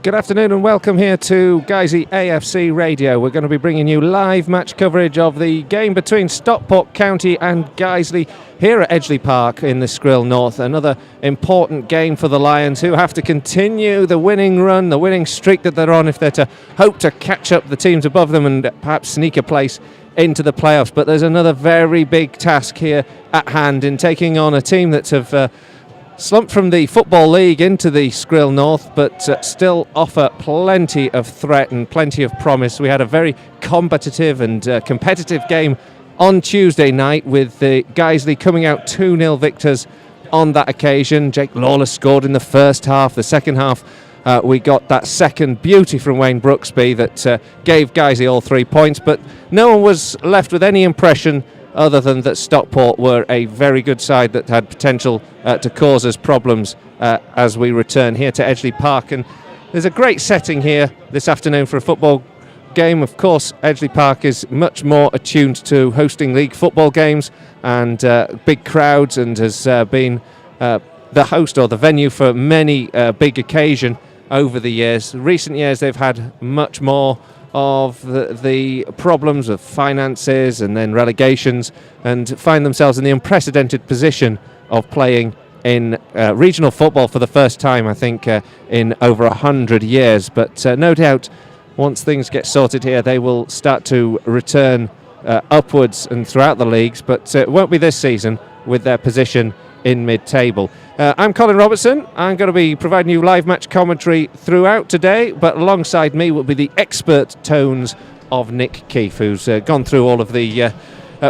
Good afternoon and welcome here to Guiseley AFC Radio. We're going to be bringing you live match coverage of the game between Stockport County and Guiseley here at Edgeley Park in the Skrill North. Another important game for the Lions, who have to continue the winning run, the winning streak that they're on, if they're to hope to catch up the teams above them and perhaps sneak a place into the playoffs. But there's another very big task here at hand in taking on a team that have slumped from the Football League into the Skrill North, but still offer plenty of threat and plenty of promise. We had a very competitive and competitive game on Tuesday night, with the Guiseley coming out 2-0 victors on that occasion. Jake Lawless scored in the first half. The second half, we got that second beauty from Wayne Brooksby that gave Guiseley all 3 points, but no one was left with any impression other than that Stockport were a very good side that had potential to cause us problems as we return here to Edgeley Park. And there's a great setting here this afternoon for a football game. Of course, Edgeley Park is much more attuned to hosting league football games and big crowds, and has been the host or the venue for many big occasions over the years. Recent years, they've had much more of the problems of finances and then relegations, and find themselves in the unprecedented position of playing in regional football for the first time, I think, in over 100 years. But no doubt, once things get sorted here, they will start to return upwards and throughout the leagues, but it won't be this season with their position in mid-table. I'm Colin Robertson. I'm going to be providing you live match commentary throughout today, but alongside me will be the expert tones of Nick Keefe, who's gone through all of the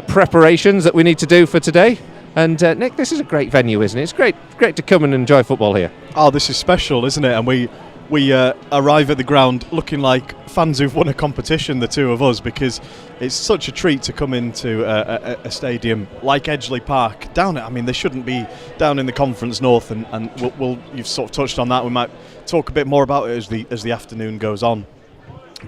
preparations that we need to do for today. And Nick, this is a great venue, isn't it? It's great to come and enjoy football here. Oh, this is special, isn't it? And we arrive at the ground looking like fans who've won a competition, the two of us, because it's such a treat to come into a stadium like Edgeley Park. They shouldn't be down in the Conference North, and you've sort of touched on that. We might talk a bit more about it as the afternoon goes on.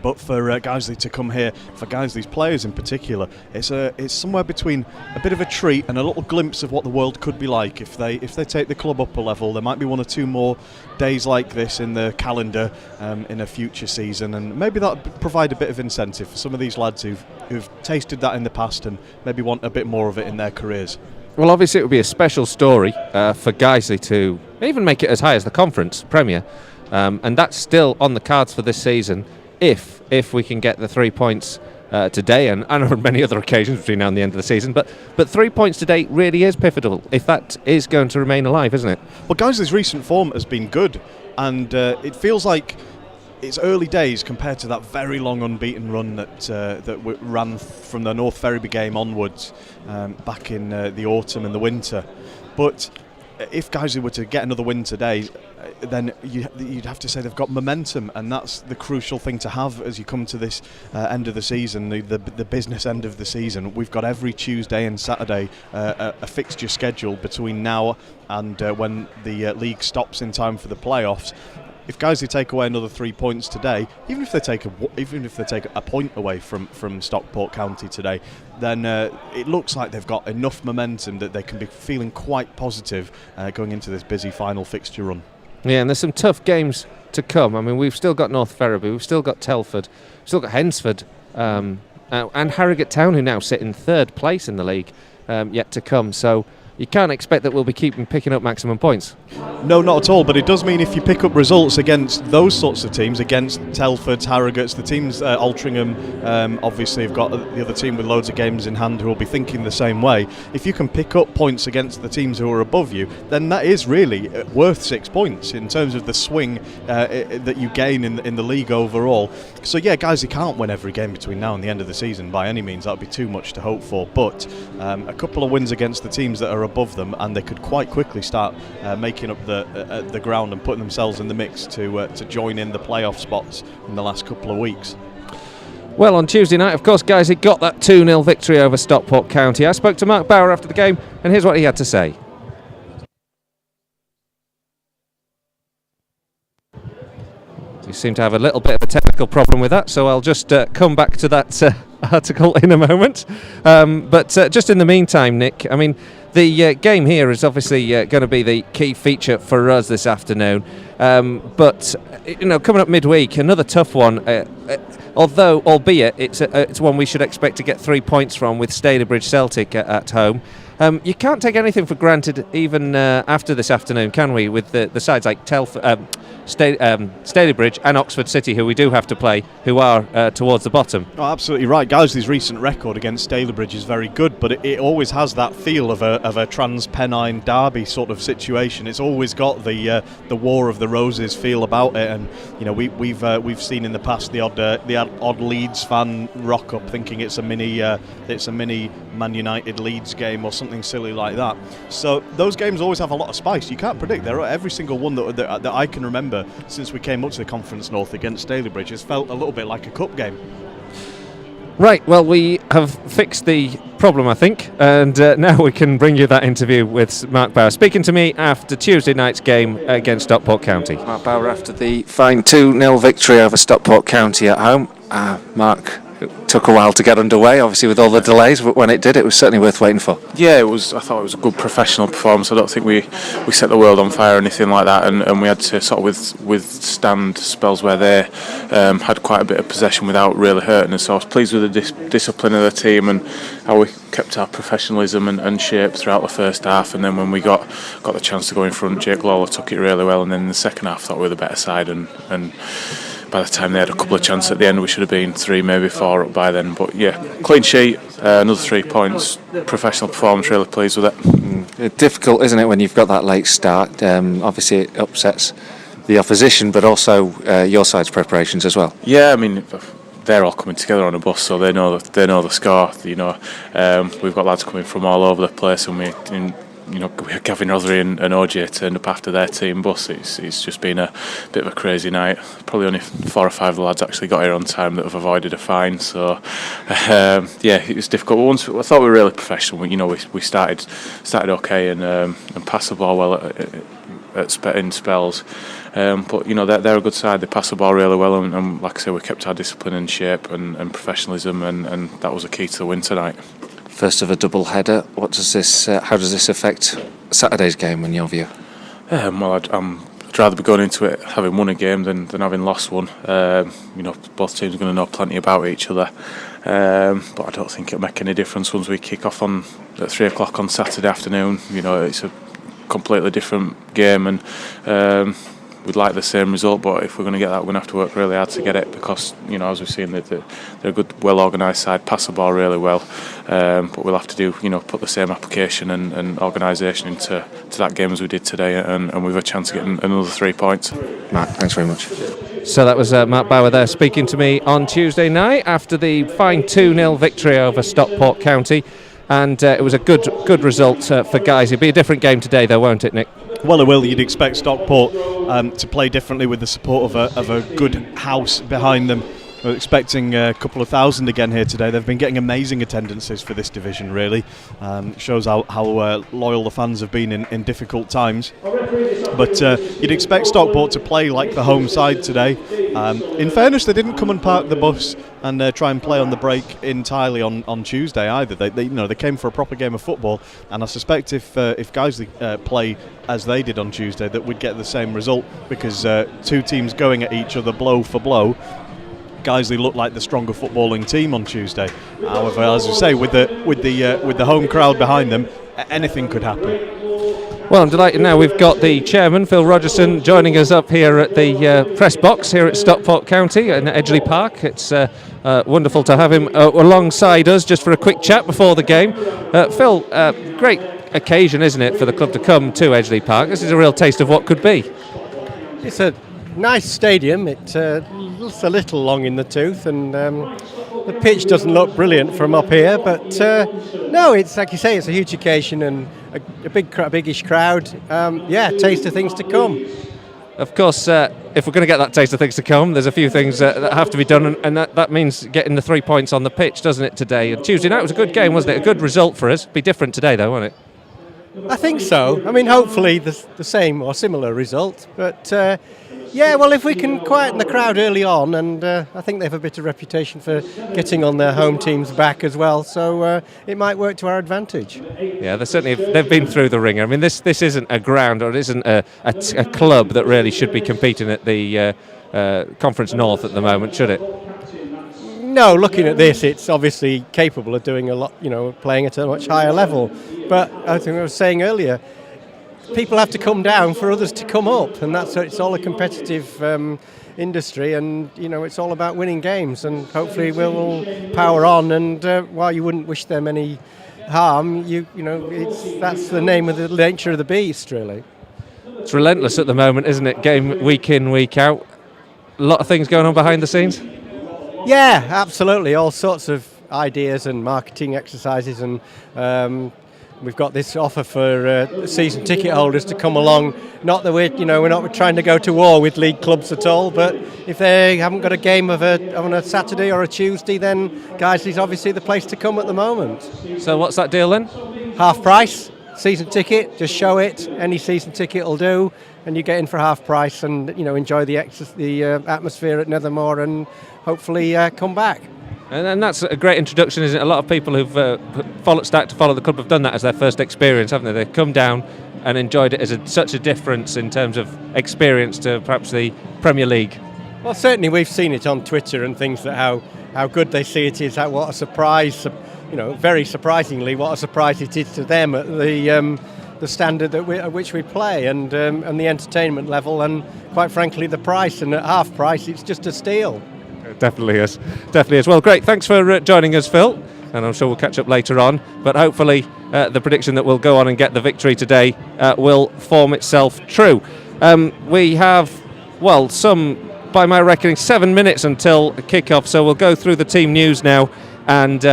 But for Guiseley to come here, for Guiseley's players in particular, it's somewhere between a bit of a treat and a little glimpse of what the world could be like if they take the club up a level. There might be one or two more days like this in the calendar in a future season, and maybe that'll provide a bit of incentive for some of these lads who've tasted that in the past and maybe want a bit more of it in their careers. Well, obviously it would be a special story for Guiseley to even make it as high as the Conference Premier, and that's still on the cards for this season. If we can get the 3 points today, and on many other occasions between now and the end of the season, but 3 points today really is pivotal if that is going to remain alive, isn't it? Well, Guiseley's recent form has been good, and it feels like it's early days compared to that very long unbeaten run that ran from the North Ferriby game onwards back in the autumn and the winter. But if Guiseley were to get another win today, then you'd have to say they've got momentum, and that's the crucial thing to have as you come to this end of the season, the business end of the season. We've got every Tuesday and Saturday a fixture scheduled between now and when the league stops in time for the playoffs. If Guiseley take away another 3 points today, even if they take a point away from Stockport County today, then it looks like they've got enough momentum that they can be feeling quite positive going into this busy final fixture run. Yeah, and there's some tough games to come. I mean, we've still got North Ferriby, we've still got Telford, we've still got Hensford, and Harrogate Town, who now sit in third place in the league, yet to come. So you can't expect that we'll be picking up maximum points. No, not at all, but it does mean if you pick up results against those sorts of teams, against Telfords, Harrogates, the teams, Altrincham, obviously have got the other team with loads of games in hand who will be thinking the same way. If you can pick up points against the teams who are above you, then that is really worth 6 points in terms of the swing that you gain in the league overall. So yeah, guys, you can't win every game between now and the end of the season by any means. That would be too much to hope for, but a couple of wins against the teams that are above them, and they could quite quickly start making up the ground and putting themselves in the mix to join in the playoff spots in the last couple of weeks. Well, on Tuesday night, of course, guys, he got that 2-0 victory over Stockport County. I spoke to Mark Bauer after the game, and here's what he had to say. You seem to have a little bit of a technical problem with that, so I'll just come back to that article in a moment. But just in the meantime, Nick, I mean, The game here is obviously going to be the key feature for us this afternoon. But coming up midweek, another tough one. Albeit it's one we should expect to get 3 points from with Stalybridge Celtic at home. You can't take anything for granted even after this afternoon, can we? With the sides like Stalybridge and Oxford City, who we do have to play, who are towards the bottom. Oh, absolutely right. Guiseley's recent record against Stalybridge is very good, but it always has that feel of a Trans-Pennine derby sort of situation. It's always got the War of the Roses feel about it, and we've seen in the past the odd Leeds fan rock up thinking it's a mini Man United Leeds game or something silly like that. So those games always have a lot of spice. You can't predict. Every single one that I can remember since we came up to the Conference North against Stalybridge has felt a little bit like a cup game. Right, well, we have fixed the problem, I think, and now we can bring you that interview with Mark Bauer, speaking to me after Tuesday night's game against Stockport County. Mark Bauer after the fine 2-0 victory over Stockport County at home. Mark, it took a while to get underway, obviously with all the delays, but when it did, it was certainly worth waiting for. Yeah, I thought it was a good professional performance. I don't think we set the world on fire or anything like that, and we had to sort of withstand spells where they had quite a bit of possession without really hurting us. So I was pleased with the discipline of the team and how we kept our professionalism and shape throughout the first half. And then when we got the chance to go in front, Jake Lawler took it really well, and then in the second half I thought we were the better side, and by the time they had a couple of chances at the end, we should have been 3, maybe 4 up by then. But yeah, clean sheet, another 3 points, professional performance, really pleased with it. Difficult, isn't it, when you've got that late start? Obviously it upsets the opposition, but also your side's preparations as well. Yeah, I mean, they're all coming together on a bus, so they know the score. We've got lads coming from all over the place, and Gavin Rothery and OJ turned up after their team bus. It's just been a bit of a crazy night. Probably only 4 or 5 of the lads actually got here on time that have avoided a fine. So it was difficult. But once I thought we were really professional. We started okay and passed the ball well in spells. But they're a good side. They pass the ball really well, and like I say, we kept our discipline and shape and professionalism, and that was a key to the win tonight. First of a double header. How does this affect Saturday's game in your view? I'd rather be going into it having won a game than having lost one. Both teams are going to know plenty about each other, but I don't think it'll make any difference once we kick off at 3 o'clock on Saturday afternoon. It's a completely different game, and we'd like the same result, but if we're going to get that, we're going to have to work really hard to get it, because as we've seen, they're a good, well organised side, pass the ball really well, but we'll have to do put the same application and organisation into that game as we did today, and we've a chance of getting another 3 points. Mark, thanks very much. So that was Mark Bauer there speaking to me on Tuesday night after the fine 2-0 victory over Stockport County, and it was a good result for guys. It'll be a different game today though, won't it, Nick? Well, it will. You'd expect Stockport to play differently with the support of a good house behind them. We're expecting a couple of thousand again here today. They've been getting amazing attendances for this division, really. Shows how loyal the fans have been in difficult times. But you'd expect Stockport to play like the home side today. In fairness, they didn't come and park the bus and try and play on the break entirely on Tuesday either. They came for a proper game of football, and I suspect if Guiseley play as they did on Tuesday, that we'd get the same result, because 2 teams going at each other blow for blow. Guiseley looked like the stronger footballing team on Tuesday. However, as you say, with the home crowd behind them, anything could happen. Well, I'm delighted now we've got the chairman, Phil Robertson, joining us up here at the press box here at Stockport County in Edgeley Park. It's wonderful to have him alongside us just for a quick chat before the game. Phil, great occasion, isn't it, for the club to come to Edgeley Park? This is a real taste of what could be. It's a nice stadium. It looks a little long in the tooth, and the pitch doesn't look brilliant from up here, but no, it's like you say, it's a huge occasion and a biggish crowd. Taste of things to come. Of course, if we're going to get that taste of things to come, there's a few things that have to be done, and that means getting the 3 points on the pitch, doesn't it, today? And Tuesday night was a good game, wasn't it? A good result for us. Be different today, though, won't it? I think so. I mean, hopefully the same or similar result, but Yeah, well, if we can quieten the crowd early on, and I think they have a bit of reputation for getting on their home team's back as well, so it might work to our advantage. Yeah, they've been through the ringer. I mean, this isn't a ground, or it isn't a club that really should be competing at the Conference North at the moment, should it? No, looking at this, it's obviously capable of doing a lot, playing at a much higher level. But I think I was saying earlier, people have to come down for others to come up, and it's all a competitive industry, and it's all about winning games, and hopefully we'll all power on. And while you wouldn't wish them any harm, that's the name of the nature of the beast, really. It's relentless at the moment, isn't it? Game week in, week out. A lot of things going on behind the scenes. Yeah, absolutely. All sorts of ideas and marketing exercises, and we've got this offer for season ticket holders to come along. Not that we're not trying to go to war with league clubs at all, but if they haven't got a game on a Saturday or a Tuesday, then Guiseley's obviously the place to come at the moment. So what's that deal then? Half price, season ticket. Just show it. Any season ticket will do, and you get in for half price, and enjoy the atmosphere at Nethermoor, and hopefully come back. And that's a great introduction, isn't it? A lot of people who've started to follow the club have done that as their first experience, haven't they? They've come down and enjoyed it as such a difference in terms of experience to perhaps the Premier League. Well, certainly we've seen it on Twitter and things, that how good they see it is. What a surprise! Very surprisingly, what a surprise it is to them at the standard at which we play, and the entertainment level, and quite frankly the price. And at half price, it's just a steal. Definitely is. Well, great. Thanks for joining us, Phil. And I'm sure we'll catch up later on. But hopefully the prediction that we'll go on and get the victory today will form itself true. We have, by my reckoning, 7 minutes until kick-off. So we'll go through the team news now, and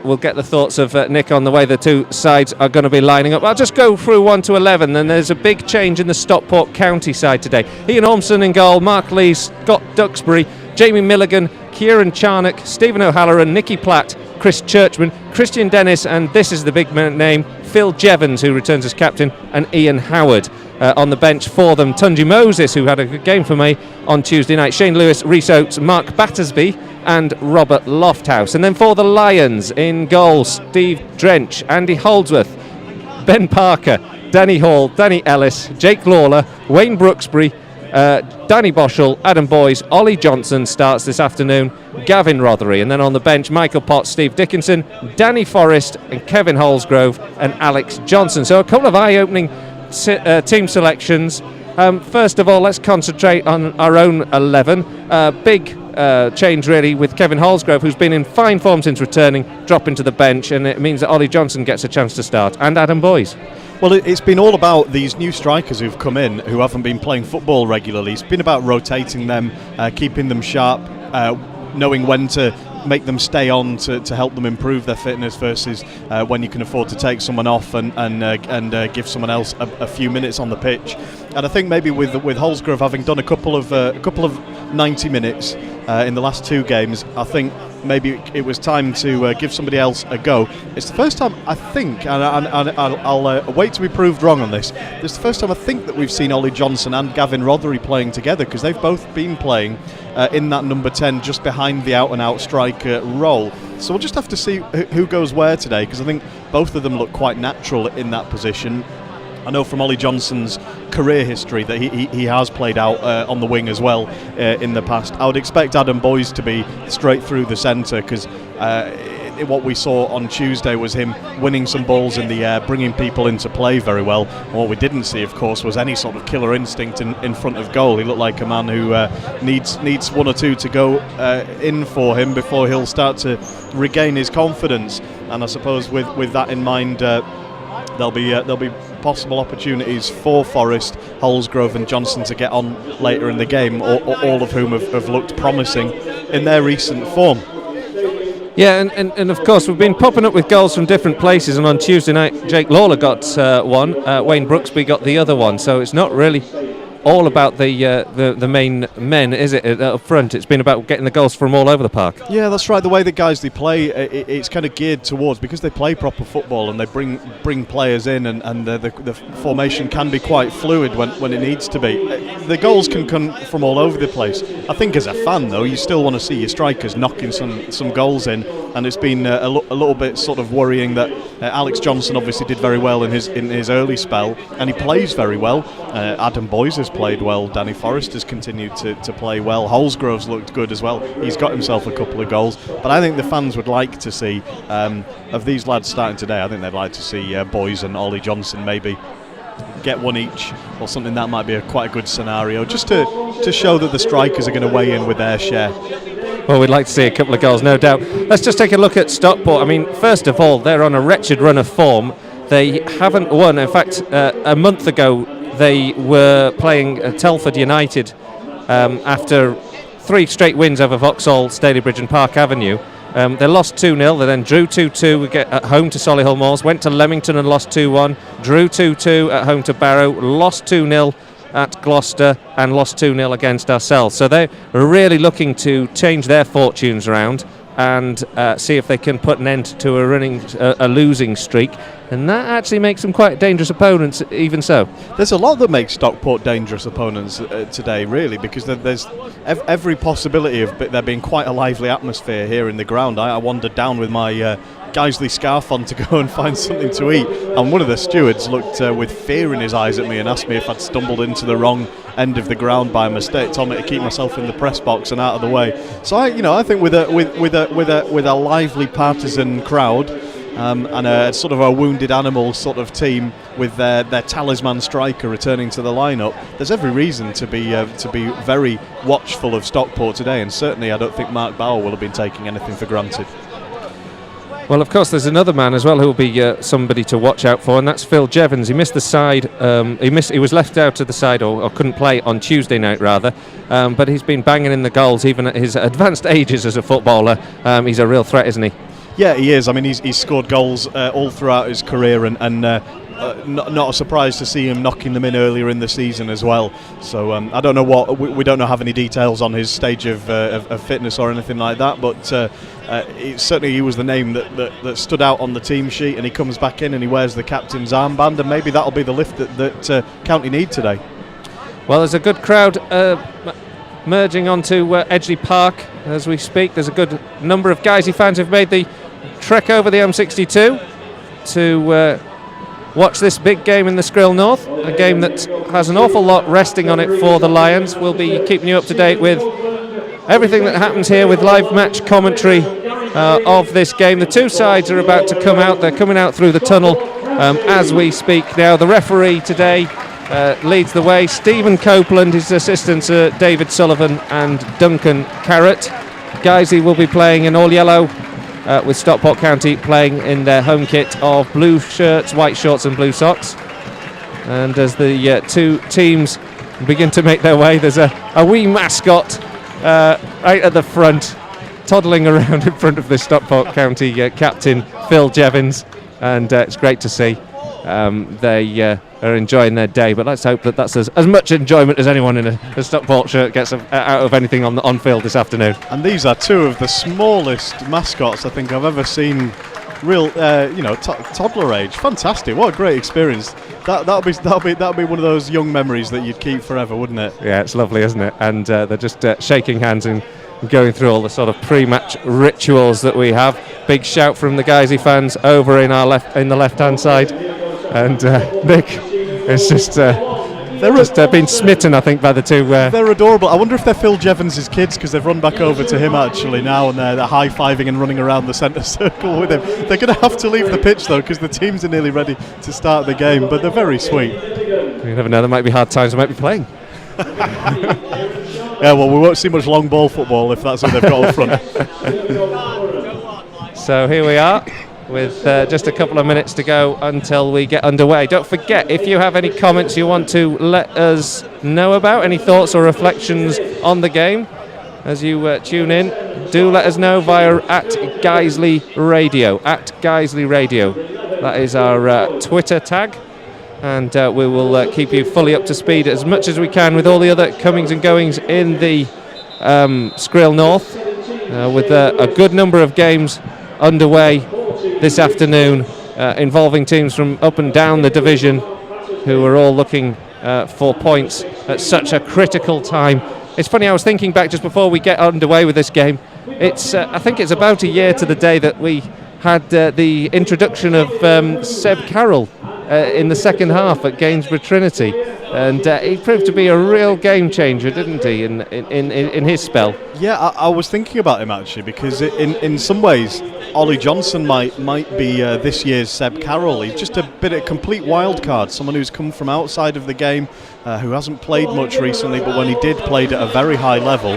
we'll get the thoughts of Nick on the way the two sides are going to be lining up. I'll just go through 1 to 11. Then there's a big change in the Stockport County side today. Ian Ormson in goal, Mark Lee, Scott Duxbury, Jamie Milligan, Kieran Charnock, Stephen O'Halloran, Nicky Platt, Chris Churchman, Christian Dennis, and this is the big name, Phil Jevons, who returns as captain, and Ian Howard. On the bench for them, Tunji Moses, who had a good game for me on Tuesday night, Shane Lewis, Rhys Oates, Mark Battersby, and Robert Lofthouse. And then for the Lions, in goal, Steve Drench, Andy Holdsworth, Ben Parker, Danny Hall, Danny Ellis, Jake Lawler, Wayne Brooksbury, Danny Boschel, Adam Boyes, Ollie Johnson starts this afternoon, Gavin Rothery. And then on the bench, Michael Potts, Steve Dickinson, Danny Forrest, and Kevin Holsgrove, and Alex Johnson. So a couple of eye-opening team selections. First of all, let's concentrate on our own 11. Big change really with Kevin Holsgrove, who's been in fine form since returning, dropping to the bench, and it means that Ollie Johnson gets a chance to start, and Adam Boyes. Well, it's been all about these new strikers who've come in who haven't been playing football regularly. It's been about rotating them, keeping them sharp, knowing when to make them stay on to help them improve their fitness versus when you can afford to take someone off and give someone else a few minutes on the pitch. And I think maybe with Holsgrove having done a couple of 90 minutes in the last 2 games, I think maybe it was time to give somebody else a go. It's the first time I think, and I'll wait to be proved wrong on this. It's the first time I think that we've seen Ollie Johnson and Gavin Rothery playing together, because they've both been playing in that number 10 just behind the out-and-out striker role. So we'll just have to see who goes where today, because I think both of them look quite natural in that position. I know from Ollie Johnson's career history that he has played out on the wing as well in the past. I would expect Adam Boyes to be straight through the centre, because what we saw on Tuesday was him winning some balls in the air, bringing people into play very well. And what we didn't see, of course, was any sort of killer instinct in front of goal. He looked like a man who needs 1 or 2 to go in for him before he'll start to regain his confidence. And I suppose with that in mind, there'll be possible opportunities for Forrest, Holsgrove and Johnson to get on later in the game, all of whom have looked promising in their recent form. Yeah, and of course we've been popping up with goals from different places, and on Tuesday night Jake Lawler got one, Wayne Brooksby got the other one, so it's not really all about the main men, is it, up front? It's been about getting the goals from all over the park. Yeah, that's right. The way the guys they play, it's kind of geared towards, because they play proper football and they bring players in, and the formation can be quite fluid when it needs to be. The goals can come from all over the place. I think as a fan, though, you still want to see your strikers knocking some goals in, and it's been a little bit sort of worrying that Alex Johnson obviously did very well in his early spell, and he plays very well. Adam Boyes has played well. Danny Forrest has continued to play well. Holsgrove's looked good as well. He's got himself a couple of goals. But I think the fans would like to see, of these lads starting today, I think they'd like to see Boyes and Ollie Johnson maybe get one each, or something. That might be quite a good scenario, just to show that the strikers are going to weigh in with their share. Well, we'd like to see a couple of goals, no doubt. Let's just take a look at Stockport. I mean, first of all, they're on a wretched run of form. They haven't won. In fact, a month ago, they were playing Telford United after 3 straight wins over Vauxhall, Stalybridge and Park Avenue. They lost 2-0, they then drew 2-2 at home to Solihull Moors, went to Leamington and lost 2-1, drew 2-2 at home to Barrow, lost 2-0 at Gloucester and lost 2-0 against ourselves. So they're really looking to change their fortunes around and see if they can put an end to a losing streak, and that actually makes them quite dangerous opponents. Even so, there's a lot that makes Stockport dangerous opponents today, really, because there's every possibility of there being quite a lively atmosphere here in the ground. I wandered down with my Guiseley scarf on to go and find something to eat, and one of the stewards looked with fear in his eyes at me and asked me if I'd stumbled into the wrong end of the ground by mistake. Told me to keep myself in the press box and out of the way. So I think with a lively partisan crowd and a sort of a wounded animal sort of team with their talisman striker returning to the lineup, there's every reason to be very watchful of Stockport today, and certainly I don't think Mark Bauer will have been taking anything for granted. Well, of course, there's another man as well who will be somebody to watch out for, and that's Phil Jevons. He missed the side. He was left out of the side, or couldn't play on Tuesday night, rather. But he's been banging in the goals, even at his advanced ages as a footballer. He's a real threat, isn't he? Yeah, he is. I mean, he's scored goals all throughout his career, and not a surprise to see him knocking them in earlier in the season as well. So I don't know we don't have any details on his stage of fitness or anything like that, but certainly he was the name that stood out on the team sheet, and he comes back in and he wears the captain's armband, and maybe that'll be the lift that County need today. Well, there's a good crowd merging onto Edgeley Park as we speak. There's a good number of Guiseley fans who've made the trek over the M62 to watch this big game in the Skrill North, a game that has an awful lot resting on it for the Lions. We'll be keeping you up to date with everything that happens here with live match commentary of this game. The two sides are about to come out. They're coming out through the tunnel as we speak now. The referee today leads the way. Stephen Copeland, his assistants David Sullivan and Duncan Carrott. Guiseley will be playing in all yellow, with Stockport County playing in their home kit of blue shirts, white shorts and blue socks. And as the two teams begin to make their way, there's a wee mascot right at the front, toddling around in front of the Stockport County captain, Phil Jevons, and it's great to see. They are enjoying their day, but let's hope that that's as much enjoyment as anyone in a Stockport shirt gets out of anything on field this afternoon. And these are two of the smallest mascots I think I've ever seen. Real, toddler age. Fantastic! What a great experience. That'll be one of those young memories that you'd keep forever, wouldn't it? Yeah, it's lovely, isn't it? And they're just shaking hands and going through all the sort of pre-match rituals that we have. Big shout from the Guiseley fans over in the left-hand side, and Nick is just been smitten, I think, by the two. They're adorable. I wonder if they're Phil Jevons' kids, because they've run back over to him actually now, and they're high-fiving and running around the centre circle with him. They're going to have to leave the pitch though, because the teams are nearly ready to start the game, but they're very sweet. You never know, there might be hard times, they might be playing. Yeah, well, we won't see much long ball football if that's what they've got up front. So here we are, with just a couple of minutes to go until we get underway. Don't forget, if you have any comments you want to let us know about, any thoughts or reflections on the game as you tune in, do let us know via @Guiseley Radio. @Guiseley Radio. That is our Twitter tag. and we will keep you fully up to speed as much as we can with all the other comings and goings in the Skrill North, with a good number of games underway this afternoon, involving teams from up and down the division who are all looking for points at such a critical time. It's funny, I was thinking back just before we get underway with this game. I think it's about a year to the day that we had the introduction of Seb Carroll in the second half at Gainsborough Trinity, and he proved to be a real game changer, didn't he, in his spell? Yeah, I was thinking about him actually, because in some ways Ollie Johnson might be this year's Seb Carroll. He's just a complete wild card, someone who's come from outside of the game, who hasn't played much recently, but when he did, played at a very high level,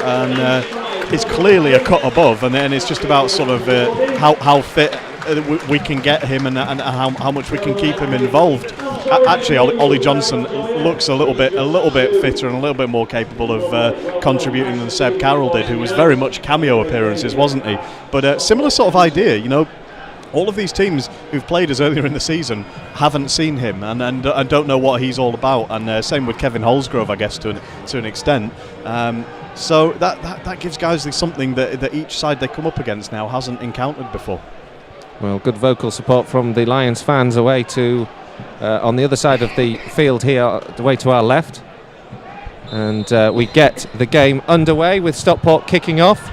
and is clearly a cut above. And then it's just about sort of how fit we can get him, and how much we can keep him involved. Actually, Ollie Johnson looks a little bit fitter and a little bit more capable of contributing than Seb Carroll did, who was very much cameo appearances, wasn't he? But similar sort of idea, you know. All of these teams who've played us earlier in the season haven't seen him and don't know what he's all about. And same with Kevin Holsgrove, I guess, to an extent. So that gives Guiseley something that each side they come up against now hasn't encountered before. Well, good vocal support from the Lions fans away to on the other side of the field here, away to our left. And we get the game underway with Stockport kicking off,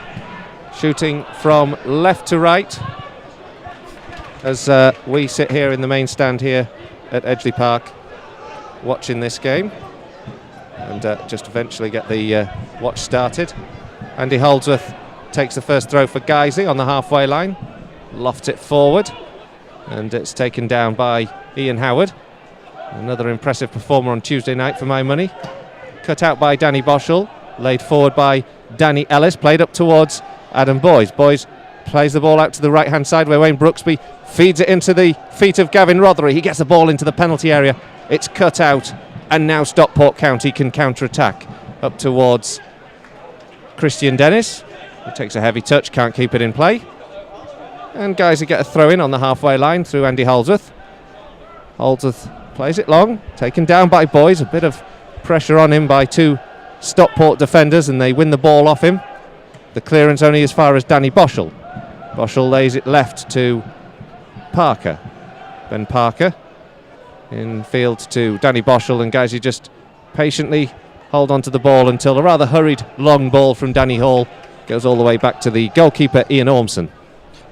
shooting from left to right, as we sit here in the main stand here at Edgeley Park watching this game, and just eventually get the watch started. Andy Holdsworth takes the first throw for Guiseley on the halfway line, lofts it forward, and it's taken down by Ian Howard, another impressive performer on Tuesday night for my money. Cut out by Danny Boschel, laid forward by Danny Ellis, played up towards Adam Boys. Boys plays the ball out to the right hand side where Wayne Brooksby feeds it into the feet of Gavin Rothery. He gets the ball into the penalty area, it's cut out, and now Stockport County can counter-attack up towards Christian Dennis, who takes a heavy touch, can't keep it in play, and Guiseley get a throw in on the halfway line through Andy Holdsworth. Holdsworth plays it long, taken down by Boys, a bit of pressure on him by two Stockport defenders, and they win the ball off him. The clearance only as far as Danny Boschel. Boschel lays it left to Parker. Ben Parker in field to Danny Boschel, and Guiseley just patiently hold on to the ball until a rather hurried long ball from Danny Hall goes all the way back to the goalkeeper Ian Ormson.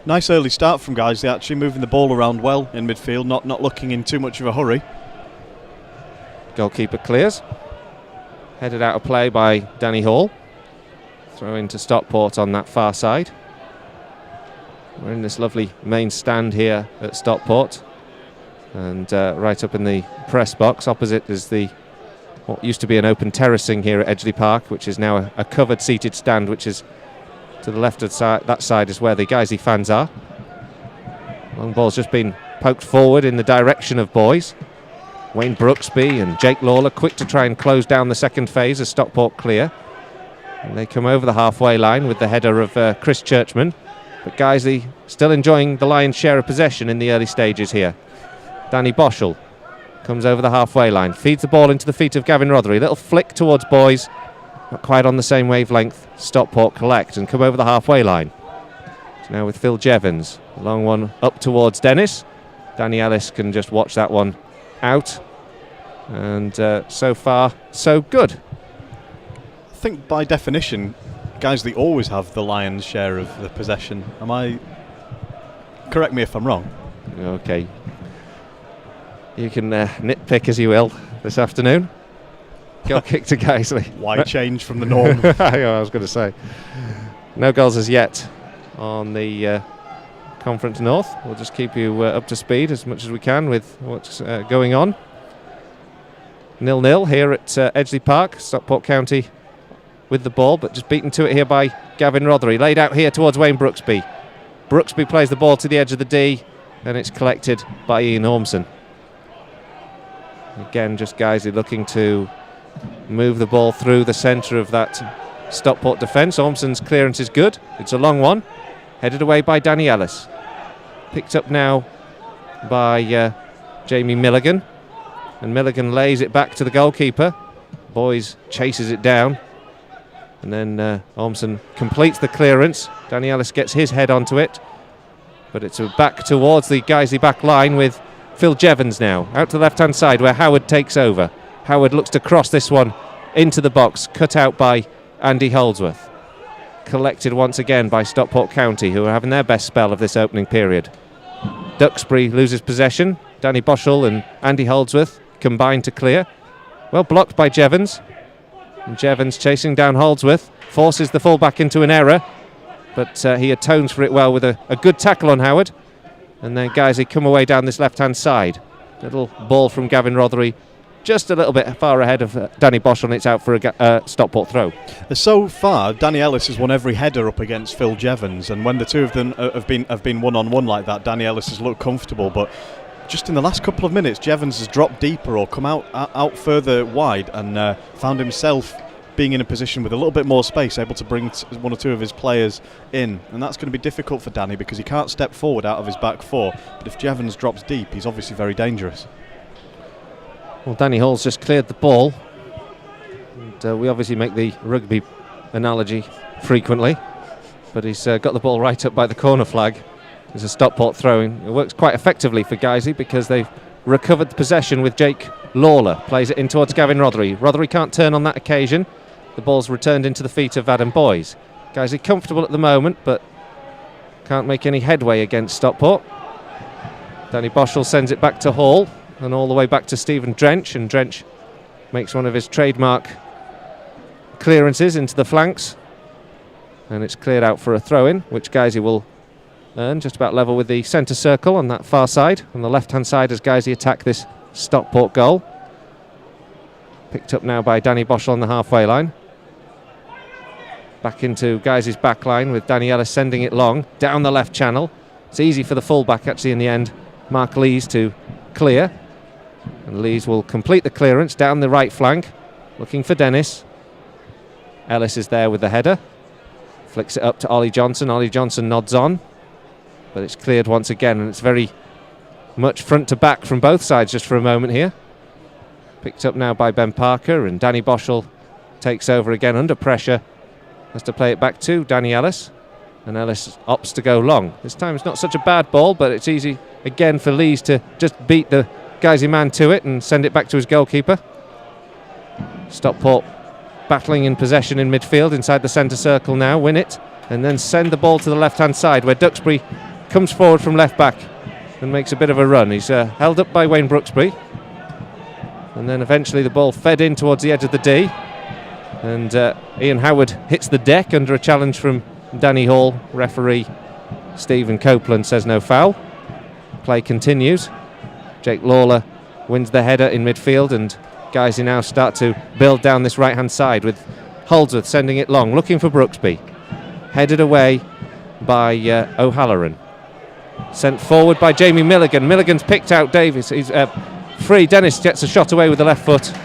Nice early start from Guiseley, actually moving the ball around well in midfield, not looking in too much of a hurry. Goalkeeper clears, headed out of play by Danny Hall. Throw into Stockport on that far side. We're in this lovely main stand here at Stockport, and right up in the press box opposite is what used to be an open terracing here at Edgeley Park, which is now a covered seated stand, which is to the left of that side is where the Guiseley fans are. Long ball's just been poked forward in the direction of Boys. Wayne Brooksby and Jake Lawler quick to try and close down the second phase as Stockport clear. And they come over the halfway line with the header of Chris Churchman. But Guiseley still enjoying the lion's share of possession in the early stages here. Danny Boschel comes over the halfway line, feeds the ball into the feet of Gavin Rothery. Little flick towards Boys, not quite on the same wavelength. Stockport collect and come over the halfway line. So now with Phil Jevons, a long one up towards Dennis. Danny Ellis can just watch that one out, and so far so good. I think by definition Guiseley always have the lion's share of the possession. Correct me if I'm wrong. Okay, you can nitpick as you will this afternoon. Goal kick to Guiseley. Why change from the norm? I was going to say no goals as yet on the Conference North. We'll just keep you up to speed as much as we can with what's going on. 0-0 here at Edgeley Park. Stockport County with the ball, but just beaten to it here by Gavin Rothery. Laid out here towards Wayne Brooksby. Brooksby plays the ball to the edge of the D, and it's collected by Ian Ormson. Again, just Guiseley looking to move the ball through the centre of that Stockport defence. Ormson's clearance is good. It's a long one. Headed away by Danny Ellis. Picked up now by Jamie Milligan. and Milligan lays it back to the goalkeeper. Boys chases it down, and then Ormson completes the clearance. Danny Ellis gets his head onto it, but it's back towards the Guiseley back line with Phil Jevons now out to the left hand side where Howard takes over. Howard looks to cross this one into the box, cut out by Andy Holdsworth. Collected once again by Stockport County, who are having their best spell of this opening period. Duxbury loses possession. Danny Boschel and Andy Holdsworth combine to clear. Well blocked by Jevons. And Jevons chasing down Holdsworth, forces the fullback into an error, but he atones for it well with a good tackle on Howard. And then Guiseley come away down this left-hand side. Little ball from Gavin Rothery, just a little bit far ahead of Danny Boschel, and it's out for a Stockport throw. So far, Danny Ellis has won every header up against Phil Jevons, and when the two of them have been one-on-one like that, Danny Ellis has looked comfortable, but just in the last couple of minutes, Jevons has dropped deeper or come out further wide and found himself being in a position with a little bit more space, able to bring one or two of his players in, and that's going to be difficult for Danny because he can't step forward out of his back four, but if Jevons drops deep, he's obviously very dangerous. Well, Danny Hall's just cleared the ball, and we obviously make the rugby analogy frequently, but he's got the ball right up by the corner flag. There's a Stockport throw-in. It works quite effectively for Guiseley because they've recovered the possession with Jake Lawler. Plays it in towards Gavin Rothery. Rothery can't turn on that occasion. The ball's returned into the feet of Adam Boys. Guiseley comfortable at the moment, but can't make any headway against Stockport. Danny Boschel sends it back to Hall and all the way back to Stephen Drench, and Drench makes one of his trademark clearances into the flanks, and it's cleared out for a throw-in, which Guiseley will earn just about level with the centre circle on that far side. On the left-hand side as Guiseley attack this Stockport goal. Picked up now by Danny Boschel on the halfway line. Back into Guiseley's back line with Danny Ellis sending it long down the left channel. It's easy for the fullback actually in the end, Mark Lees, to clear, and Lees will complete the clearance down the right flank, looking for Dennis. Ellis is there with the header, flicks it up to Ollie Johnson. Ollie Johnson nods on, but it's cleared once again, and it's very much front to back from both sides just for a moment here. Picked up now by Ben Parker, and Danny Boschel takes over again under pressure. Has to play it back to Danny Ellis, and Ellis opts to go long. This time it's not such a bad ball, but it's easy again for Lees to just beat the Guiseley man to it and send it back to his goalkeeper. Stockport battling in possession in midfield inside the centre circle now, win it, and then send the ball to the left-hand side where Duxbury comes forward from left back and makes a bit of a run. He's held up by Wayne Brooksby, and then eventually the ball fed in towards the edge of the D, and Ian Howard hits the deck under a challenge from Danny Hall. Referee Stephen Copeland says no foul. Play continues. Jake Lawler wins the header in midfield, and Guiseley now start to build down this right hand side with Holdsworth sending it long, looking for Brooksby. Headed away by O'Halloran. Sent forward by Jamie Milligan. Milligan's picked out Davis. He's free. Dennis gets a shot away with the left foot,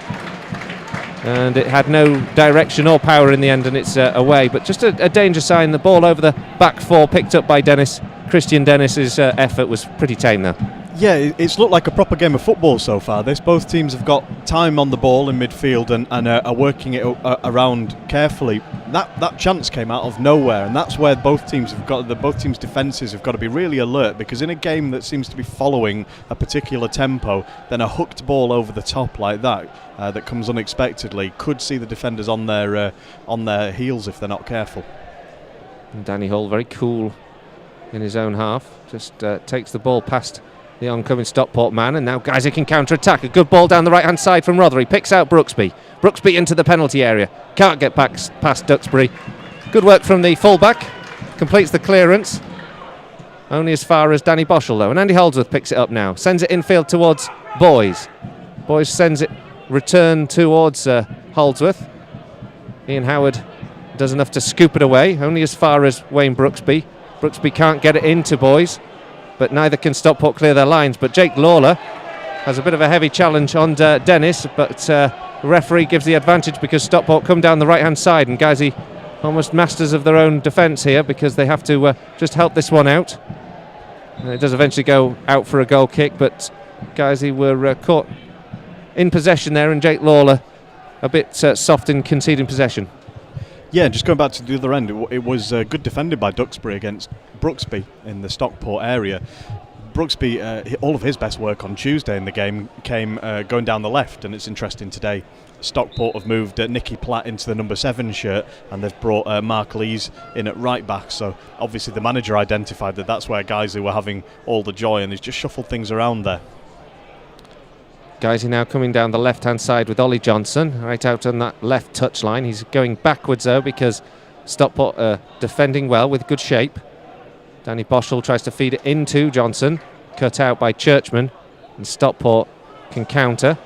and it had no direction or power in the end, and it's away. But just a danger sign. The ball over the back four, picked up by Dennis. Christian Dennis's effort was pretty tame there. Yeah, it's looked like a proper game of football so far. Both teams have got time on the ball in midfield and are working it around carefully. That chance came out of nowhere, and that's where both teams' defences have got to be really alert, because in a game that seems to be following a particular tempo, then a hooked ball over the top like that that comes unexpectedly could see the defenders on their heels if they're not careful. And Danny Hall very cool in his own half, just takes the ball past the oncoming Stockport man, and now Guiseley can counter-attack. A good ball down the right-hand side from Rothery, picks out Brooksby. Brooksby into the penalty area, can't get back past Duxbury. Good work from the fullback, completes the clearance, only as far as Danny Boschel though, and Andy Holdsworth picks it up now, sends it infield towards Boys. Boys sends it return towards Holdsworth. Ian Howard does enough to scoop it away, only as far as Wayne Brooksby. Brooksby can't get it into Boys, but neither can Stockport clear their lines. But Jake Lawler has a bit of a heavy challenge on Dennis, but the referee gives the advantage because Stockport come down the right-hand side, and Guiseley almost masters of their own defence here because they have to just help this one out. And it does eventually go out for a goal kick, but Guiseley were caught in possession there, and Jake Lawler a bit soft in conceding possession. Yeah, just going back to the other end, it was good defended by Duxbury against Brooksby in the Stockport area. Brooksby, all of his best work on Tuesday in the game came going down the left, and it's interesting today. Stockport have moved Nicky Platt into the number 7 shirt, and they've brought Mark Lees in at right back. So obviously the manager identified that that's where Guiseley were having all the joy, and he's just shuffled things around there. Guiseley now coming down the left-hand side with Ollie Johnson right out on that left touchline. He's going backwards though because Stockport are defending well with good shape. Danny Boschel tries to feed it into Johnson, cut out by Churchman, and Stockport can counter,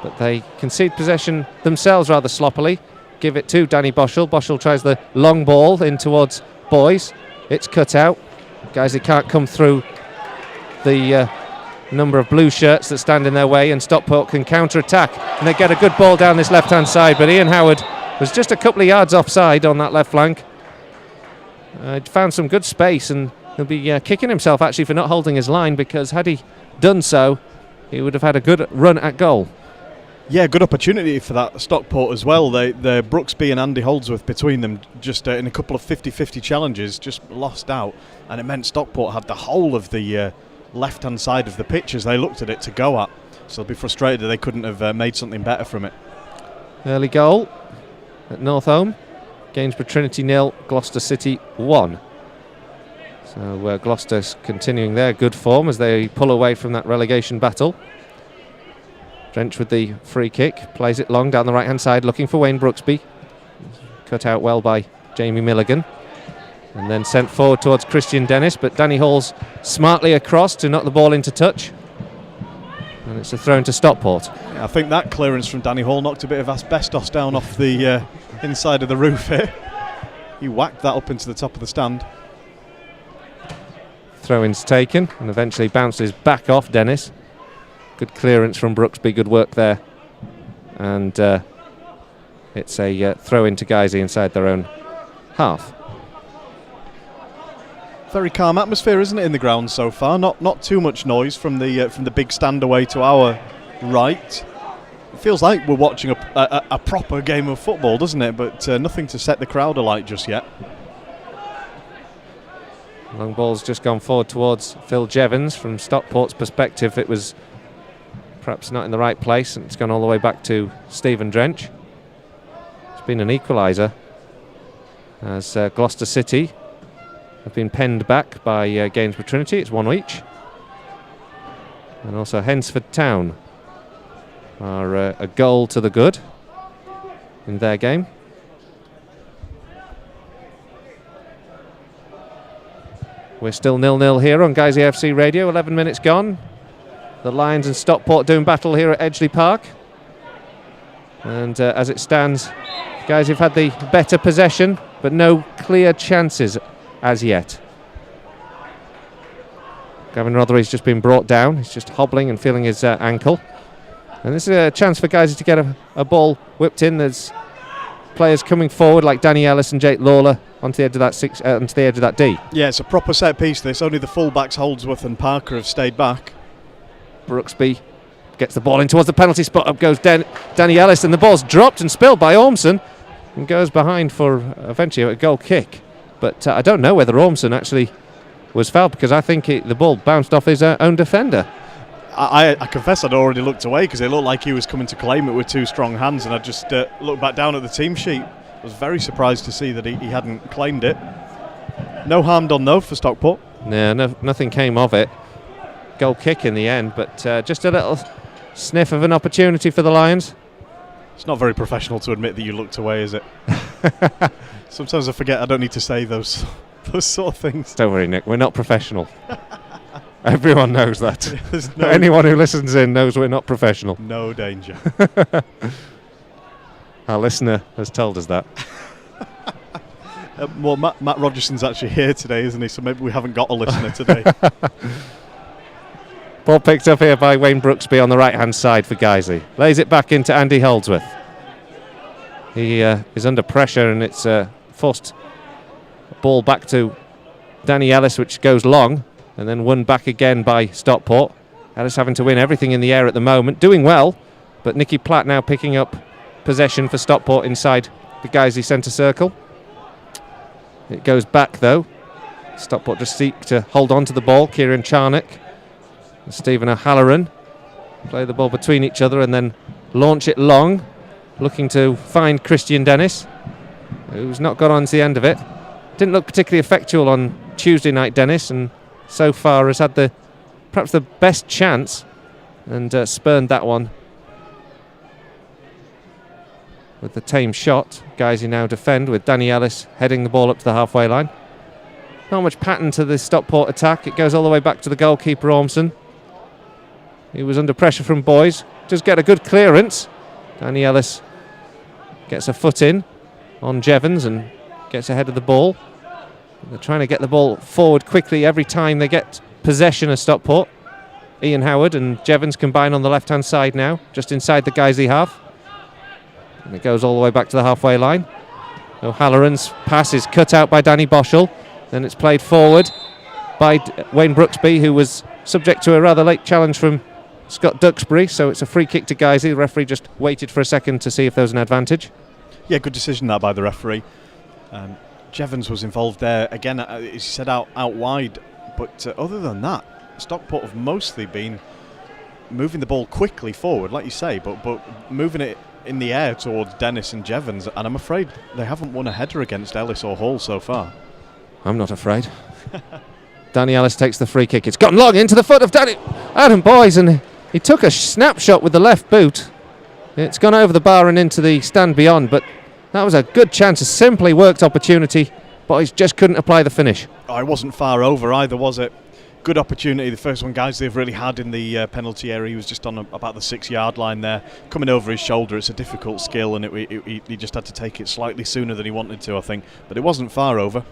but they concede possession themselves rather sloppily. Give it to Danny Boschel. Boschel tries the long ball in towards Boys. It's cut out. Guiseley can't come through the number of blue shirts that stand in their way, and Stockport can counter-attack, and they get a good ball down this left-hand side, but Ian Howard was just a couple of yards offside on that left flank. Found some good space, and he'll be kicking himself actually for not holding his line, because had he done so, he would have had a good run at goal. Yeah, good opportunity for that Stockport as well. The Brooksby and Andy Holdsworth between them just in a couple of 50-50 challenges just lost out, and it meant Stockport had the whole of the left-hand side of the pitch as they looked at it to go at. So they'll be frustrated that they couldn't have made something better from it. Early goal at Northolm. Gainsborough Trinity 0, Gloucester City 1. So Gloucester's continuing their good form as they pull away from that relegation battle. Drench with the free kick, plays it long down the right-hand side, looking for Wayne Brooksby. Cut out well by Jamie Milligan. And then sent forward towards Christian Dennis, but Danny Hall's smartly across to knock the ball into touch. And it's a throw into Stockport. Yeah, I think that clearance from Danny Hall knocked a bit of asbestos down off the inside of the roof here. He whacked that up into the top of the stand. Throw-in's taken and eventually bounces back off Dennis. Good clearance from Brooksby, good work there. And it's a throw-in to Guiseley inside their own half. Very calm atmosphere, isn't it, in the ground so far? Not too much noise from the big stand away to our right. It feels like we're watching a proper game of football, doesn't it? But nothing to set the crowd alight just yet. Long ball's just gone forward towards Phil Jevons. From Stockport's perspective, it was perhaps not in the right place, and it's gone all the way back to Stephen Drench. It's been an equaliser as Gloucester City have been penned back by Gainsborough Trinity. It's 1 each. And also Hensford Town are a goal to the good in their game. We're still 0-0 here on Guiseley AFC Radio, 11 minutes gone. The Lions and Stockport doing battle here at Edgeley Park. And as it stands, Guiseley have had the better possession, but no clear chances as yet. Gavin Rothery's just been brought down. He's just hobbling and feeling his ankle. And this is a chance for Guiseley to get a ball whipped in. There's players coming forward like Danny Ellis and Jake Lawler onto the edge of that onto the edge of that D. Yeah, it's a proper set piece this. Only the full-backs Holdsworth and Parker have stayed back. Brooksby gets the ball in towards the penalty spot. Up goes Danny Ellis, and the ball's dropped and spilled by Ormson and goes behind for eventually a goal kick. But I don't know whether Ormson actually was fouled, because I think the ball bounced off his own defender. I confess I'd already looked away because it looked like he was coming to claim it with two strong hands, and I just looked back down at the team sheet. I was very surprised to see that he hadn't claimed it. No harm done though for Stockport. No, nothing came of it. Goal kick in the end, but just a little sniff of an opportunity for the Lions. It's not very professional to admit that you looked away, is it? Sometimes I forget I don't need to say those sort of things. Don't worry, Nick, we're not professional. Everyone knows that. No Anyone who listens in knows we're not professional. No danger. Our listener has told us that. Well, Matt Rogerson's actually here today, isn't he? So maybe we haven't got a listener today. Ball picked up here by Wayne Brooksby on the right-hand side for Guiseley. Lays it back into Andy Holdsworth. He is under pressure, and it's forced ball back to Danny Ellis, which goes long, and then won back again by Stockport. Ellis having to win everything in the air at the moment. Doing well, But Nicky Platt now picking up possession for Stockport inside the Guiseley centre circle. It goes back though. Stockport just seek to hold on to the ball. Kieran Charnock and Stephen O'Halloran play the ball between each other and then launch it long, looking to find Christian Dennis, who's not got on to the end of it. Didn't look particularly effectual on Tuesday night, Dennis, and so far has had perhaps the best chance and spurned that one with the tame shot. Guiseley now defend with Danny Ellis heading the ball up to the halfway line. Not much pattern to the Stockport attack. It goes all the way back to the goalkeeper, Ormson. He was under pressure from Boys. Just get a good clearance. Danny Ellis gets a foot in on Jevons and gets ahead of the ball. They're trying to get the ball forward quickly every time they get possession of Stockport. Ian Howard and Jevons combine on the left-hand side now, just inside the Guiseley half. And it goes all the way back to the halfway line. O'Halloran's pass is cut out by Danny Boschel. Then it's played forward by Wayne Brooksby, who was subject to a rather late challenge from Scott Duxbury. So it's a free kick to Guiseley. The referee just waited for a second to see if there was an advantage. Yeah, good decision that by the referee. Jevons was involved there again, as you said, out wide. But other than that, Stockport have mostly been moving the ball quickly forward, like you say, but moving it in the air towards Dennis and Jevons. And I'm afraid they haven't won a header against Ellis or Hall so far. I'm not afraid. Danny Ellis takes the free kick. It's gone long into the foot of Adam Boys, and he took a snapshot with the left boot. It's gone over the bar and into the stand beyond, but that was a good chance, a simply worked opportunity. Boys just couldn't apply the finish. Oh, it wasn't far over either, was it? Good opportunity, the first one Guiseley have really had in the penalty area. He was just on about the 6-yard line there, coming over his shoulder. It's a difficult skill, and he just had to take it slightly sooner than he wanted to, I think. But it wasn't far over.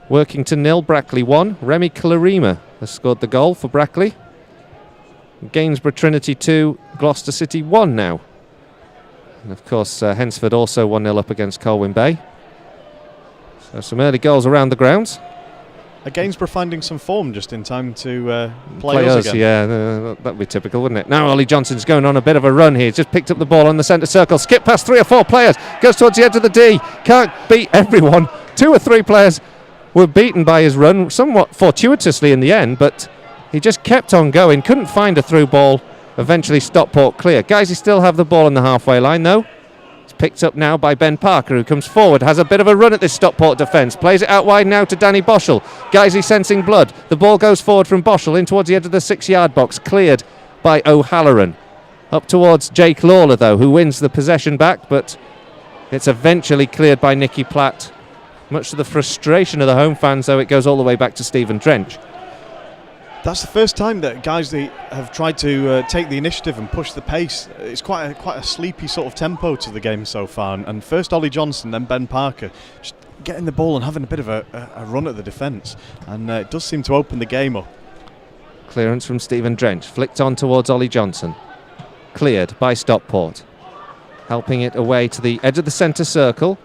Working to nil, Brackley 1. Remy Clarima has scored the goal for Brackley. Gainsborough Trinity 2, Gloucester City 1 now. And of course, Hensford also 1-0 up against Colwyn Bay. So some early goals around the grounds. Gainsborough finding some form just in time to play us again. Yeah, that'd be typical, wouldn't it? Now Ollie Johnson's going on a bit of a run here. He's just picked up the ball on the centre circle, skipped past 3 or 4 players, goes towards the edge of the D. Can't beat everyone. 2 or 3 players were beaten by his run, somewhat fortuitously in the end, but he just kept on going, couldn't find a through ball. Eventually Stockport clear. Guiseley still have the ball on the halfway line though. It's picked up now by Ben Parker, who comes forward, has a bit of a run at this Stockport defence, plays it out wide now to Danny Boschel. Guiseley sensing blood. The ball goes forward from Boschel in towards the edge of the 6-yard box, cleared by O'Halloran. Up towards Jake Lawler though, who wins the possession back, but it's eventually cleared by Nicky Platt. Much to the frustration of the home fans, though, it goes all the way back to Stephen Drench. That's the first time that Guiseley have tried to take the initiative and push the pace. It's quite a sleepy sort of tempo to the game so far. And first Ollie Johnson, then Ben Parker, just getting the ball and having a bit of a run at the defence. And it does seem to open the game up. Clearance from Stephen Drench, flicked on towards Ollie Johnson. Cleared by Stockport. Helping it away to the edge of the centre circle.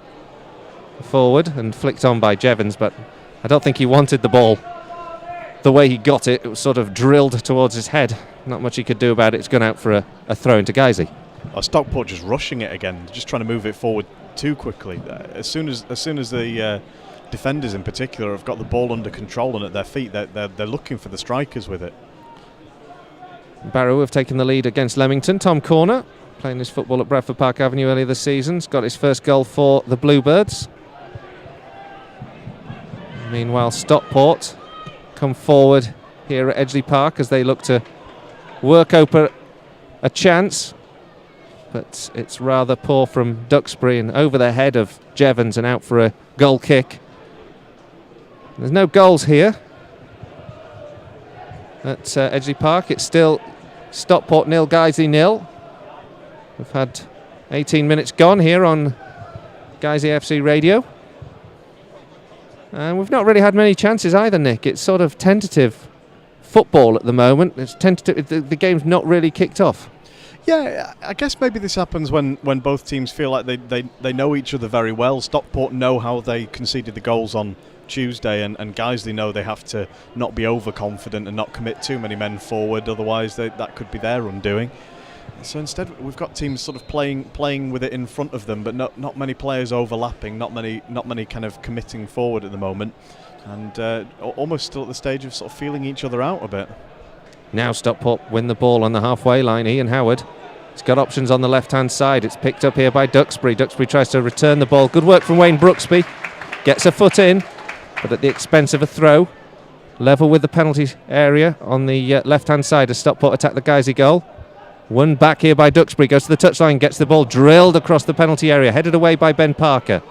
Forward and flicked on by Jevons, but I don't think he wanted the ball. The way he got it, it was sort of drilled towards his head. Not much he could do about it. It's gone out for a throw into Guiseley. Stockport just rushing it again, just trying to move it forward too quickly. As soon as the defenders in particular have got the ball under control and at their feet, they're looking for the strikers with it. Barrow have taken the lead against Leamington. Tom Corner, playing his football at Bradford Park Avenue earlier this season, has got his first goal for the Bluebirds. Meanwhile, Stockport come forward here at Edgeley Park as they look to work open a chance, but it's rather poor from Duxbury and over the head of Jevons and out for a goal kick. There's no goals here at Edgeley Park. It's still Stockport 0, Guiseley 0. We've had 18 minutes gone here on Guiseley AFC radio. And we've not really had many chances either, Nick. It's sort of tentative football at the moment. It's tentative. The game's not really kicked off. Yeah, I guess maybe this happens when both teams feel like they know each other very well. Stockport know how they conceded the goals on Tuesday, and Guiseley know they have to not be overconfident and not commit too many men forward, otherwise that could be their undoing. So instead, we've got teams sort of playing with it in front of them, but not many players overlapping, not many kind of committing forward at the moment, and almost still at the stage of sort of feeling each other out a bit. Now Stockport win the ball on the halfway line. Ian Howard. He's got options on the left-hand side. It's picked up here by Duxbury. Duxbury tries to return the ball. Good work from Wayne Brooksby. Gets a foot in, but at the expense of a throw. Level with the penalty area on the left-hand side as Stockport attack the Guiseley goal. One back here by Duxbury, goes to the touchline, gets the ball drilled across the penalty area, headed away by Ben Parker.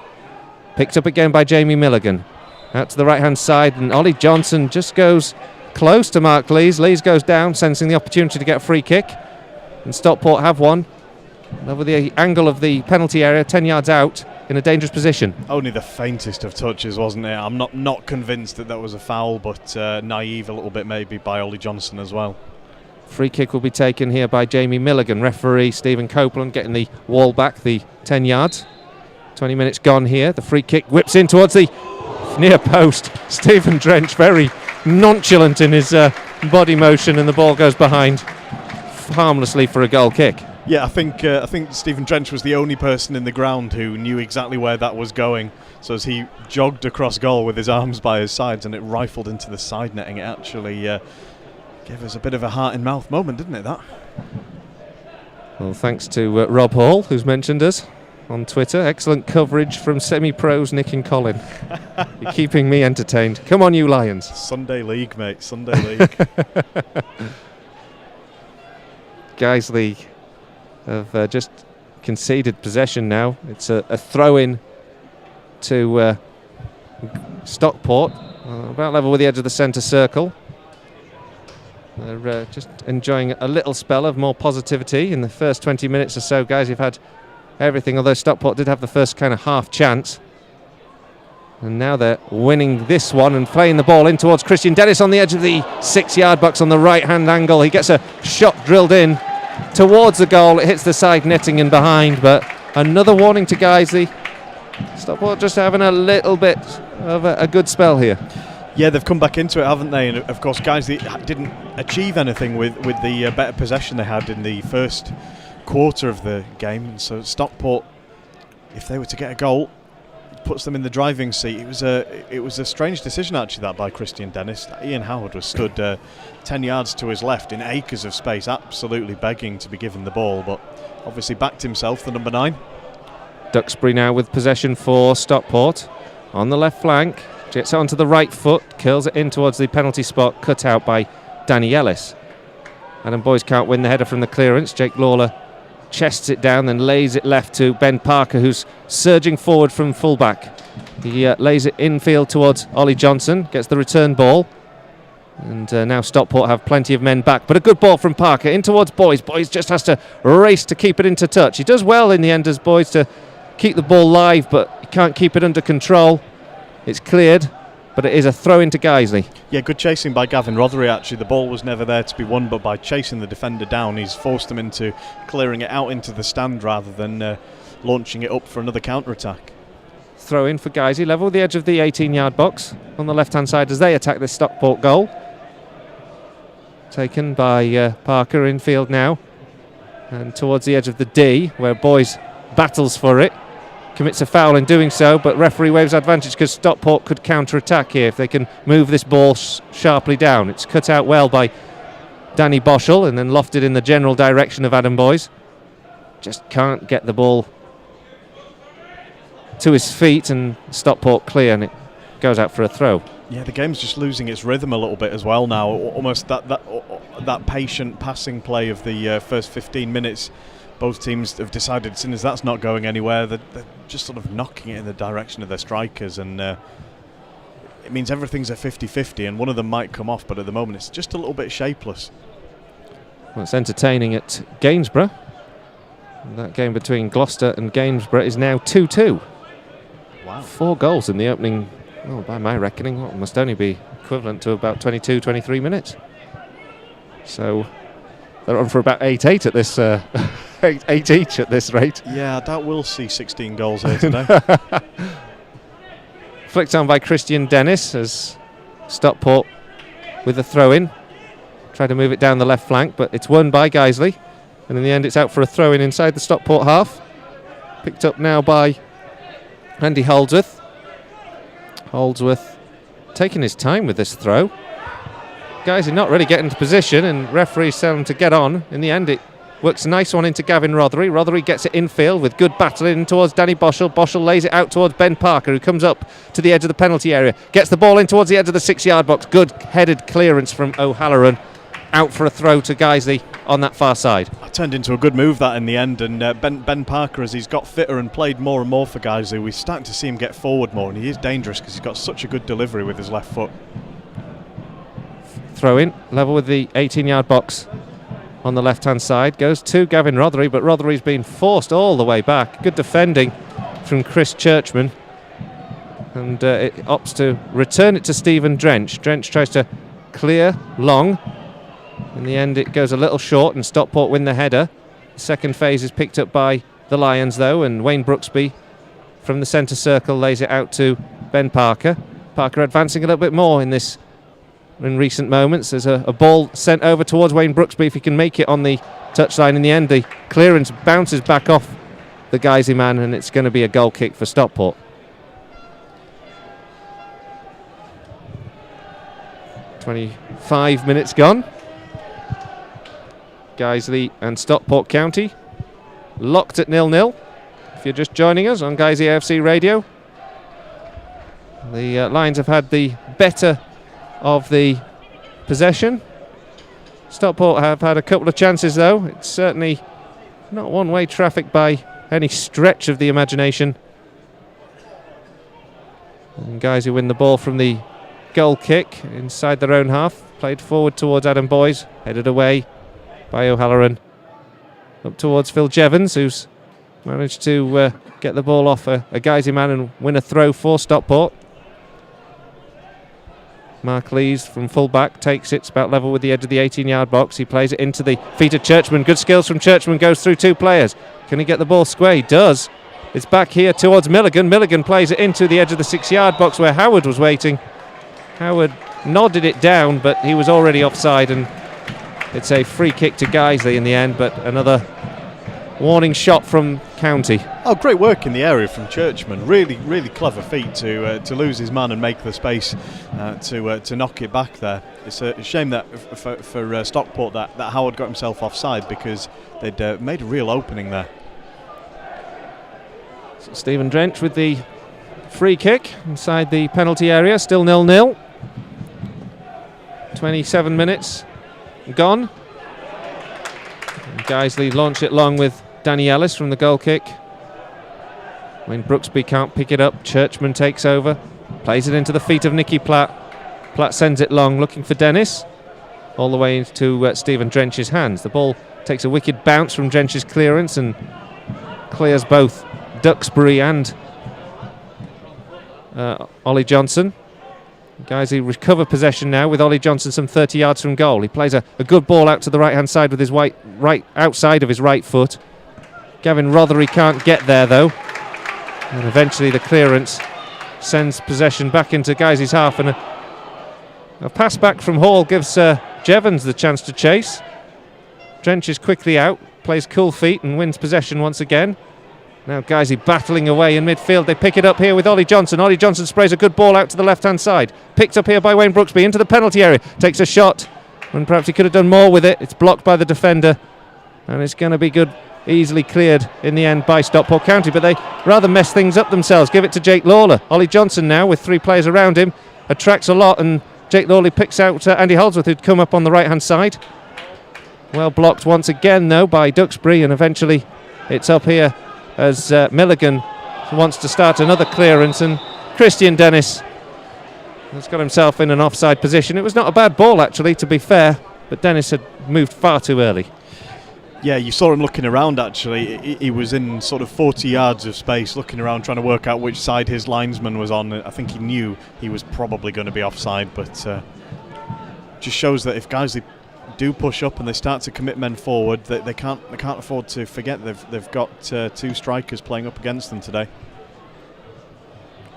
Picked up again by Jamie Milligan. Out to the right-hand side, and Ollie Johnson just goes close to Mark Lees. Lees goes down, sensing the opportunity to get a free kick. And Stockport have one. Over the angle of the penalty area, 10 yards out, in a dangerous position. Only the faintest of touches, wasn't it? I'm not convinced that was a foul, but naive a little bit maybe by Ollie Johnson as well. Free kick will be taken here by Jamie Milligan. Referee Stephen Copeland getting the wall back, the 10 yards. 20 minutes gone here. The free kick whips in towards the near post. Stephen Drench very nonchalant in his body motion, and the ball goes behind harmlessly for a goal kick. Yeah, I think Stephen Drench was the only person in the ground who knew exactly where that was going. So as he jogged across goal with his arms by his sides and it rifled into the side netting, it actually gave us a bit of a heart-in-mouth moment, didn't it, that? Well, thanks to Rob Hall, who's mentioned us on Twitter. Excellent coverage from semi-pros Nick and Colin. You're keeping me entertained. Come on, you Lions. Sunday League, mate. Sunday League. Guiseley have just conceded possession now. It's a throw-in to Stockport, about level with the edge of the centre circle. They're just enjoying a little spell of more positivity in the first 20 minutes or so. Guys, you've had everything, although Stockport did have the first kind of half chance. And now they're winning this one and playing the ball in towards Christian Dennis on the edge of the 6-yard box on the right-hand angle. He gets a shot drilled in towards the goal. It hits the side netting and behind, but another warning to Guiseley. Stockport just having a little bit of a good spell here. Yeah, they've come back into it, haven't they? And of course, Guiseley didn't achieve anything with the better possession they had in the first quarter of the game. And so Stockport, if they were to get a goal, puts them in the driving seat. It was a strange decision actually, that by Christian Dennis. Ian Howard was stood 10 yards to his left in acres of space, absolutely begging to be given the ball, but obviously backed himself, the number 9. Duxbury now with possession for Stockport on the left flank. Gets it onto the right foot, curls it in towards the penalty spot, cut out by Danny Ellis. Adam Boyes can't win the header from the clearance. Jake Lawler chests it down, then lays it left to Ben Parker, who's surging forward from fullback. He lays it infield towards Ollie Johnson, gets the return ball. And now Stockport have plenty of men back, but a good ball from Parker in towards Boyes. Boyes just has to race to keep it into touch. He does well in the end as Boyes to keep the ball live, but he can't keep it under control. It's cleared, but it is a throw into Guiseley. Yeah, good chasing by Gavin Rothery actually. The ball was never there to be won, but by chasing the defender down, he's forced them into clearing it out into the stand rather than launching it up for another counter-attack. Throw in for Guiseley, level with the edge of the 18-yard box on the left-hand side as they attack this Stockport goal. Taken by Parker infield now, and towards the edge of the D, where Boyes battles for it. Commits a foul in doing so, but referee waves advantage because Stockport could counter-attack here if they can move this ball sharply down. It's cut out well by Danny Boschel and then lofted in the general direction of Adam Boyes. Just can't get the ball to his feet, and Stockport clear, and it goes out for a throw. Yeah, the game's just losing its rhythm a little bit as well now. Almost that patient passing play of the first 15 minutes. Both teams have decided as soon as that's not going anywhere, they're just sort of knocking it in the direction of their strikers, and it means everything's a 50-50 and one of them might come off, but at the moment it's just a little bit shapeless. Well, it's entertaining at Gainsborough. That game between Gloucester and Gainsborough is now 2-2. Wow. 4 goals in the opening, well, by my reckoning, what must only be equivalent to about 22, 23 minutes. So they're on for about 8-8 at this 8 each at this rate. Yeah, I doubt we'll see 16 goals here today. Flicked on by Christian Dennis as Stockport with a throw-in. Try to move it down the left flank, but it's won by Guiseley. And in the end, it's out for a throw-in inside the Stockport half. Picked up now by Andy Holdsworth. Holdsworth taking his time with this throw. Guys are not really getting into position, and referees tell them to get on. In the end, it works a nice one into Gavin Rothery. Rothery gets it infield with good battling towards Danny Boschel. Boschel lays it out towards Ben Parker, who comes up to the edge of the penalty area. Gets the ball in towards the edge of the 6-yard box. Good headed clearance from O'Halloran. Out for a throw to Guiseley on that far side. It turned into a good move that in the end, and Ben Parker, as he's got fitter and played more and more for Guiseley, we're starting to see him get forward more, and he is dangerous because he's got such a good delivery with his left foot. Throw in, level with the 18-yard box on the left-hand side. Goes to Gavin Rothery, but Rothery's been forced all the way back. Good defending from Chris Churchman. And it opts to return it to Stephen Drench. Drench tries to clear long. In the end, it goes a little short, and Stockport win the header. The second phase is picked up by the Lions, though, and Wayne Brooksby from the centre circle lays it out to Ben Parker. Parker advancing a little bit more in recent moments. There's a ball sent over towards Wayne Brooksby if he can make it on the touchline. In the end, the clearance bounces back off the Guiseley man, and it's going to be a goal kick for Stockport. 25 minutes gone. Guiseley and Stockport County locked at 0-0. If you're just joining us on Guiseley AFC Radio, the Lions have had the better of the possession. Stockport have had a couple of chances, though. It's certainly not one-way traffic by any stretch of the imagination. And Guiseley win the ball from the goal kick inside their own half. Played forward towards Adam Boys, headed away by O'Halloran. Up towards Phil Jevons, who's managed to get the ball off a Guiseley man and win a throw for Stockport. Mark Lees from full-back takes it, it's about level with the edge of the 18-yard box. He plays it into the feet of Churchman. Good skills from Churchman, goes through two players. Can he get the ball square? He does. It's back here towards Milligan. Milligan plays it into the edge of the 6-yard box where Howard was waiting. Howard nodded it down, but he was already offside, and it's a free kick to Guiseley in the end, but another warning shot from County. Oh, great work in the area from Churchman. Really, really clever feat to lose his man and make the space to knock it back there. It's a shame that for Stockport that Howard got himself offside, because they'd made a real opening there. So Stephen Drench with the free kick inside the penalty area, still 0-0. 27 minutes gone. And Guiseley launch it long with Danny Ellis from the goal kick. When Brooksby can't pick it up, Churchman takes over, plays it into the feet of Nicky Platt. Platt sends it long, looking for Dennis, all the way into Stephen Drench's hands. The ball takes a wicked bounce from Drench's clearance and clears both Duxbury and Ollie Johnson. Guiseley recover possession now with Ollie Johnson some 30 yards from goal. He plays a good ball out to the right-hand side with his right outside of his right foot. Gavin Rothery can't get there, though. And eventually the clearance sends possession back into Guiseley's half, and a pass back from Hall gives Jevons the chance to chase. Drench is quickly out, plays cool feet and wins possession once again. Now Guiseley battling away in midfield. They pick it up here with Ollie Johnson. Ollie Johnson sprays a good ball out to the left-hand side. Picked up here by Wayne Brooksby into the penalty area. Takes a shot when perhaps he could have done more with it. It's blocked by the defender, and it's going to be good, easily cleared in the end by Stockport County, but they rather mess things up themselves. Give it to Jake Lawler. Ollie Johnson now with three players around him. Attracts a lot, and Jake Lawley picks out Andy Holdsworth, who'd come up on the right-hand side. Well blocked once again, though, by Duxbury, and eventually it's up here as Milligan wants to start another clearance, and Christian Dennis has got himself in an offside position. It was not a bad ball, actually, to be fair, but Dennis had moved far too early. Yeah, you saw him looking around, actually. He was in sort of 40 yards of space, looking around, trying to work out which side his linesman was on. I think he knew he was probably going to be offside, but just shows that if Guiseley do push up and they start to commit men forward, they can't afford to forget they've got two strikers playing up against them today.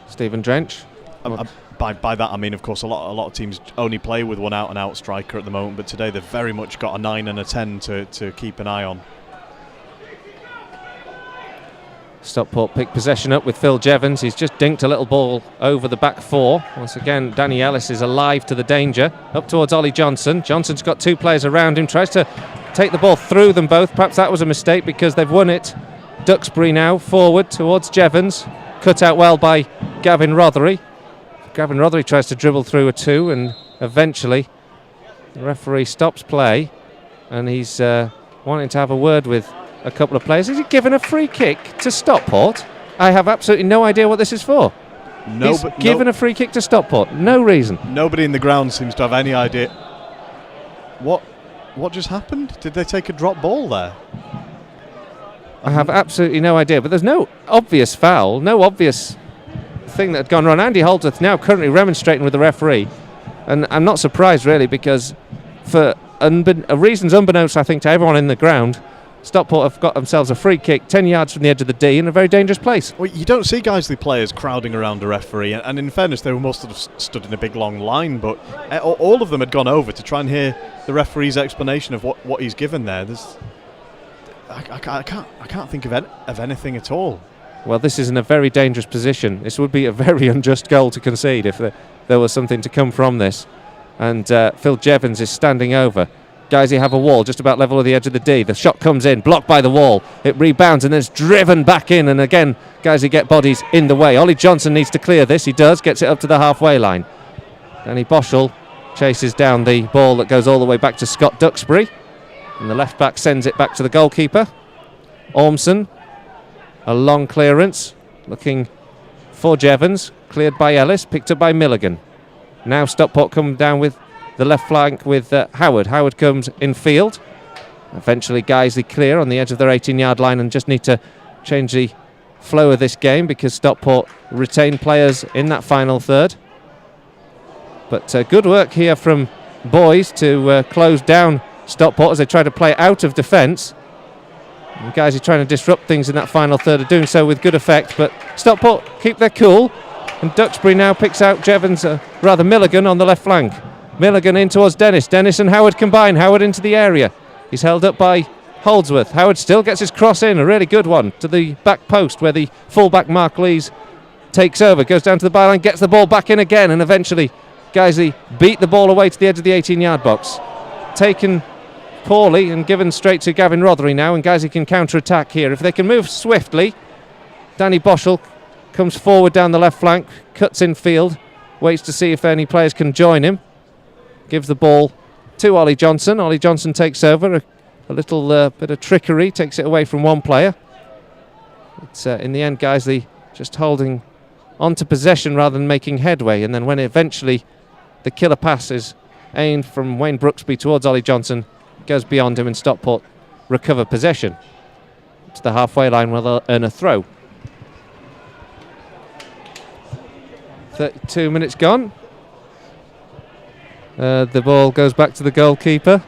Stephen Drench. By that I mean, of course, a lot of teams only play with one out-and-out striker at the moment, but today they've very much got a 9 and a 10 to keep an eye on. Stockport pick possession up with Phil Jevons. He's just dinked a little ball over the back four. Once again, Danny Ellis is alive to the danger. Up towards Ollie Johnson. Johnson's got 2 players around him. Tries to take the ball through them both. Perhaps that was a mistake because they've won it. Duxbury now forward towards Jevons. Cut out well by Gavin Rothery. Gavin Rothery tries to dribble through a 2 and eventually the referee stops play and he's wanting to have a word with a couple of players. Is he given a free kick to Stockport? I have absolutely no idea what this is for. He's given a free kick to Stockport. No reason. Nobody in the ground seems to have any idea. What just happened? Did they take a drop ball there? I have absolutely no idea. But there's no obvious foul, no obvious thing that had gone wrong. Andy Holdsworth now currently remonstrating with the referee. And I'm not surprised really because for reasons unbeknownst I think to everyone in the ground, Stockport have got themselves a free kick 10 yards from the edge of the D in a very dangerous place. Well, you don't see Guiseley players crowding around a referee, and in fairness, they must have stood in a big long line, but all of them had gone over to try and hear the referee's explanation of what he's given there. I can't think of anything at all. Well, this is in a very dangerous position. This would be a very unjust goal to concede if there was something to come from this. And Phil Jevons is standing over. Guiseley have a wall just about level with the edge of the D. The shot comes in, blocked by the wall. It rebounds and then it's driven back in. And again, Guiseley get bodies in the way. Ollie Johnson needs to clear this. He does, gets it up to the halfway line. Danny Boschel chases down the ball that goes all the way back to Scott Duxbury. And the left back sends it back to the goalkeeper. Ormson, a long clearance, looking for Jevons. Cleared by Ellis, picked up by Milligan. Now Stockport come down with the left flank with Howard. Howard comes in field. Eventually Guiseley clear on the edge of their 18-yard line and just need to change the flow of this game because Stockport retain players in that final third. But good work here from Boys to close down Stockport as they try to play out of defence. And Guiseley trying to disrupt things in that final third, are doing so with good effect, but Stockport keep their cool. And Duxbury now picks out Milligan on the left flank. Milligan in towards Dennis. Dennis and Howard combine. Howard into the area. He's held up by Holdsworth. Howard still gets his cross in, a really good one, to the back post where the fullback Mark Lees takes over. Goes down to the byline, gets the ball back in again, and eventually Guiseley beat the ball away to the edge of the 18-yard box. Taken poorly and given straight to Gavin Rothery now, and Guiseley can counter-attack here. If they can move swiftly, Danny Boschel comes forward down the left flank, cuts in field, waits to see if any players can join him. Gives the ball to Ollie Johnson. Ollie Johnson takes over. A little bit of trickery, takes it away from one player. It's in the end, Guiseley just holding on to possession rather than making headway. And then when eventually the killer pass is aimed from Wayne Brooksby towards Ollie Johnson, goes beyond him and Stockport recover possession. To the halfway line will earn a throw. 32 minutes gone. The ball goes back to the goalkeeper,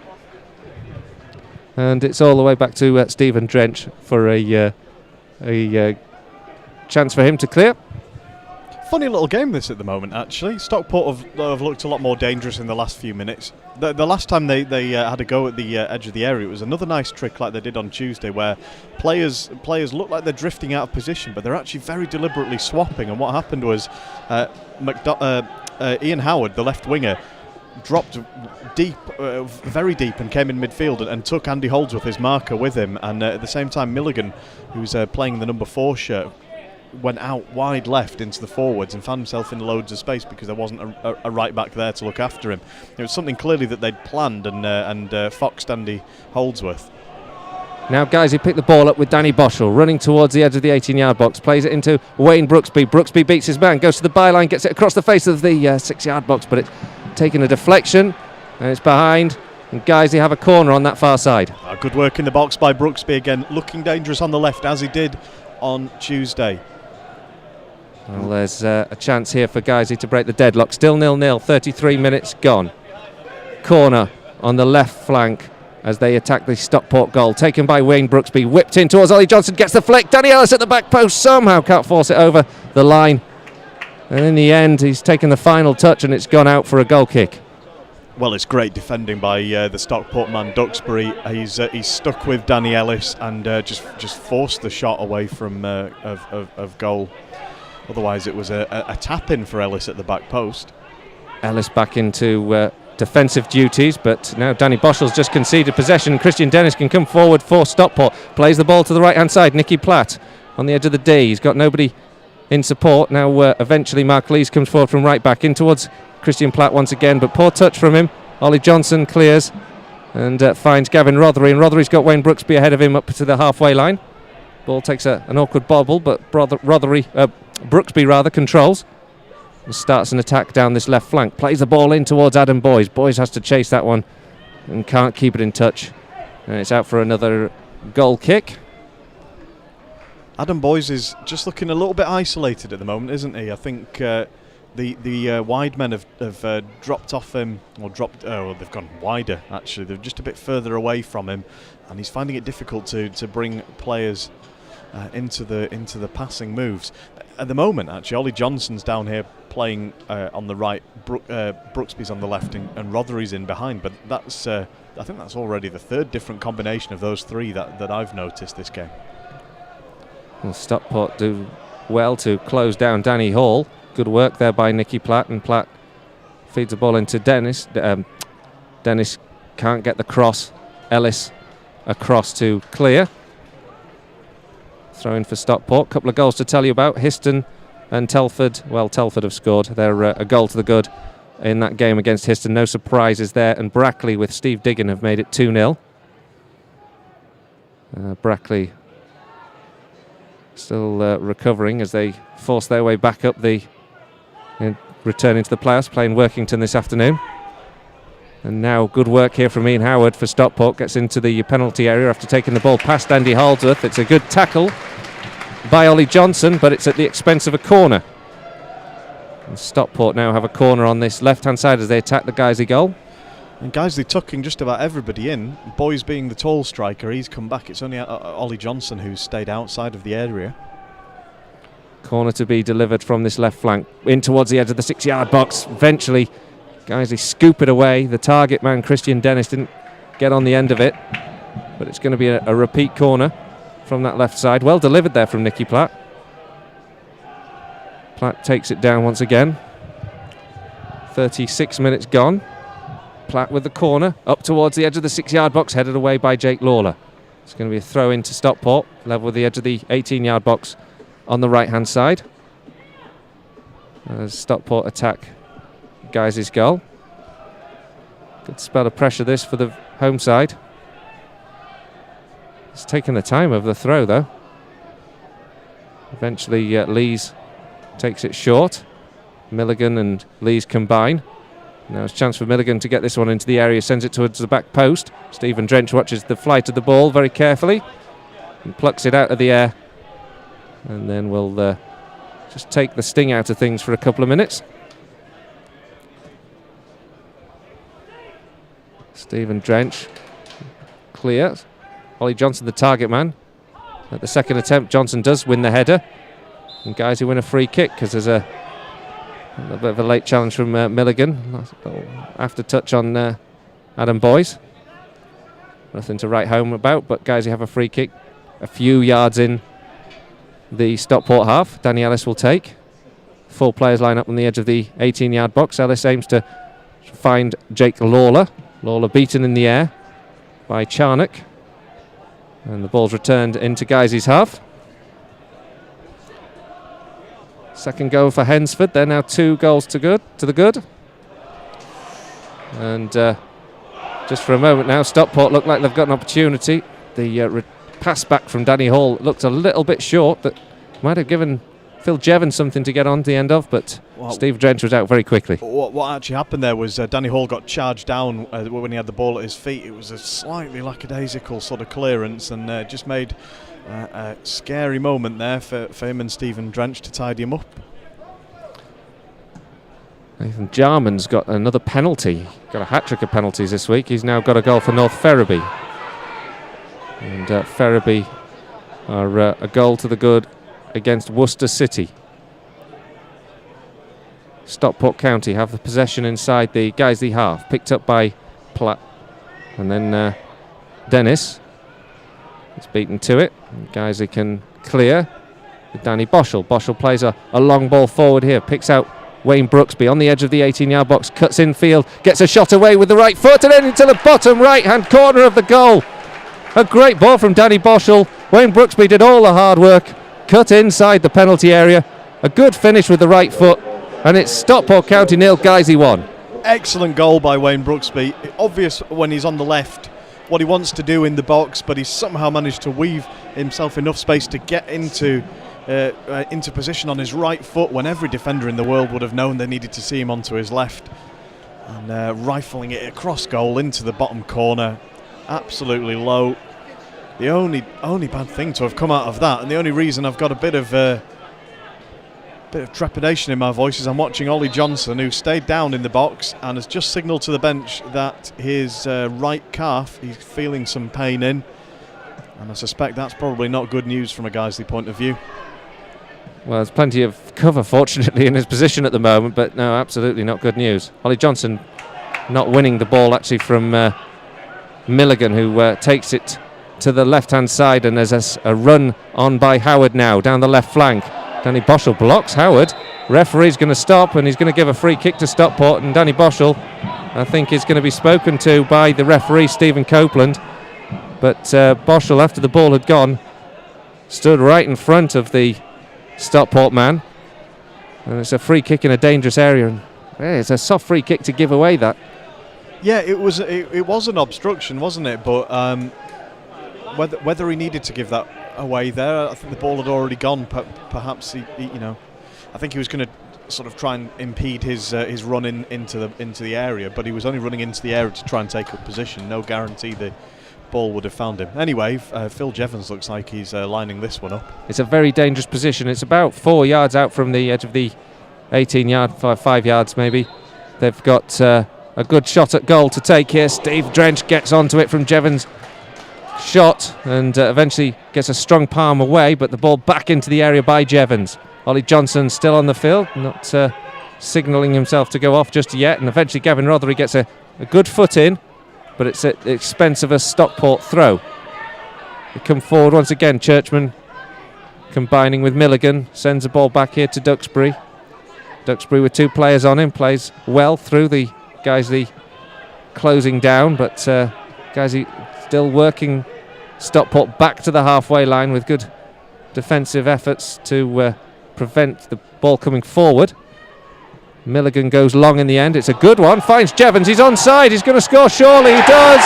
and it's all the way back to Stephen Drench for a chance for him to clear. Funny little game this at the moment, actually. Stockport have looked a lot more dangerous in the last few minutes. The last time they had a go at the edge of the area, it was another nice trick like they did on Tuesday, where players look like they're drifting out of position, but they're actually very deliberately swapping. And what happened was Ian Howard, the left winger, dropped deep, very deep, and came in midfield and took Andy Holdsworth, his marker, with him. And at the same time, Milligan, who's playing the number 4 shirt, went out wide left into the forwards and found himself in loads of space because there wasn't a right back there to look after him. It was something clearly that they'd planned and foxed Andy Holdsworth. Now Guiseley pick the ball up with Danny Boschel running towards the edge of the 18-yard box, plays it into Wayne Brooksby. Brooksby beats his man, goes to the byline, gets it across the face of the 6-yard box, but it's taken a deflection and it's behind, and Guiseley have a corner on that far side. Good work in the box by Brooksby again, looking dangerous on the left as he did on Tuesday. Well, there's a chance here for Guiseley to break the deadlock. Still 0-0, 33 minutes gone. Corner on the left flank as they attack the Stockport goal. Taken by Wayne Brooksby, whipped in towards Ollie Johnson, gets the flick. Danny Ellis at the back post, somehow can't force it over the line. And in the end, he's taken the final touch and it's gone out for a goal kick. Well, it's great defending by the Stockport man Duxbury. He's stuck with Danny Ellis and just forced the shot away from of goal. Otherwise, it was a tap-in for Ellis at the back post. Ellis back into defensive duties, but now Danny Boschel's just conceded possession. Christian Dennis can come forward for Stockport. Plays the ball to the right-hand side. Nicky Platt on the edge of the D. He's got nobody in support. Now eventually Mark Lees comes forward from right back in towards Christian Platt once again, but poor touch from him. Ollie Johnson clears and finds Gavin Rothery, and Rothery's got Wayne Brooksby ahead of him up to the halfway line. Ball takes an awkward bobble, but Brooksby controls and starts an attack down this left flank. Plays the ball in towards Adam Boyes. Boyes has to chase that one and can't keep it in touch. And it's out for another goal kick. Adam Boyes is just looking a little bit isolated at the moment, isn't he? I think the wide men have dropped off him, or they've gone wider actually. They're just a bit further away from him, and he's finding it difficult to bring players into the passing moves. At the moment, actually, Ollie Johnson's down here playing on the right, Brooksby's on the left, and Rothery's in behind. But that's I think that's already the third different combination of those three that I've noticed this game. Well, Stockport do well to close down Danny Hall. Good work there by Nicky Platt, and Platt feeds the ball into Dennis. Dennis can't get the cross. Ellis across to clear. Throw in for Stockport. Couple of goals to tell you about. Histon and Telford. Well, Telford have scored. They're a goal to the good in that game against Histon. No surprises there. And Brackley with Steve Diggin have made it 2-0. Brackley still recovering as they force their way back up the returning to the playoffs, playing Workington this afternoon. And now good work here from Ian Howard for Stockport. Gets into the penalty area after taking the ball past Andy Haldsworth. It's a good tackle by Ollie Johnson, but it's at the expense of a corner. And Stockport now have a corner on this left-hand side as they attack the Guiseley goal. And Guiseley tucking just about everybody in. Boyes being the tall striker, he's come back. It's only Ollie Johnson who's stayed outside of the area. Corner to be delivered from this left flank in towards the edge of the 6-yard box. Eventually Guiseley scoop it away. The target man Christian Dennis didn't get on the end of it, but it's going to be a repeat corner from that left side. Well delivered there from Nicky Platt. Platt takes it down once again. 36 minutes gone. Platt with the corner up towards the edge of the 6-yard box, headed away by Jake Lawler. It's going to be a throw into Stockport, level with the edge of the 18-yard box on the right-hand side. As Stockport attack Guiseley's goal. Good spell of pressure this for the home side. It's taking the time of the throw though. Eventually Lees takes it short. Milligan and Lees combine. Now it's a chance for Milligan to get this one into the area, sends it towards the back post. Stephen Drench watches the flight of the ball very carefully and plucks it out of the air. And then we'll just take the sting out of things for a couple of minutes. Stephen Drench clear. Ollie Johnson the target man. At the second attempt, Johnson does win the header. And guys who win a free kick because there's a bit of a late challenge from Milligan. After touch on Adam Boyes. Nothing to write home about, but guys who have a free kick a few yards in the Stockport half. Danny Ellis will take. 4 players line up on the edge of the 18-yard box. Ellis aims to find Jake Lawler. Lawler beaten in the air by Charnock. And the ball's returned into Guiseley's half. Second goal for Hensford. They're now 2 goals to the good. And just for a moment now, Stockport look like they've got an opportunity. The pass back from Danny Hall looked a little bit short. That might have given Phil Jevons something to get on the end of, but Steve Drench was out very quickly. What actually happened there was Danny Hall got charged down when he had the ball at his feet. It was a slightly lackadaisical sort of clearance, and just made a scary moment there for him and Stephen Drench to tidy him up. Nathan Jarman's got another penalty. Got a hat-trick of penalties this week. He's now got a goal for North Ferriby. And Ferriby are a goal to the good against Worcester City. Stockport County have the possession inside the Guiseley half, picked up by Platt, and then Dennis is beaten to it. Guiseley can clear with Danny Boschel. Boschel plays a long ball forward here, picks out Wayne Brooksby on the edge of the 18-yard box, cuts infield, gets a shot away with the right foot and then into the bottom right-hand corner of the goal. A great ball from Danny Boschel. Wayne Brooksby did all the hard work, cut inside the penalty area. A good finish with the right foot, and it's Stockport County 0, Guiseley 1. Excellent goal by Wayne Brooksby. Obvious when he's on the left what he wants to do in the box, but he's somehow managed to weave himself enough space to get into position on his right foot when every defender in the world would have known they needed to see him onto his left, and rifling it across goal into the bottom corner, absolutely low. The only bad thing to have come out of that, and the only reason I've got a bit of trepidation in my voice, is I'm watching Ollie Johnson, who stayed down in the box and has just signalled to the bench that his right calf, he's feeling some pain in, and I suspect that's probably not good news from a Guiseley point of view. Well, there's plenty of cover, fortunately, in his position at the moment, but no, absolutely not good news. Ollie Johnson not winning the ball, actually, from Milligan, who takes it to the left-hand side, and there's a run on by Howard now, down the left flank. Danny Boschel blocks Howard. Referee's going to stop, and he's going to give a free kick to Stockport, and Danny Boschel, I think, is going to be spoken to by the referee, Stephen Copeland. But Boschel, after the ball had gone, stood right in front of the Stockport man, and it's a free kick in a dangerous area, and it's a soft free kick to give away that. Yeah, it was an obstruction, wasn't it? But whether he needed to give that away there, I think the ball had already gone. Perhaps he I think he was going to sort of try and impede his run into the area, but he was only running into the area to try and take up position. No guarantee the ball would have found him. Anyway, Phil Jevons looks like he's lining this one up. It's a very dangerous position. It's about 4 yards out from the edge of the 18-yard, 5 yards maybe. They've got a good shot at goal to take here. Steve Drench gets onto it from Jevons' shot, and eventually gets a strong palm away, but the ball back into the area by Jevons. Ollie Johnson still on the field, not signalling himself to go off just yet, and eventually Gavin Rothery gets a good foot in, but it's at the expense of a Stockport throw. They come forward once again. Churchman combining with Milligan, sends the ball back here to Duxbury. Duxbury with 2 players on him, plays well through the Guiseley closing down, but Guiseley still working Stockport back to the halfway line with good defensive efforts to prevent the ball coming forward. Milligan goes long in the end. It's a good one. Finds Jevons. He's onside. He's going to score. Surely he does.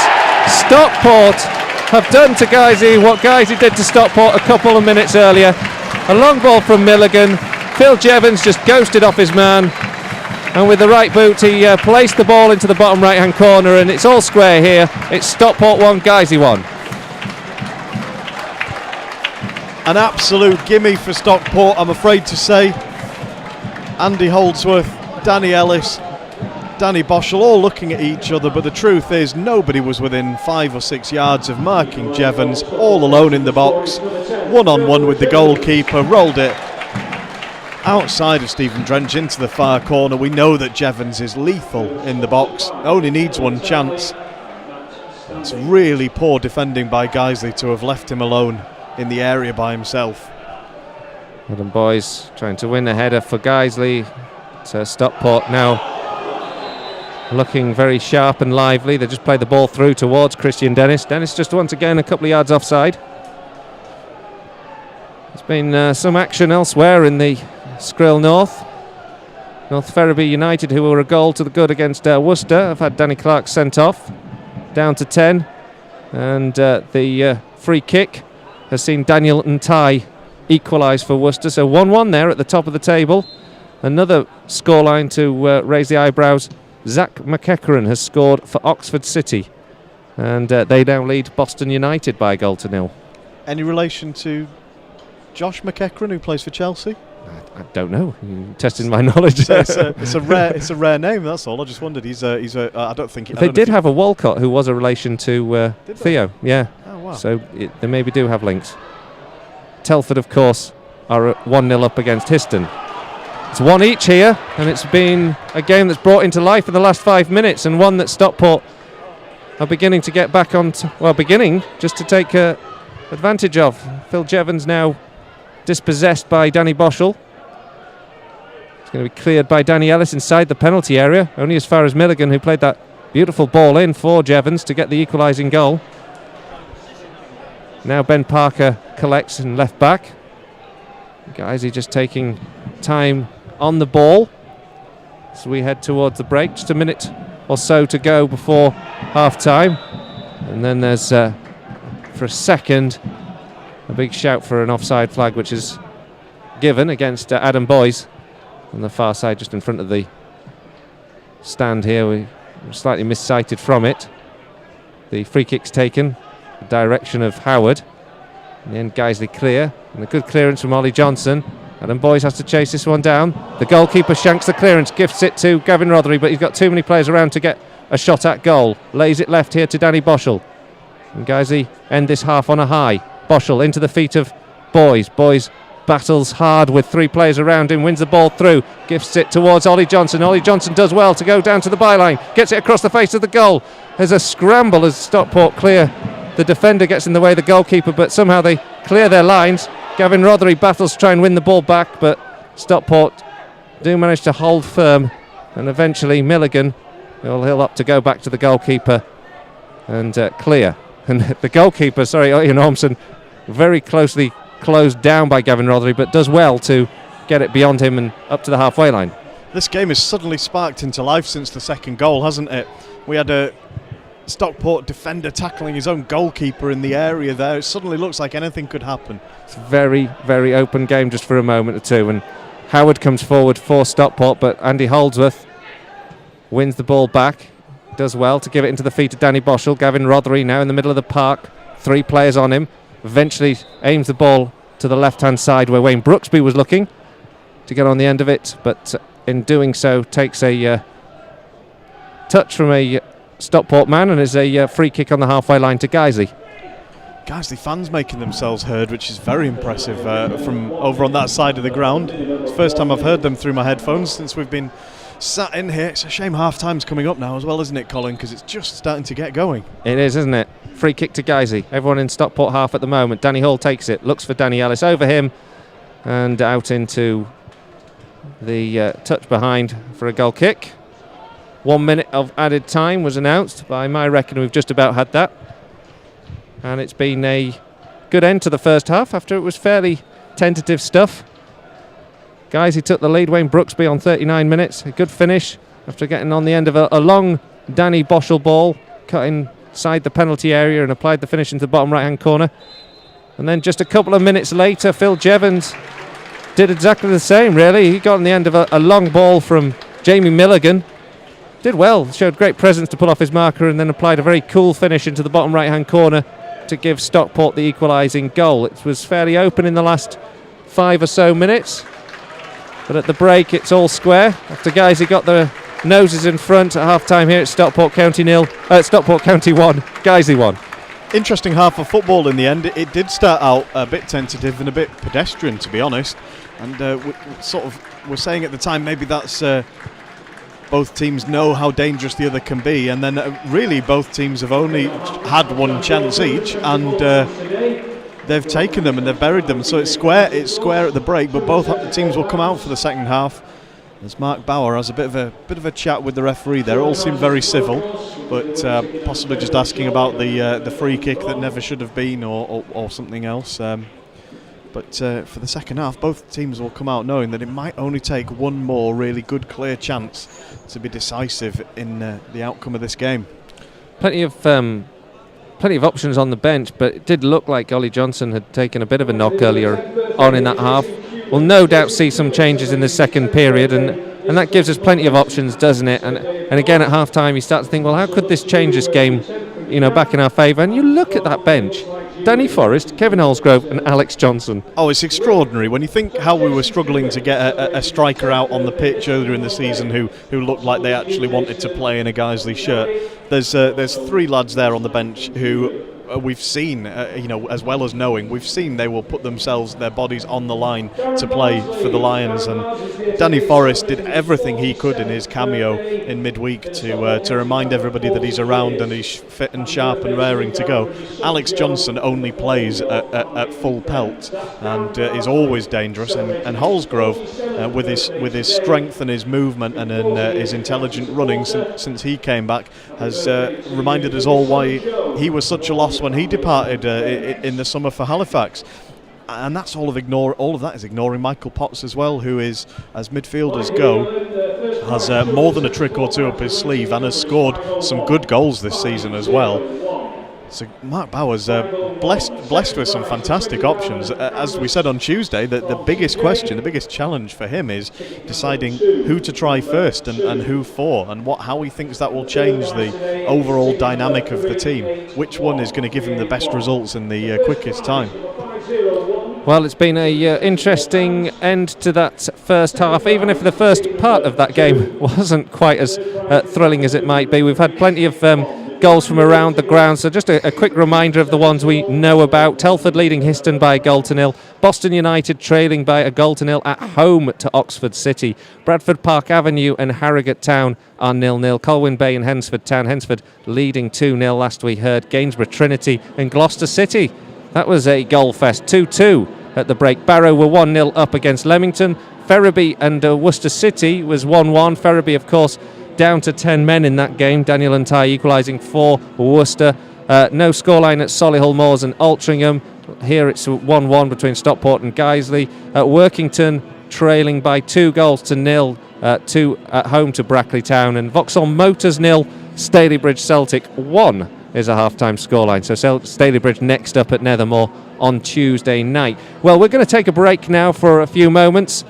Stockport have done to Guiseley what Guiseley did to Stockport a couple of minutes earlier. A long ball from Milligan. Phil Jevons just ghosted off his man, and with the right boot he placed the ball into the bottom right hand corner, and it's all square here. It's Stockport 1, Guiseley 1. An absolute gimme for Stockport, I'm afraid to say. Andy Holdsworth, Danny Ellis, Danny Boschel all looking at each other, but the truth is nobody was within 5 or 6 yards of marking Jevons, all alone in the box, one-on-one with the goalkeeper, rolled it outside of Stephen Drench into the far corner. We know that Jevons is lethal in the box, only needs one chance. It's really poor defending by Guiseley to have left him alone in the area by himself. Adam Boys trying to win a header for Guiseley. So Stockport now looking very sharp and lively. They just played the ball through towards Christian Dennis. Dennis just once again a couple of yards offside. There's been some action elsewhere in the Skrill North. North Ferriby United, who were a goal to the good against Worcester, have had Danny Clark sent off, down to 10. And the free kick has seen Daniel Ntai equalise for Worcester. So 1-1 there at the top of the table. Another scoreline to raise the eyebrows. Zach McEachran has scored for Oxford City, and they now lead Boston United by a goal to 0. Any relation to Josh McEachran, who plays for Chelsea? I don't know. You're testing my knowledge. It's a rare name. That's all. I just wondered. He's a. I don't think. They did have a Walcott who was a relation to Theo. Yeah. Oh wow. So they maybe do have links. Telford, of course, are 1-0 up against Histon. It's one each here, and it's been a game that's brought into life in the last 5 minutes, and one that Stockport are beginning to get back on, beginning just to take advantage of. Phil Jevons now dispossessed by Danny Boschel. It's going to be cleared by Danny Ellis inside the penalty area, only as far as Milligan, who played that beautiful ball in for Jevons to get the equalising goal. Now Ben Parker collects and left back. Guiseley just taking time on the ball. So we head towards the break. Just a minute or so to go before half time. And then there's, for a second, a big shout for an offside flag, which is given against Adam Boyes on the far side, just in front of the stand here. We were slightly missighted from it. The free kick's taken, the direction of Howard. In the end, Guiseley clear, and a good clearance from Ollie Johnson. Adam Boyes has to chase this one down. The goalkeeper shanks the clearance, gifts it to Gavin Rothery, but he's got too many players around to get a shot at goal. Lays it left here to Danny Boschel. And Guiseley end this half on a high. Boschel into the feet of Boyes. Boyes battles hard with 3 players around him, wins the ball through, gifts it towards Ollie Johnson. Ollie Johnson does well to go down to the byline, gets it across the face of the goal. There's a scramble as Stockport clear. The defender gets in the way of the goalkeeper, but somehow they clear their lines. Gavin Rothery battles to try and win the ball back, but Stockport do manage to hold firm, and eventually Milligan will up to go back to the goalkeeper and clear. And the goalkeeper, Ian Ormson, very closely closed down by Gavin Rothery, but does well to get it beyond him and up to the halfway line. This game has suddenly sparked into life since the second goal, hasn't it? We had a Stockport defender tackling his own goalkeeper in the area there. It suddenly looks like anything could happen. It's a very, very open game just for a moment or two, and Howard comes forward for Stockport, but Andy Holdsworth wins the ball back, does well to give it into the feet of Danny Boschel. Gavin Rothery now in the middle of the park, 3 players on him, eventually aims the ball to the left-hand side where Wayne Brooksby was looking to get on the end of it, but in doing so takes a touch from a Stockport man, and is a free kick on the halfway line to Guiseley. Guiseley fans making themselves heard, which is very impressive from over on that side of the ground. It's the first time I've heard them through my headphones since we've been sat in here. It's a shame half-time's coming up now as well, isn't it, Colin? Because it's just starting to get going. It is, isn't it? Free kick to Guiseley. Everyone in Stockport half at the moment. Danny Hall takes it, looks for Danny Ellis, over him, and out into the touch behind for a goal kick. 1 minute of added time was announced. By my reckoning, we've just about had that. And it's been a good end to the first half after it was fairly tentative stuff. Guys, he took the lead. Wayne Brooksby on 39 minutes. A good finish after getting on the end of a long Danny Boschel ball, cut inside the penalty area and applied the finish into the bottom right-hand corner. And then just a couple of minutes later, Phil Jevons did exactly the same, really. He got on the end of a long ball from Jamie Milligan. Did well, showed great presence to pull off his marker, and then applied a very cool finish into the bottom right-hand corner to give Stockport the equalising goal. It was fairly open in the last 5 or so minutes, but at the break it's all square. After Guiseley got their noses in front at half-time here at Stockport County 1, Guiseley 1. Interesting half of football in the end. It did start out a bit tentative and a bit pedestrian, to be honest. And we're saying at the time maybe that's both teams know how dangerous the other can be, and then really both teams have only had one chance each, and they've taken them and they've buried them. So it's square at the break, but both teams will come out for the second half. As Mark Bauer has a bit of a chat with the referee there. It all seemed very civil, but possibly just asking about the free kick that never should have been, or something else. But for the second half, both teams will come out knowing that it might only take one more really good, clear chance to be decisive in the outcome of this game. Plenty of options on the bench, but it did look like Ollie Johnson had taken a bit of a knock earlier on in that half. We'll no doubt see some changes in the second period, and that gives us plenty of options, doesn't it? And again, at half-time, you start to think, well, how could this change this game, back in our favour? And you look at that bench. Danny Forrest, Kevin Holsgrove and Alex Johnson. Oh, it's extraordinary. When you think how we were struggling to get a striker out on the pitch earlier in the season who looked like they actually wanted to play in a Guiseley shirt, there's 3 lads there on the bench who we've seen, as well as knowing, we've seen they will put their bodies on the line to play for the Lions. And Danny Forrest did everything he could in his cameo in midweek to remind everybody that he's around and he's fit and sharp and raring to go. Alex Johnson only plays at full pelt and is always dangerous. And Holsgrove, with his strength and his movement and his intelligent running since he came back, has reminded us all why he was such a loss when he departed in the summer for Halifax. And that's all of that is ignoring Michael Potts as well, who is, as midfielders go, has more than a trick or two up his sleeve and has scored some good goals this season as well. So Mark Bauer's blessed with some fantastic options. As we said on Tuesday, the biggest question, the biggest challenge for him is deciding who to try first and who for, and how he thinks that will change the overall dynamic of the team. Which one is going to give him the best results in the quickest time? Well, it's been a interesting end to that first half, even if the first part of that game wasn't quite as thrilling as it might be. We've had plenty of goals from around the ground, so just a quick reminder of the ones we know about. Telford leading Histon by a goal to nil. Boston United trailing by a goal to nil at home to Oxford City. Bradford Park Avenue and Harrogate Town are 0-0. Colwyn Bay and Hensford Town. Hensford leading 2-0 last we heard. Gainsborough Trinity and Gloucester City. That was a goal fest, 2-2 at the break. Barrow were 1-0 up against Leamington. Ferriby and Worcester City was 1-1. Ferriby, of course, down to 10 men in that game. Daniel Untai equalising for Worcester. No scoreline at Solihull Moors and Altrincham. Here it's 1-1 between Stockport and Guiseley. Workington trailing by 2 goals to nil at home to Brackley Town. And Vauxhall Motors 0, Stalybridge Celtic 1 is a half-time scoreline. So Stalybridge next up at Nethermoor on Tuesday night. Well, we're going to take a break now for a few moments.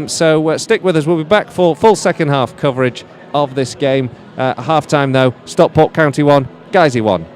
So stick with us. We'll be back for full second half coverage of this game. Half-time though, Stockport County 1, Guiseley 1.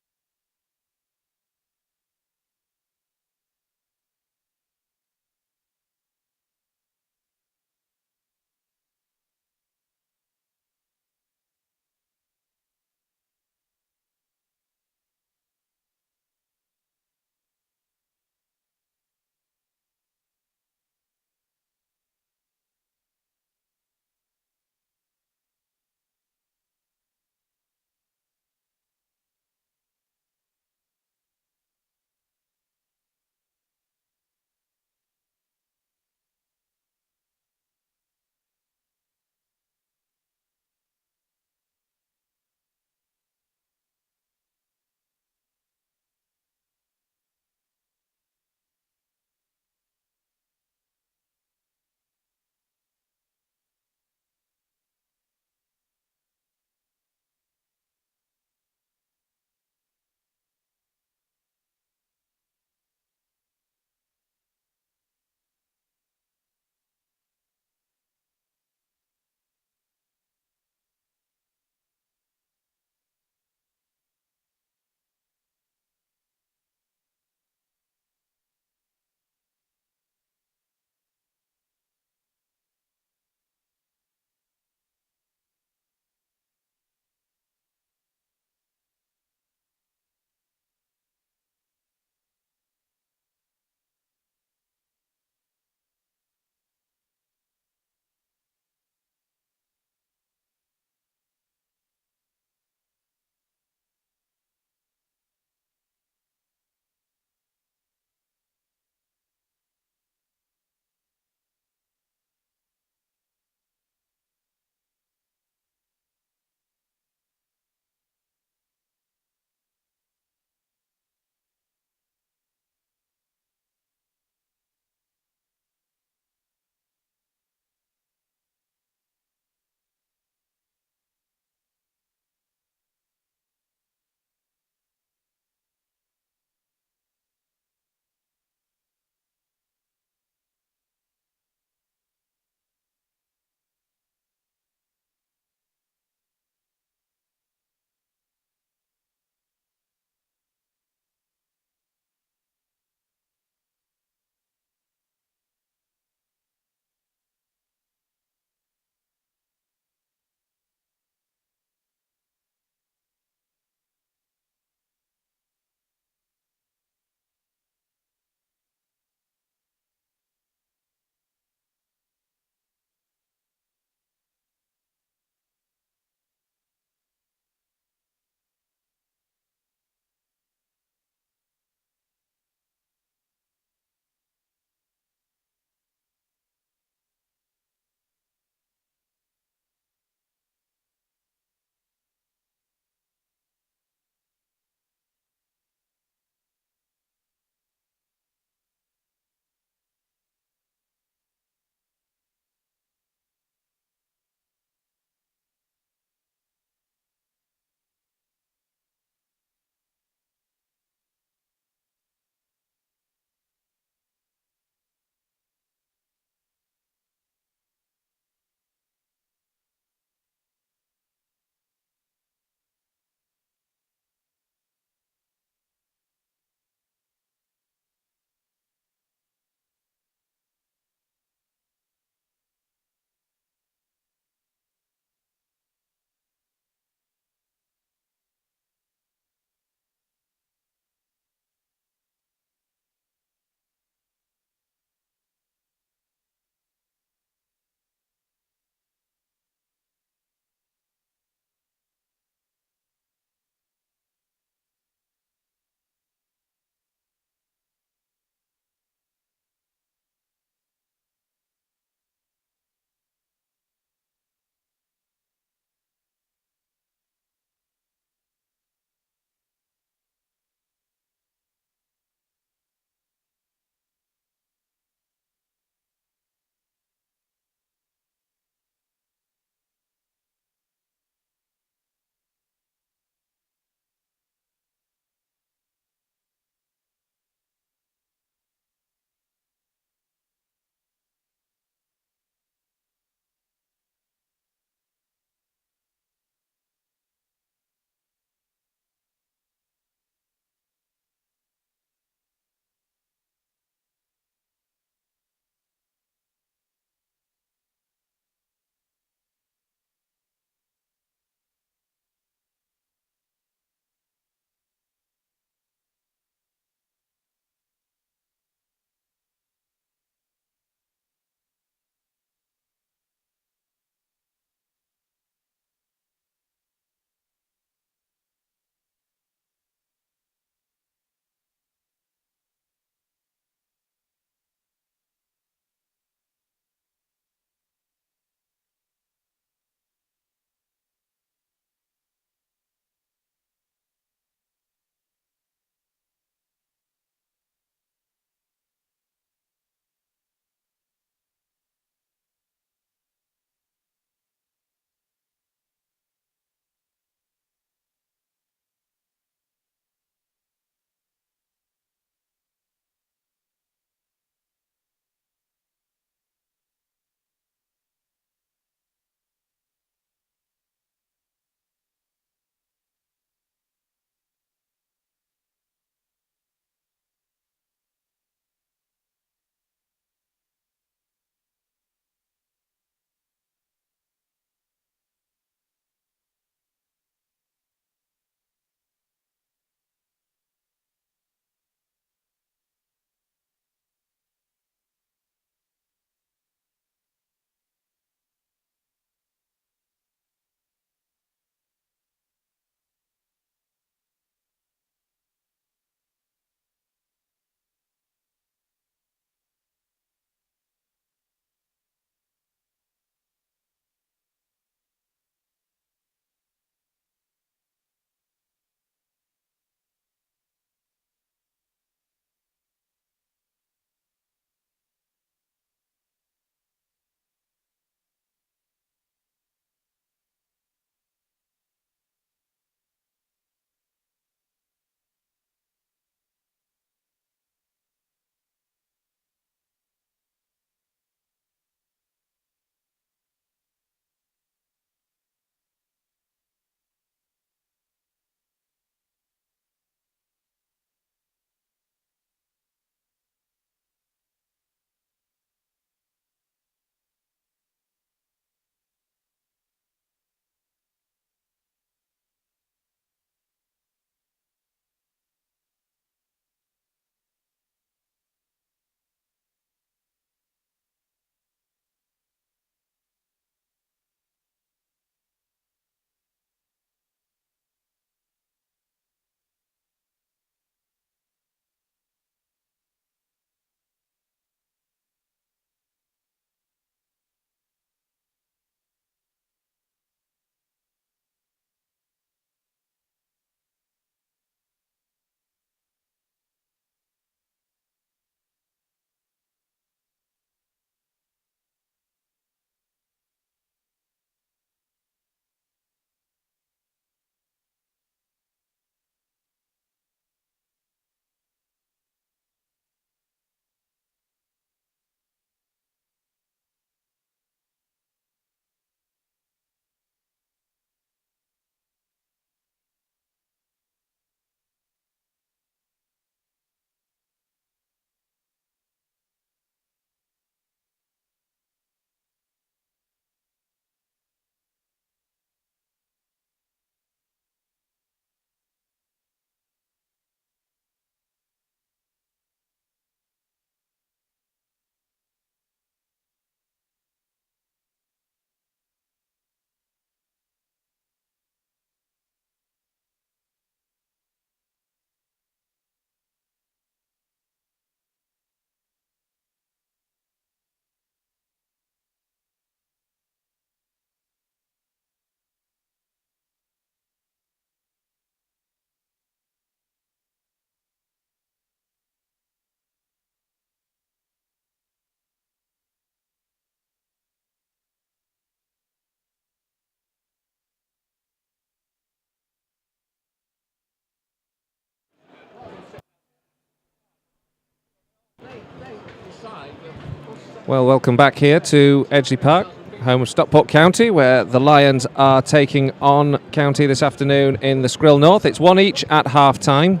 Well, welcome back here to Edgeley Park, home of Stockport County, where the Lions are taking on County this afternoon in the Skrill North. It's 1 each at half-time.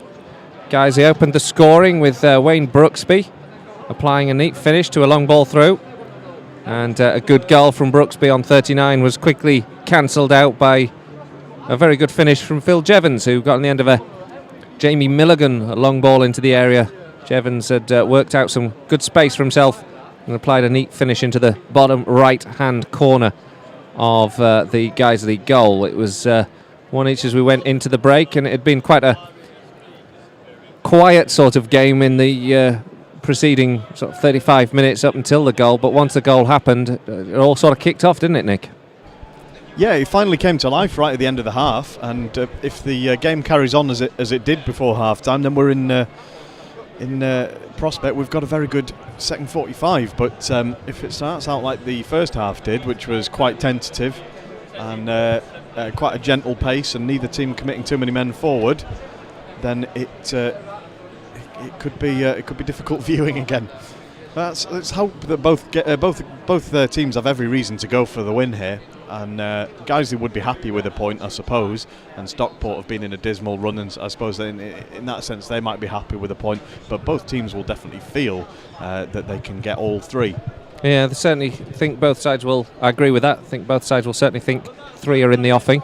Guys, they opened the scoring with Wayne Brooksby applying a neat finish to a long ball through. And a good goal from Brooksby on 39 was quickly cancelled out by a very good finish from Phil Jevons, who got on the end of a Jamie Milligan, a long ball into the area. Jevons had worked out some good space for himself and applied a neat finish into the bottom right-hand corner of the Guiseley goal. It was 1 each as we went into the break, and it had been quite a quiet sort of game in the preceding sort of 35 minutes up until the goal, but once the goal happened, it all sort of kicked off, didn't it, Nick? Yeah, it finally came to life right at the end of the half, and if the game carries on as it did before half-time, then we're in prospect. We've got a very good second 45, but if it starts out like the first half did, which was quite tentative and quite a gentle pace, and neither team committing too many men forward, then it could be difficult viewing again. Let's hope that both teams have every reason to go for the win here. And Guiseley would be happy with a point, I suppose, and Stockport have been in a dismal run, and I suppose in that sense they might be happy with a point, but both teams will definitely feel that they can get all three. Yeah, they certainly think both sides will. I agree with that. I think both sides will certainly think 3 are in the offing.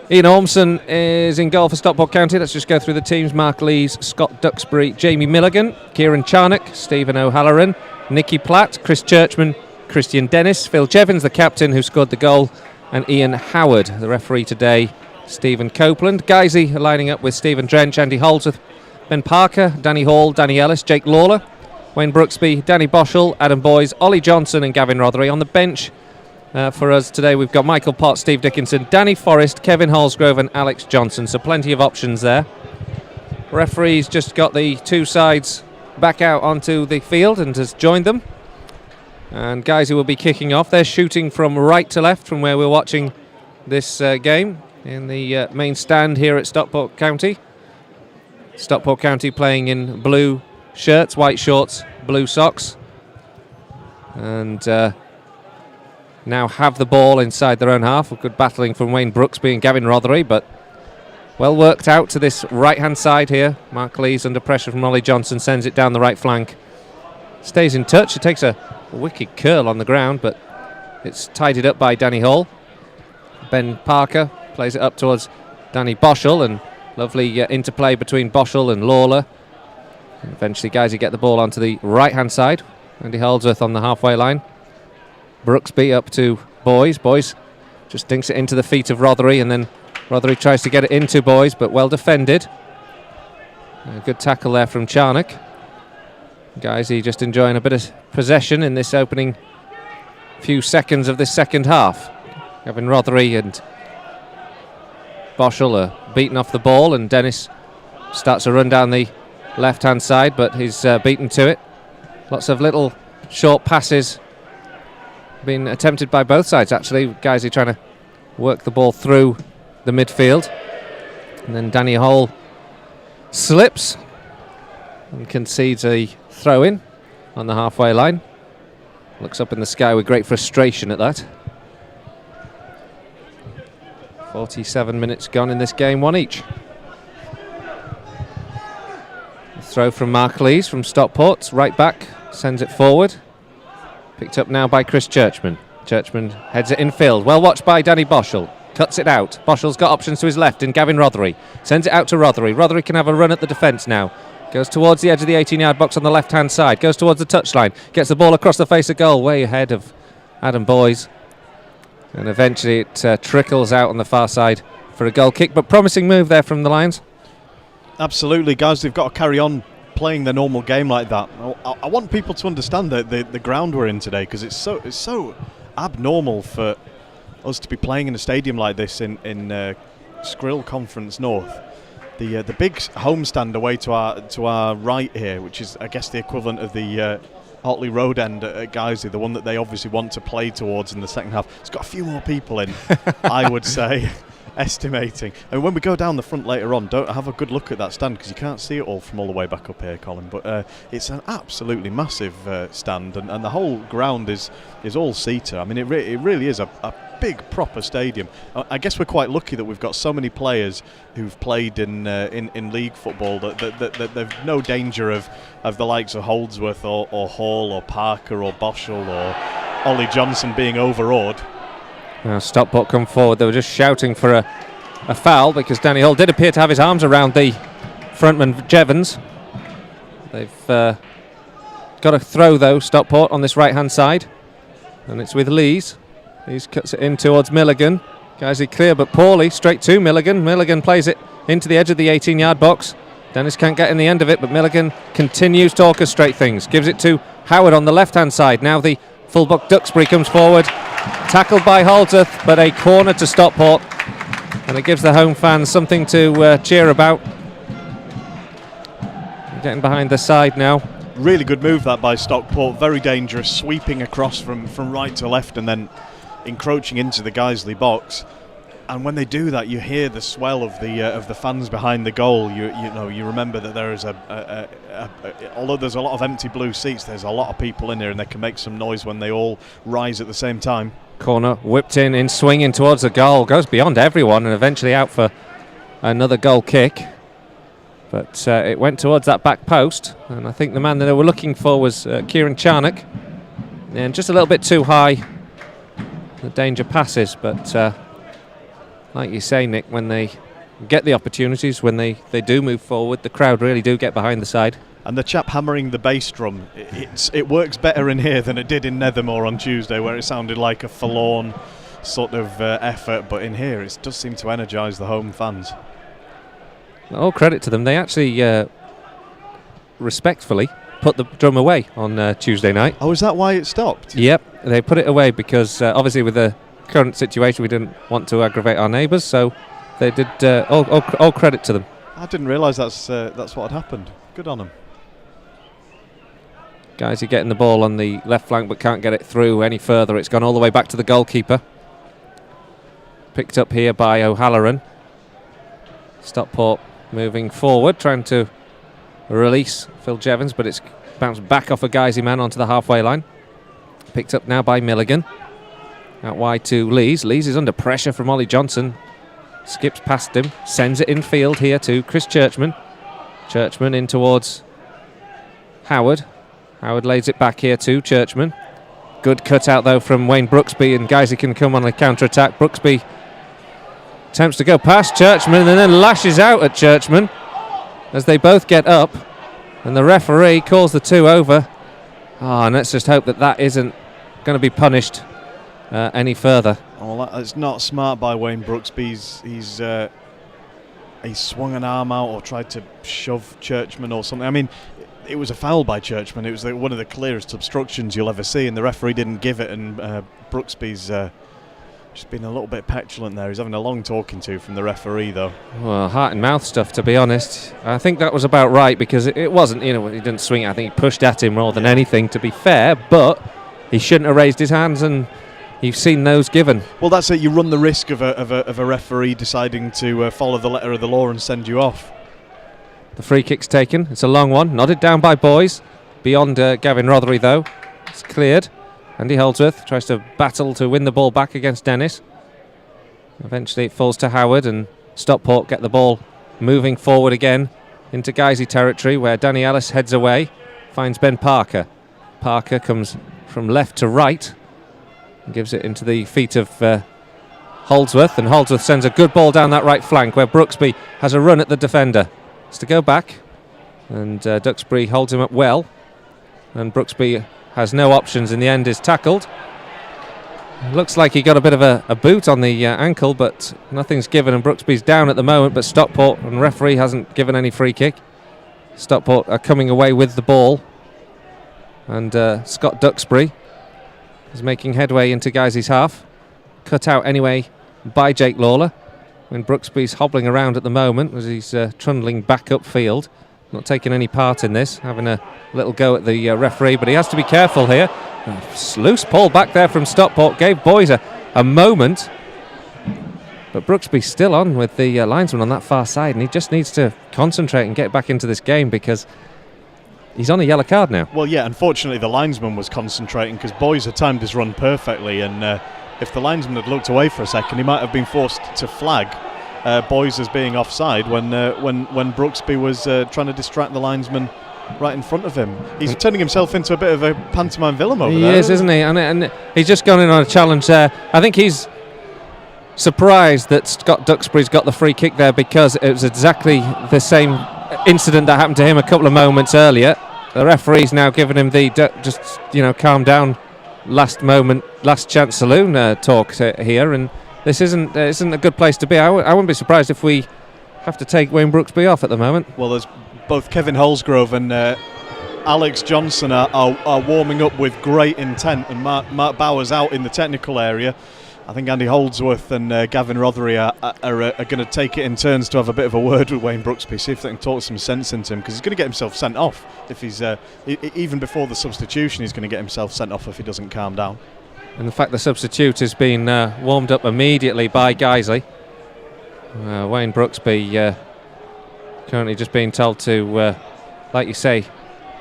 Ian Ormson is in goal for Stockport County. Let's just go through the teams. Mark Lees, Scott Duxbury, Jamie Milligan, Kieran Charnock, Stephen O'Halloran, Nicky Platt, Chris Churchman, Christian Dennis, Phil Jevons, the captain who scored the goal, and Ian Howard, the referee today, Stephen Copeland. Guiseley lining up with Stephen Drench, Andy Holdsworth, Ben Parker, Danny Hall, Danny Ellis, Jake Lawler, Wayne Brooksby, Danny Boschel, Adam Boys, Ollie Johnson and Gavin Rothery. On the bench for us today we've got Michael Potts, Steve Dickinson, Danny Forrest, Kevin Halsgrove and Alex Johnson, so plenty of options there. Referee's just got the two sides back out onto the field and has joined them. And Guiseley will be kicking off. They're shooting from right to left from where we're watching this game in the main stand here at Stockport County. Stockport County playing in blue shirts, white shorts, blue socks. And now have the ball inside their own half. Good battling from Wayne Brooksby and Gavin Rothery, but well worked out to this right-hand side here. Mark Lees under pressure from Ollie Johnson, sends it down the right flank. Stays in touch. It takes a wicked curl on the ground, but it's tidied up by Danny Hall. Ben Parker plays it up towards Danny Boschel, and lovely interplay between Boschel and Lawler. And eventually Guiseley get the ball onto the right-hand side. Andy Holdsworth on the halfway line. Brooksby up to Boys. Boys just dinks it into the feet of Rothery, and then Rothery tries to get it into Boys, but well defended. A good tackle there from Charnock. Guiseley just enjoying a bit of possession in this opening few seconds of this second half. Gavin Rothery and Boschel are beaten off the ball, and Dennis starts to run down the left-hand side, but he's beaten to it. Lots of little short passes being attempted by both sides, actually. Guiseley trying to work the ball through the midfield. And then Danny Hall slips and concedes a throw-in on the halfway line. Looks up in the sky with great frustration at that. 47 minutes gone in this game, 1 each. A throw from Mark Lees from Stockport, right back, sends it forward. Picked up now by Chris Churchman. Churchman heads it infield, well watched by Danny Boschel. Cuts it out. Boschel's got options to his left in Gavin Rothery. Sends it out to Rothery. Rothery can have a run at the defence now. Goes towards the edge of the 18-yard box on the left-hand side. Goes towards the touchline. Gets the ball across the face of goal, way ahead of Adam Boys. And eventually it trickles out on the far side for a goal kick. But promising move there from the Lions. Absolutely, guys. They've got to carry on playing their normal game like that. I want people to understand the ground we're in today, because it's so abnormal for us to be playing in a stadium like this in Skrill Conference North. The big homestand away to our right here, which is I guess the equivalent of the Otley Road end at Guiseley, the one that they obviously want to play towards in the second half. It's got a few more people in, I would say. estimating. And when we go down the front later on, don't have a good look at that stand because you can't see it all from all the way back up here, Colin. But it's an absolutely massive stand, and the whole ground is all seater. I mean, it really is a big proper stadium. I guess we're quite lucky that we've got so many players who've played in league football that they've no danger of the likes of Holdsworth or Hall or Parker or Boschel or Ollie Johnson being overawed. Now Stockport come forward. They were just shouting for a foul because Danny Hall did appear to have his arms around the frontman Jevons. They've got a throw though, Stockport, on this right hand side, and it's with Lees. Lees cuts it in towards Milligan. Guys, clear but poorly, straight to Milligan. Milligan plays it into the edge of the 18-yard box. Dennis can't get in the end of it, but Milligan continues to orchestrate things. Gives it to Howard on the left hand side. Now the fullback Duxbury comes forward. Tackled by Holdsworth, but a corner to Stockport, and it gives the home fans something to cheer about. Getting behind the side now. Really good move that by Stockport, very dangerous, sweeping across from right to left and then encroaching into the Guiseley box. And when they do that, you hear the swell of the fans behind the goal. You remember that there is although there's a lot of empty blue seats, there's a lot of people in here, and they can make some noise when they all rise at the same time. Corner whipped in swinging towards the goal, goes beyond everyone and eventually out for another goal kick. But it went towards that back post, and I think the man that they were looking for was Kieran Charnock, and just a little bit too high. The danger passes, but like you say, Nick, when they get the opportunities, when they do move forward, the crowd really do get behind the side. And the chap hammering the bass drum, it works better in here than it did in Nethermoor on Tuesday, where it sounded like a forlorn sort of effort. But in here, it does seem to energise the home fans. All credit to them. They actually respectfully put the drum away on Tuesday night. Oh, is that why it stopped? Yep, they put it away because obviously with the current situation, we didn't want to aggravate our neighbours, so they did. All credit to them. I didn't realise that's what had happened. Good on them. Guys are getting the ball on the left flank but can't get it through any further. It's gone all the way back to the goalkeeper. Picked up here by O'Halloran. Stockport moving forward, trying to release Phil Jevons, but it's bounced back off a Guiseley man onto the halfway line. Picked up now by Milligan. Out wide to Lees. Lees is under pressure from Ollie Johnson. Skips past him, sends it infield here to Chris Churchman. Churchman in towards Howard. Howard lays it back here to Churchman. Good cut out though from Wayne Brooksby, and Guiseley can come on a counter-attack. Brooksby attempts to go past Churchman and then lashes out at Churchman as they both get up, and the referee calls the two over. And let's just hope that isn't going to be punished any further. Oh, that's not smart by Wayne Brooksby. He's swung an arm out or tried to shove Churchman or something. I mean, it was a foul by Churchman. It was one of the clearest obstructions you'll ever see, and the referee didn't give it, and Brooksby's just been a little bit petulant there. He's having a long talking to from the referee, though. Well, heart and mouth stuff, to be honest. I think that was about right, because it wasn't, he didn't swing it. I think he pushed at him more than anything, to be fair, but he shouldn't have raised his hands, and you've seen those given. Well, that's it. You run the risk of a referee deciding to follow the letter of the law and send you off. The free kick's taken. It's a long one. Nodded down by Boys. Beyond Gavin Rothery, though. It's cleared. Andy Holdsworth tries to battle to win the ball back against Dennis. Eventually it falls to Howard, and Stockport get the ball moving forward again into Guiseley territory, where Danny Ellis heads away. Finds Ben Parker. Parker comes from left to right. Gives it into the feet of Holdsworth, and Holdsworth sends a good ball down that right flank where Brooksby has a run at the defender. It's to go back, and Duxbury holds him up well, and Brooksby has no options. In the end is tackled. Looks like he got a bit of a boot on the ankle, but nothing's given, and Brooksby's down at the moment, but Stockport and referee hasn't given any free kick. Stockport are coming away with the ball, and Scott Duxbury is making headway into Guiseley's half. Cut out anyway by Jake Lawler, when Brooksby's hobbling around at the moment as he's trundling back upfield. Not taking any part in this, having a little go at the referee, but he has to be careful here. Loose ball back there from Stockport, gave Boys a moment. But Brooksby's still on with the linesman on that far side, and he just needs to concentrate and get back into this game because he's on a yellow card now. Well, yeah, unfortunately the linesman was concentrating because Boys had timed his run perfectly, and if the linesman had looked away for a second, he might have been forced to flag Boys as being offside when Brooksby was trying to distract the linesman right in front of him. He's turning himself into a bit of a pantomime villain over there. He is, isn't he? And he's just gone in on a challenge there. I think he's surprised that Scott Duxbury's got the free kick there because it was exactly the same incident that happened to him a couple of moments earlier. The referee's now giving him the calm down, last chance saloon talk here, and this isn't a good place to be. I wouldn't be surprised if we have to take Wayne Brooksby off at the moment. Well, there's both Kevin Holsgrove and Alex Johnson are warming up with great intent, and Mark Bowers out in the technical area. I think Andy Holdsworth and Gavin Rothery are going to take it in turns to have a bit of a word with Wayne Brooksby, see if they can talk some sense into him, because he's going to get himself sent off if he's even before the substitution. He's going to get himself sent off if he doesn't calm down. And the fact the substitute has been warmed up immediately by Guiseley. Wayne Brooksby currently just being told to, like you say,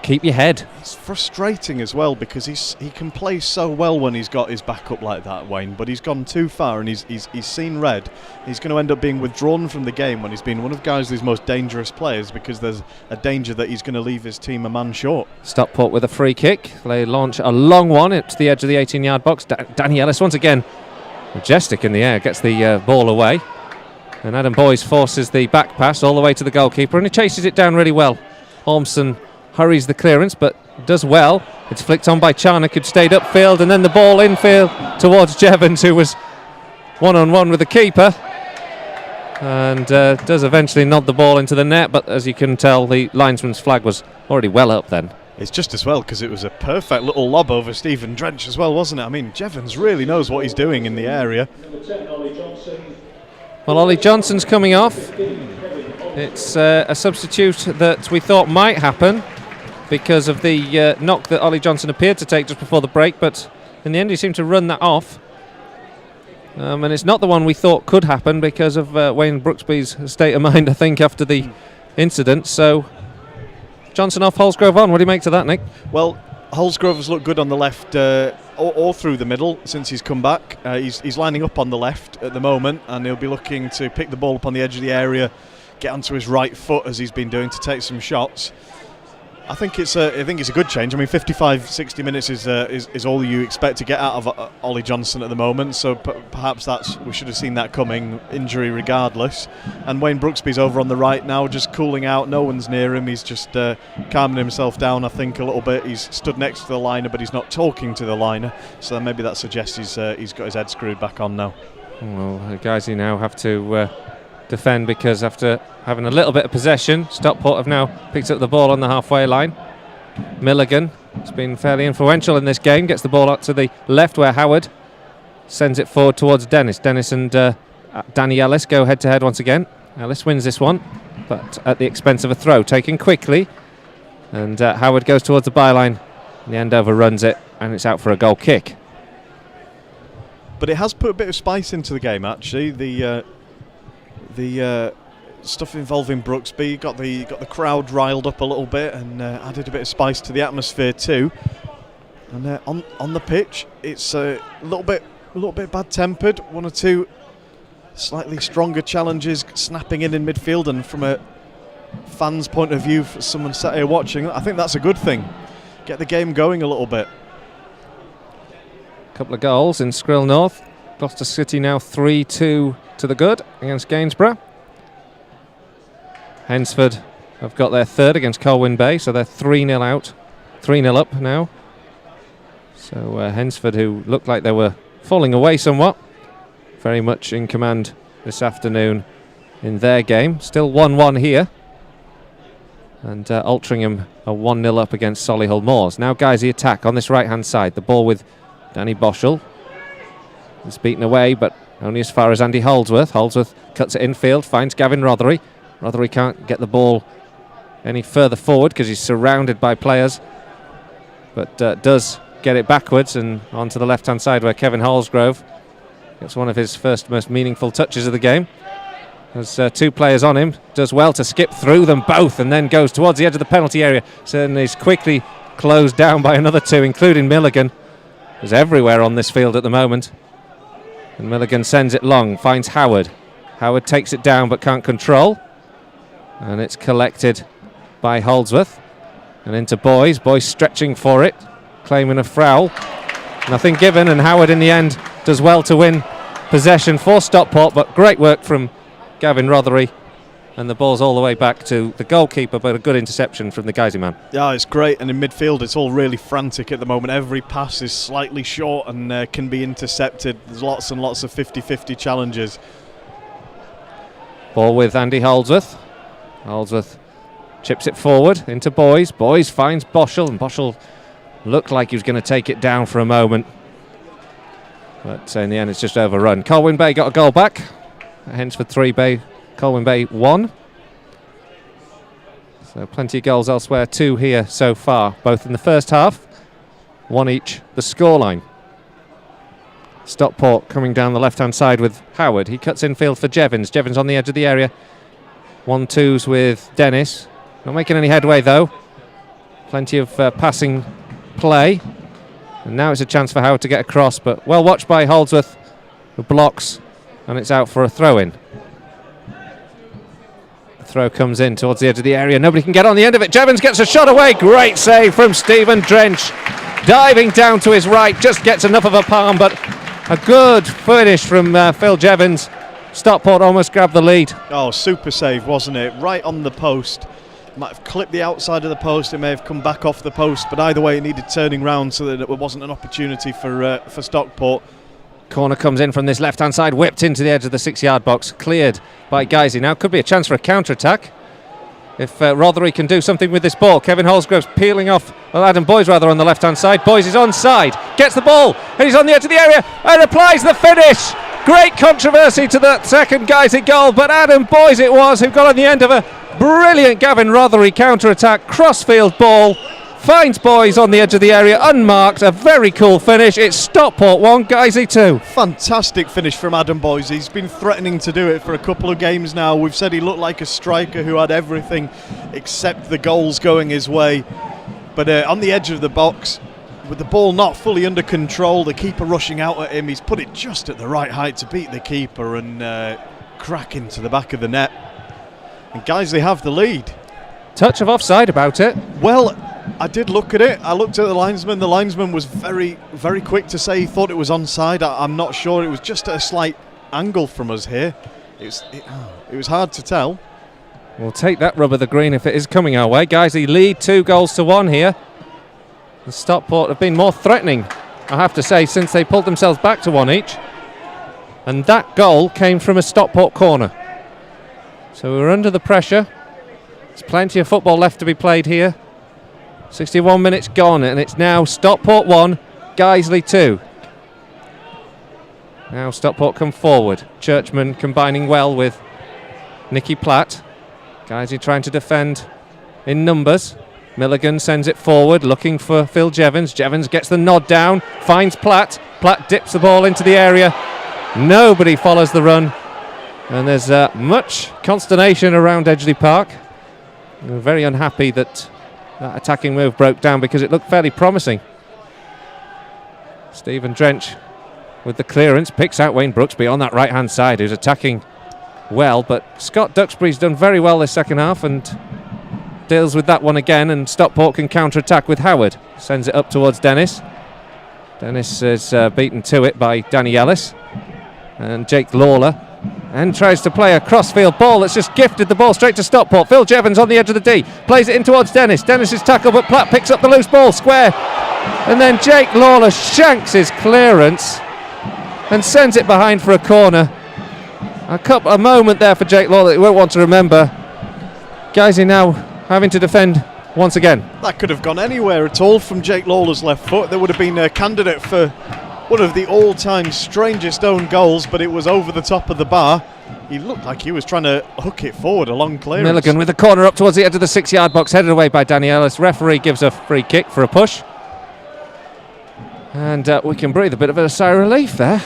keep your head. It's frustrating as well because he can play so well when he's got his back up like that, Wayne, but he's gone too far and he's seen red. He's going to end up being withdrawn from the game when he's been one of Guiseley's most dangerous players, because there's a danger that he's going to leave his team a man short. Stockport with a free kick. They launch a long one to the edge of the 18-yard box. Danny Ellis once again majestic in the air, gets the ball away, and Adam Boyes forces the back pass all the way to the goalkeeper, and he chases it down really well. Ormson hurries the clearance but does well. It's flicked on by Charnock, who'd stayed upfield, and then the ball infield towards Jevons, who was one-on-one with the keeper, and does eventually nod the ball into the net, but as you can tell, the linesman's flag was already well up then. It's just as well, because it was a perfect little lob over Stephen Drench as well, wasn't it? I mean, Jevons really knows what he's doing in the area. Well, Ollie Johnson's coming off. It's a substitute that we thought might happen because of the knock that Ollie Johnson appeared to take just before the break, but in the end he seemed to run that off. And it's not the one we thought could happen because of Wayne Brooksby's state of mind, I think, after the incident. So Johnson off, Holsgrove on. What do you make to that, Nick? Well, Holsgrove has looked good on the left or through the middle since he's come back. He's lining up on the left at the moment, and he'll be looking to pick the ball up on the edge of the area, get onto his right foot as he's been doing to take some shots. I think it's a good change. I mean, 55-60 minutes is all you expect to get out of Ollie Johnson at the moment. So perhaps we should have seen that coming, injury regardless. And Wayne Brooksby's over on the right now, just cooling out. No one's near him. He's just calming himself down, I think, a little bit. He's stood next to the liner, but he's not talking to the liner. So maybe that suggests he's got his head screwed back on now. Well, the guys who now have to defend, because after having a little bit of possession, Stockport have now picked up the ball on the halfway line. Milligan has been fairly influential in this game, gets the ball out to the left where Howard sends it forward towards Dennis. Dennis and Danny Ellis go head to head once again. Ellis wins this one, but at the expense of a throw taken quickly, and Howard goes towards the byline. In the end, overruns it, and it's out for a goal kick. But it has put a bit of spice into the game, actually. The stuff involving Brooksby got the crowd riled up a little bit, and added a bit of spice to the atmosphere too. And on the pitch, it's a little bit bad-tempered. One or two slightly stronger challenges snapping in midfield, and from a fan's point of view, for someone sat here watching, I think that's a good thing. Get the game going a little bit. A couple of goals in Skrill North. Gloucester City now 3-2 to the good against Gainsborough. Hensford have got their third against Colwyn Bay, so they're 3-0 out, 3-0 up now. So Hensford, who looked like they were falling away somewhat, very much in command this afternoon in their game. Still 1-1 here. And Altrincham are 1-0 up against Solihull Moors. Now Guiseley attack on this right-hand side. The ball with Danny Boschel. It's beaten away, but only as far as Andy Holdsworth. Holdsworth cuts it infield, finds Gavin Rothery. Rothery can't get the ball any further forward because he's surrounded by players, but does get it backwards and onto the left-hand side where Kevin Holsgrove It's one of his first most meaningful touches of the game. There's 2 players on him, does well to skip through them both and then goes towards the edge of the penalty area. And is quickly closed down by another 2, including Milligan, who's everywhere on this field at the moment. And Milligan sends it long, finds Howard. Howard takes it down but can't control. And it's collected by Holdsworth. And into Boys. Boys stretching for it, claiming a foul. Nothing given, and Howard in the end does well to win possession for Stockport, but great work from Gavin Rothery, and the ball's all the way back to the goalkeeper, but a good interception from the Guiseley man. Yeah, it's great, and in midfield it's all really frantic at the moment. Every pass is slightly short and can be intercepted. There's lots and lots of 50-50 challenges. Ball with Andy Holdsworth. Holdsworth chips it forward into Boys. Boys finds Boschel, and Boschel looked like he was going to take it down for a moment, but in the end it's just overrun. Colwyn Bay got a goal back. Hensford 3, Bay, Colwyn Bay 1. So plenty of goals elsewhere, 2 here so far, both in the first half, 1 each the scoreline. Stockport coming down the left-hand side with Howard. He cuts infield for Jevons. Jevons on the edge of the area. 1-2s with Dennis. Not making any headway though. Plenty of passing play. And now it's a chance for Howard to get across, but well watched by Holdsworth, who blocks. And it's out for a throw-in. The throw comes in towards the edge of the area. Nobody can get on the end of it. Jevons gets a shot away. Great save from Stephen Drench. Diving down to his right. Just gets enough of a palm, but a good finish from Phil Jevons. Stockport almost grabbed the lead. Oh, super save, wasn't it? Right on the post. Might have clipped the outside of the post. It may have come back off the post, but either way it needed turning round so that it wasn't an opportunity for Stockport. Corner comes in from this left-hand side, whipped into the edge of the 6-yard box, cleared by Guiseley. Now could be a chance for a counter-attack if Rothery can do something with this ball. Kevin Holsgrove's peeling off, Adam Boys rather, on the left-hand side. Boys is onside, gets the ball, and he's on the edge of the area, and applies the finish. Great controversy to that second Guiseley goal, but Adam Boys it was who got on the end of a brilliant Gavin Rothery counter-attack, cross-field ball. Finds Boys on the edge of the area, unmarked, a very cool finish. It's Stockport 1, Guiseley 2. Fantastic finish from Adam Boys. He's been threatening to do it for a couple of games now. We've said he looked like a striker who had everything except the goals going his way. But on the edge of the box, with the ball not fully under control, the keeper rushing out at him, he's put it just at the right height to beat the keeper and crack into the back of the net. And Guiseley have the lead. Touch of offside about it. Well, I did look at it. I looked at the linesman. The linesman was very, very quick to say he thought it was onside. I'm not sure. It was just at a slight angle from us here. It was hard to tell. We'll take that rub of the green if it is coming our way. Guiseley lead 2-1 here. The Stockport have been more threatening, I have to say, since they pulled themselves back to 1 each. And that goal came from a Stockport corner. So we're under the pressure. There's plenty of football left to be played here. 61 minutes gone, and it's now Stockport 1, Guiseley 2. Now Stockport come forward. Churchman combining well with Nicky Platt. Guiseley trying to defend in numbers. Milligan sends it forward, looking for Phil Jevons. Jevons gets the nod down, finds Platt. Platt dips the ball into the area. Nobody follows the run. And there's much consternation around Edgeley Park. We're very unhappy that attacking move broke down because it looked fairly promising. Stephen Drench with the clearance picks out Wayne Brooksby on that right hand side, who's attacking well, but Scott Duxbury's done very well this second half and deals with that one again, and Stockport can counter attack with Howard. Sends it up towards Dennis. Dennis is beaten to it by Danny Ellis and Jake Lawler, and tries to play a crossfield ball that's just gifted the ball straight to Stockport. Phil Jevons on the edge of the D, plays it in towards Dennis. Dennis's tackle, but Platt picks up the loose ball, square, and then Jake Lawler shanks his clearance and sends it behind for a corner. A moment there for Jake Lawler that he won't want to remember. Guiseley now having to defend once again. That could have gone anywhere at all from Jake Lawler's left foot. There would have been a candidate for one of the all-time strangest own goals, but it was over the top of the bar. He looked like he was trying to hook it forward along clearance. Milligan with the corner up towards the edge of the 6-yard box, headed away by Danny Ellis. Referee gives a free kick for a push. And we can breathe a bit of a sigh of relief there.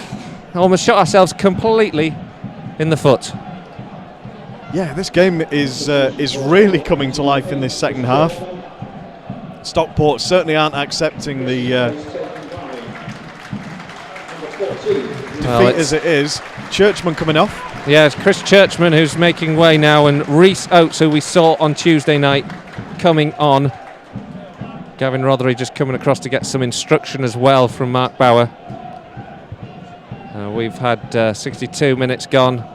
almost shot ourselves completely in the foot. Yeah, this game is really coming to life in this second half. Stockport certainly aren't accepting the defeat as it is. Churchman coming off. Yeah, it's Chris Churchman who's making way now, and Rhys Oates, who we saw on Tuesday night, coming on. Gavin Rothery just coming across to get some instruction as well from Mark Bauer. We've had 62 minutes gone.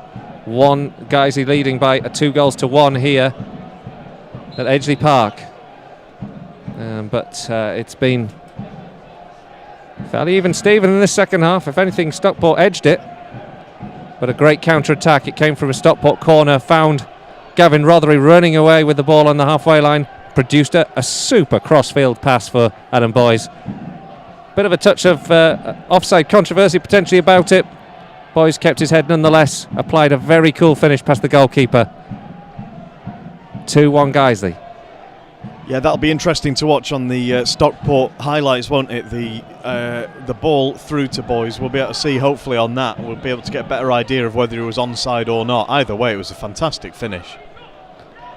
Guiseley leading by 2-1 here at Edgeley Park. But it's been fairly even Steven in the second half. If anything, Stockport edged it. But a great counter-attack. It came from a Stockport corner, found Gavin Rothery running away with the ball on the halfway line, produced a super crossfield pass for Adam Boys. Bit of a touch of offside controversy potentially about it. Boys kept his head nonetheless, applied a very cool finish past the goalkeeper. 2-1 Guiseley. Yeah, that'll be interesting to watch on the Stockport highlights, won't it? The ball through to Boys. We'll be able to see, hopefully, on that. We'll be able to get a better idea of whether he was onside or not. Either way, it was a fantastic finish.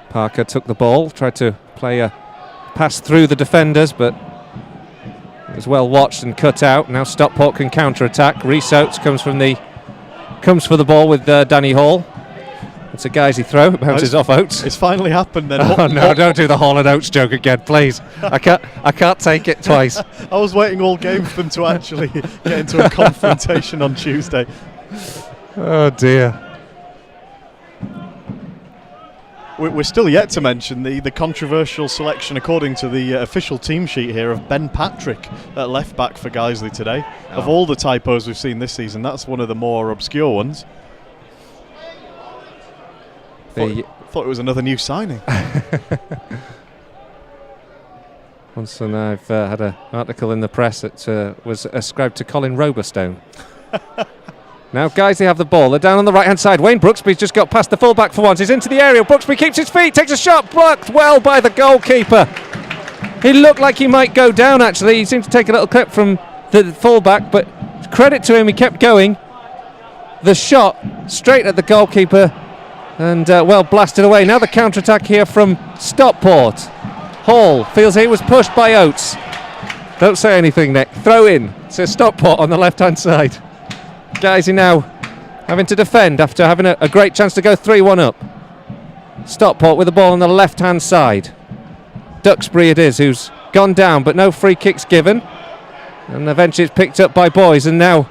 Parker took the ball, tried to play a pass through the defenders, but it was well watched and cut out. Now Stockport can counter-attack. Rhys Oates comes for the ball with Danny Hall. It's a Guiseley throw. It bounces off Oates. It's finally happened then. Oh no! Don't do the Hall and Oates joke again, please. I can't take it twice. I was waiting all game for them to actually get into a confrontation on Tuesday. Oh dear. We're still yet to mention the controversial selection, according to the official team sheet here, of Ben Patrick at left back for Guiseley today. Oh. Of all the typos we've seen this season, that's one of the more obscure ones. Thought it was another new signing. Once and I've had an article in the press that was ascribed to Colin Robertson. Now Guiseley have the ball. They're down on the right-hand side. Wayne Brooksby's just got past the full-back for once. He's into the area. Brooksby keeps his feet, takes a shot, blocked well by the goalkeeper. He looked like he might go down, actually. He seemed to take a little clip from the full-back, but credit to him, he kept going. The shot straight at the goalkeeper and well blasted away. Now the counter-attack here from Stockport. Hall feels he was pushed by Oates. Don't say anything, Nick. Throw in. So Stockport on the left-hand side. Guiseley now having to defend after having a great chance to go 3-1 up. Stockport with the ball on the left-hand side. Duxbury it is who's gone down, but no free kicks given. And eventually it's picked up by Boys, and now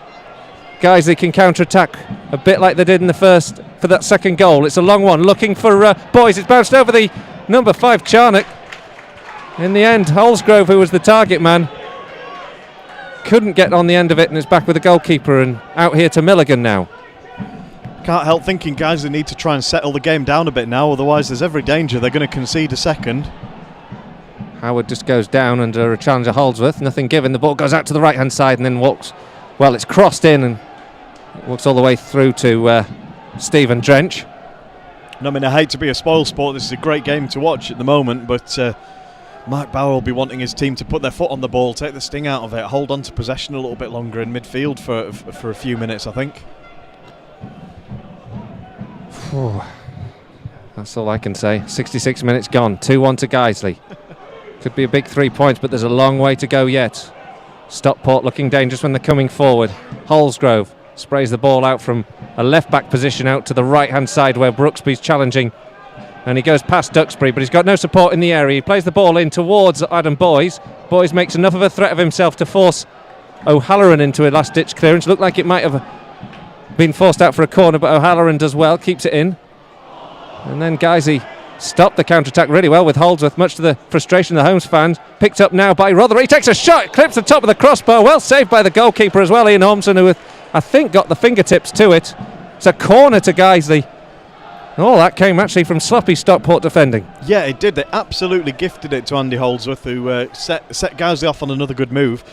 Guiseley can counter-attack a bit like they did in the first for that second goal. It's a long one, looking for Boys. It's bounced over the number 5 Charnock. In the end, Holsgrove, who was the target man, couldn't get on the end of it, and it's back with the goalkeeper and out here to Milligan now. Can't help thinking Guiseley need to try and settle the game down a bit now, otherwise there's every danger they're going to concede a second. Howard just goes down under a challenge of Holdsworth, nothing given. The ball goes out to the right-hand side and then walks. Well, it's crossed in and walks all the way through to Stephen Drench. I mean, I hate to be a spoil sport. This is a great game to watch at the moment, but Mark Bauer will be wanting his team to put their foot on the ball, take the sting out of it, hold on to possession a little bit longer in midfield for a few minutes, I think. That's all I can say. 66 minutes gone, 2-1 to Guiseley. Could be a big 3 points, but there's a long way to go yet. Stockport looking dangerous when they're coming forward. Holsgrove sprays the ball out from a left-back position out to the right-hand side where Brooksby's challenging. And he goes past Duxbury, but he's got no support in the area. He plays the ball in towards Adam Boys. Boys makes enough of a threat of himself to force O'Halloran into a last-ditch clearance. Looked like it might have been forced out for a corner, but O'Halloran does well, keeps it in. And then Guiseley stopped the counter-attack really well with Holdsworth, much to the frustration of the Holmes fans. Picked up now by Rothery. He takes a shot, clips the top of the crossbar. Well saved by the goalkeeper as well, Ian Ormson, who I think got the fingertips to it. It's a corner to Guiseley. Oh, that came actually from sloppy Stockport defending. Yeah, it did. They absolutely gifted it to Andy Holdsworth, who set Guiseley off on another good move.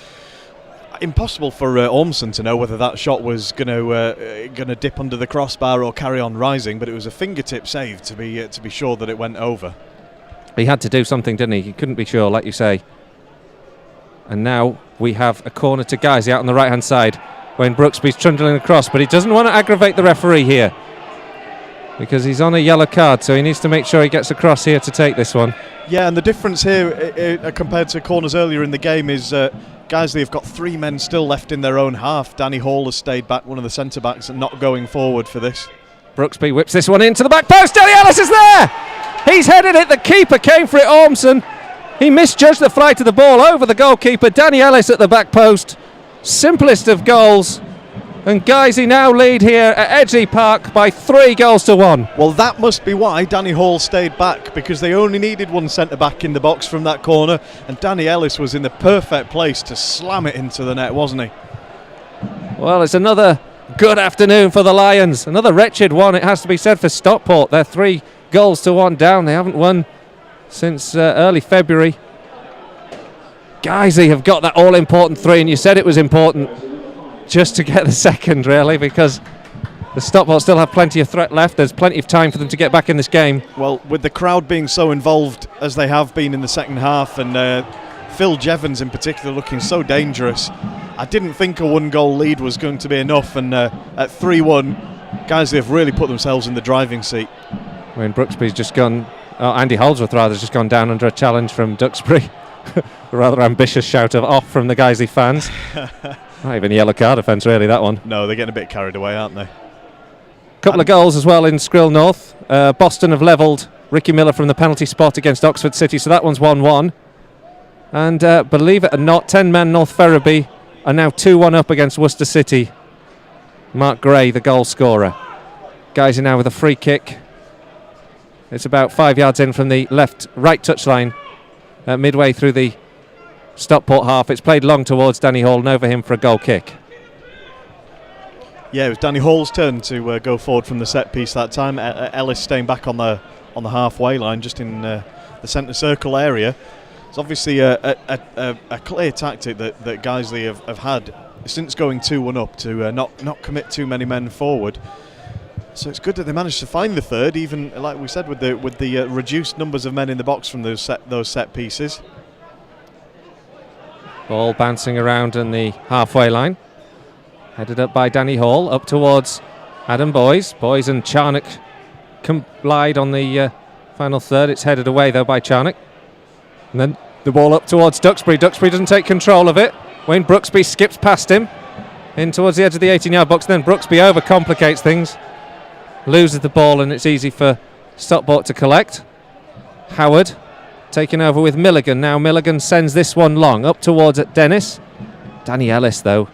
Impossible for Ormson to know whether that shot was going to dip under the crossbar or carry on rising, but it was a fingertip save to be sure that it went over. He had to do something, didn't he? He couldn't be sure, like you say. And now we have a corner to Guiseley out on the right-hand side. Wayne Brooksby's trundling across, but he doesn't want to aggravate the referee here because he's on a yellow card, so he needs to make sure he gets across here to take this one. Yeah, and the difference here compared to corners earlier in the game is Guiseley have got 3 men still left in their own half. Danny Hall has stayed back, one of the centre-backs, and not going forward for this. Brooksby whips this one into the back post. Danny Ellis is there! He's headed it. The keeper came for it, Ormson. He misjudged the flight of the ball over the goalkeeper. Danny Ellis at the back post. Simplest of goals. And Guiseley now lead here at Edgeley Park by 3 goals to 1. Well, that must be why Danny Hall stayed back, because they only needed one centre-back in the box from that corner, and Danny Ellis was in the perfect place to slam it into the net, wasn't he? Well, it's another good afternoon for the Lions. Another wretched one, it has to be said, for Stockport. They're 3 goals to 1 down. They haven't won since early February. Guiseley have got that all-important 3, and you said it was important just to get the second, really, because the Stockport still have plenty of threat left. There's plenty of time for them to get back in this game. Well, with the crowd being so involved as they have been in the second half, and Phil Jevons in particular looking so dangerous, I didn't think a 1-goal lead was going to be enough, and at 3-1, Guiseley have really put themselves in the driving seat. Wayne Brooksby's just gone, Andy Holdsworth rather, has just gone down under a challenge from Duxbury. A rather ambitious shout of off from the Guiseley fans. Not even a yellow card offence, really, that one. No, they're getting a bit carried away, aren't they? Couple of goals as well in Skrill North. Boston have levelled Ricky Miller from the penalty spot against Oxford City, so that one's 1-1. And believe it or not, 10-man North Ferriby are now 2-1 up against Worcester City. Mark Gray, the goal scorer. Guys are now with a free kick. It's about 5 yards in from the right touchline, midway through the Stockport half. It's played long towards Danny Hall and over him for a goal kick. Yeah, it was Danny Hall's turn to go forward from the set piece that time. Ellis staying back on the halfway line, just in the centre circle area. It's obviously a clear tactic that Guiseley have had since going 2-1 up to not commit too many men forward. So it's good that they managed to find the third, even like we said with the reduced numbers of men in the box from those set pieces. Ball bouncing around on the halfway line. Headed up by Danny Hall, up towards Adam Boys. Boys and Charnock collide on the final third. It's headed away though by Charnock. And then the ball up towards Duxbury. Duxbury doesn't take control of it. Wayne Brooksby skips past him in towards the edge of the 18-yard box. Then Brooksby overcomplicates things. Loses the ball, and it's easy for Stockport to collect. Howard taking over with Milligan. Now Milligan sends this one long up towards Dennis. Danny Ellis, though,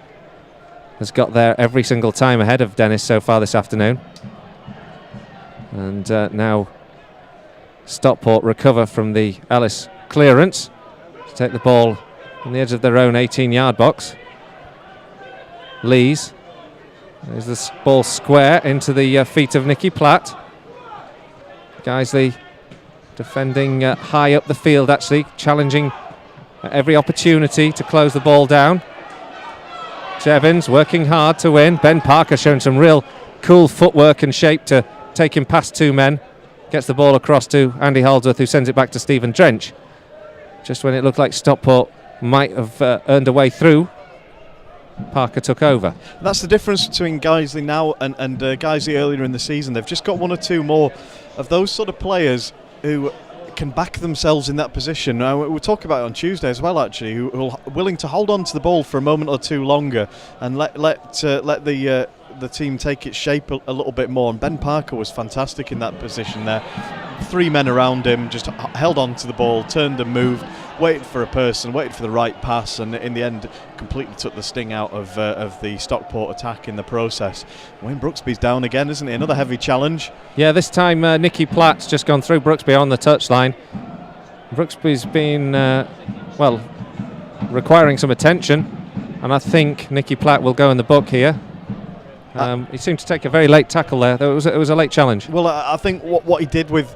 has got there every single time ahead of Dennis so far this afternoon. And now Stockport recover from the Ellis clearance to take the ball on the edge of their own 18-yard box. Lees. There's this ball square into the feet of Nicky Platt. Guiseley defending high up the field, actually, challenging every opportunity to close the ball down. Jevons working hard to win. Ben Parker showing some real cool footwork and shape to take him past 2 men. Gets the ball across to Andy Holdsworth, who sends it back to Stephen Drench. Just when it looked like Stockport might have earned a way through, Parker took over. That's the difference between Guiseley now and Guiseley earlier in the season. They've just got 1 or 2 more of those sort of players who can back themselves in that position. We'll talk about it on Tuesday as well, actually, who are willing to hold on to the ball for a moment or 2 longer and let the team take its shape a little bit more. And Ben Parker was fantastic in that position there. 3 men around him, just held on to the ball, turned and moved, waited for a person, waited for the right pass, and in the end completely took the sting out of the Stockport attack in the process. Wayne Brooksby's down again, isn't he? Another heavy challenge. Yeah, this time Nicky Platt's just gone through Brooksby on the touchline. Brooksby's been, requiring some attention, and I think Nicky Platt will go in the book here. He seemed to take a very late tackle there. It was a late challenge. Well, I think what he did with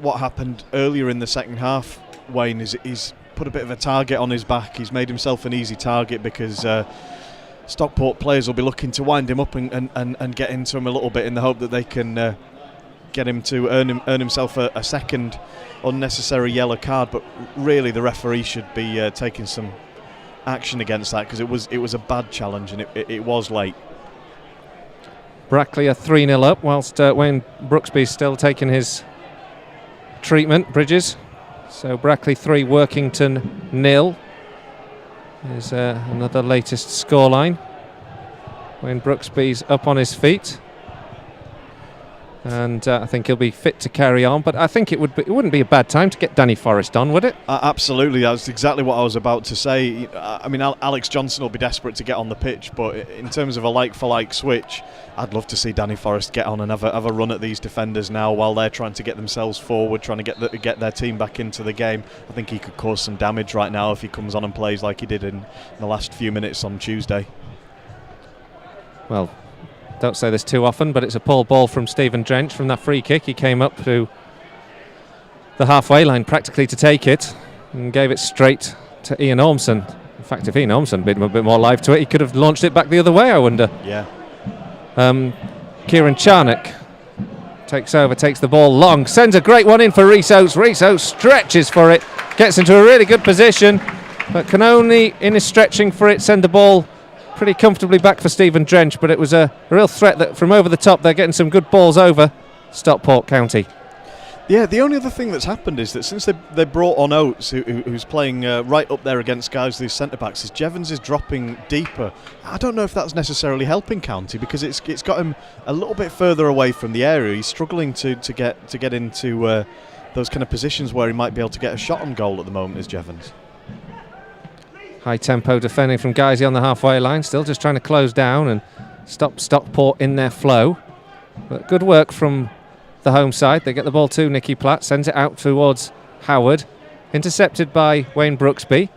what happened earlier in the second half, Wayne, is he's put a bit of a target on his back. He's made himself an easy target because Stockport players will be looking to wind him up and get into him a little bit in the hope that they can get him to earn himself a second unnecessary yellow card. But really, the referee should be taking some action against that, because it was a bad challenge, and it was late. Brackley are 3-0 up, whilst Wayne Brooksby's still taking his treatment, Bridges. So Brackley 3, Workington 0 is another latest scoreline. Wayne Brooksby's up on his feet, and I think he'll be fit to carry on. But I think it wouldn't be a bad time to get Danny Forrest on, would it? Absolutely, that's exactly what I was about to say. I mean, Alex Johnson will be desperate to get on the pitch, but in terms of a like-for-like switch, I'd love to see Danny Forrest get on and have a run at these defenders now while they're trying to get themselves forward, trying to get their team back into the game. I think he could cause some damage right now if he comes on and plays like he did in the last few minutes on Tuesday. Well, don't say this too often, but it's a poor ball from Stephen Drench from that free kick. He came up to the halfway line practically to take it and gave it straight to Ian Ormson. In fact, if Ian Ormson had been a bit more live to it, he could have launched it back the other way, I wonder. Yeah. Kieran Charnock takes over, takes the ball long, sends a great one in for Rhys Oates. Rhys Oates stretches for it, gets into a really good position, but can only, in his stretching for it, send the ball pretty comfortably back for Stephen Drench. But it was a real threat that from over the top they're getting some good balls over Stockport County. Yeah, the only other thing that's happened is that since they brought on Oates, who's playing right up there against Guiseley's centre-backs, is Jevons is dropping deeper. I don't know if that's necessarily helping County, because it's got him a little bit further away from the area. He's struggling to get into those kind of positions where he might be able to get a shot on goal at the moment, is Jevons. High tempo defending from Guiseley on the halfway line, still just trying to close down and stop Stockport in their flow. But good work from the home side. They get the ball to Nicky Platt, sends it out towards Howard, intercepted by Wayne Brooksby.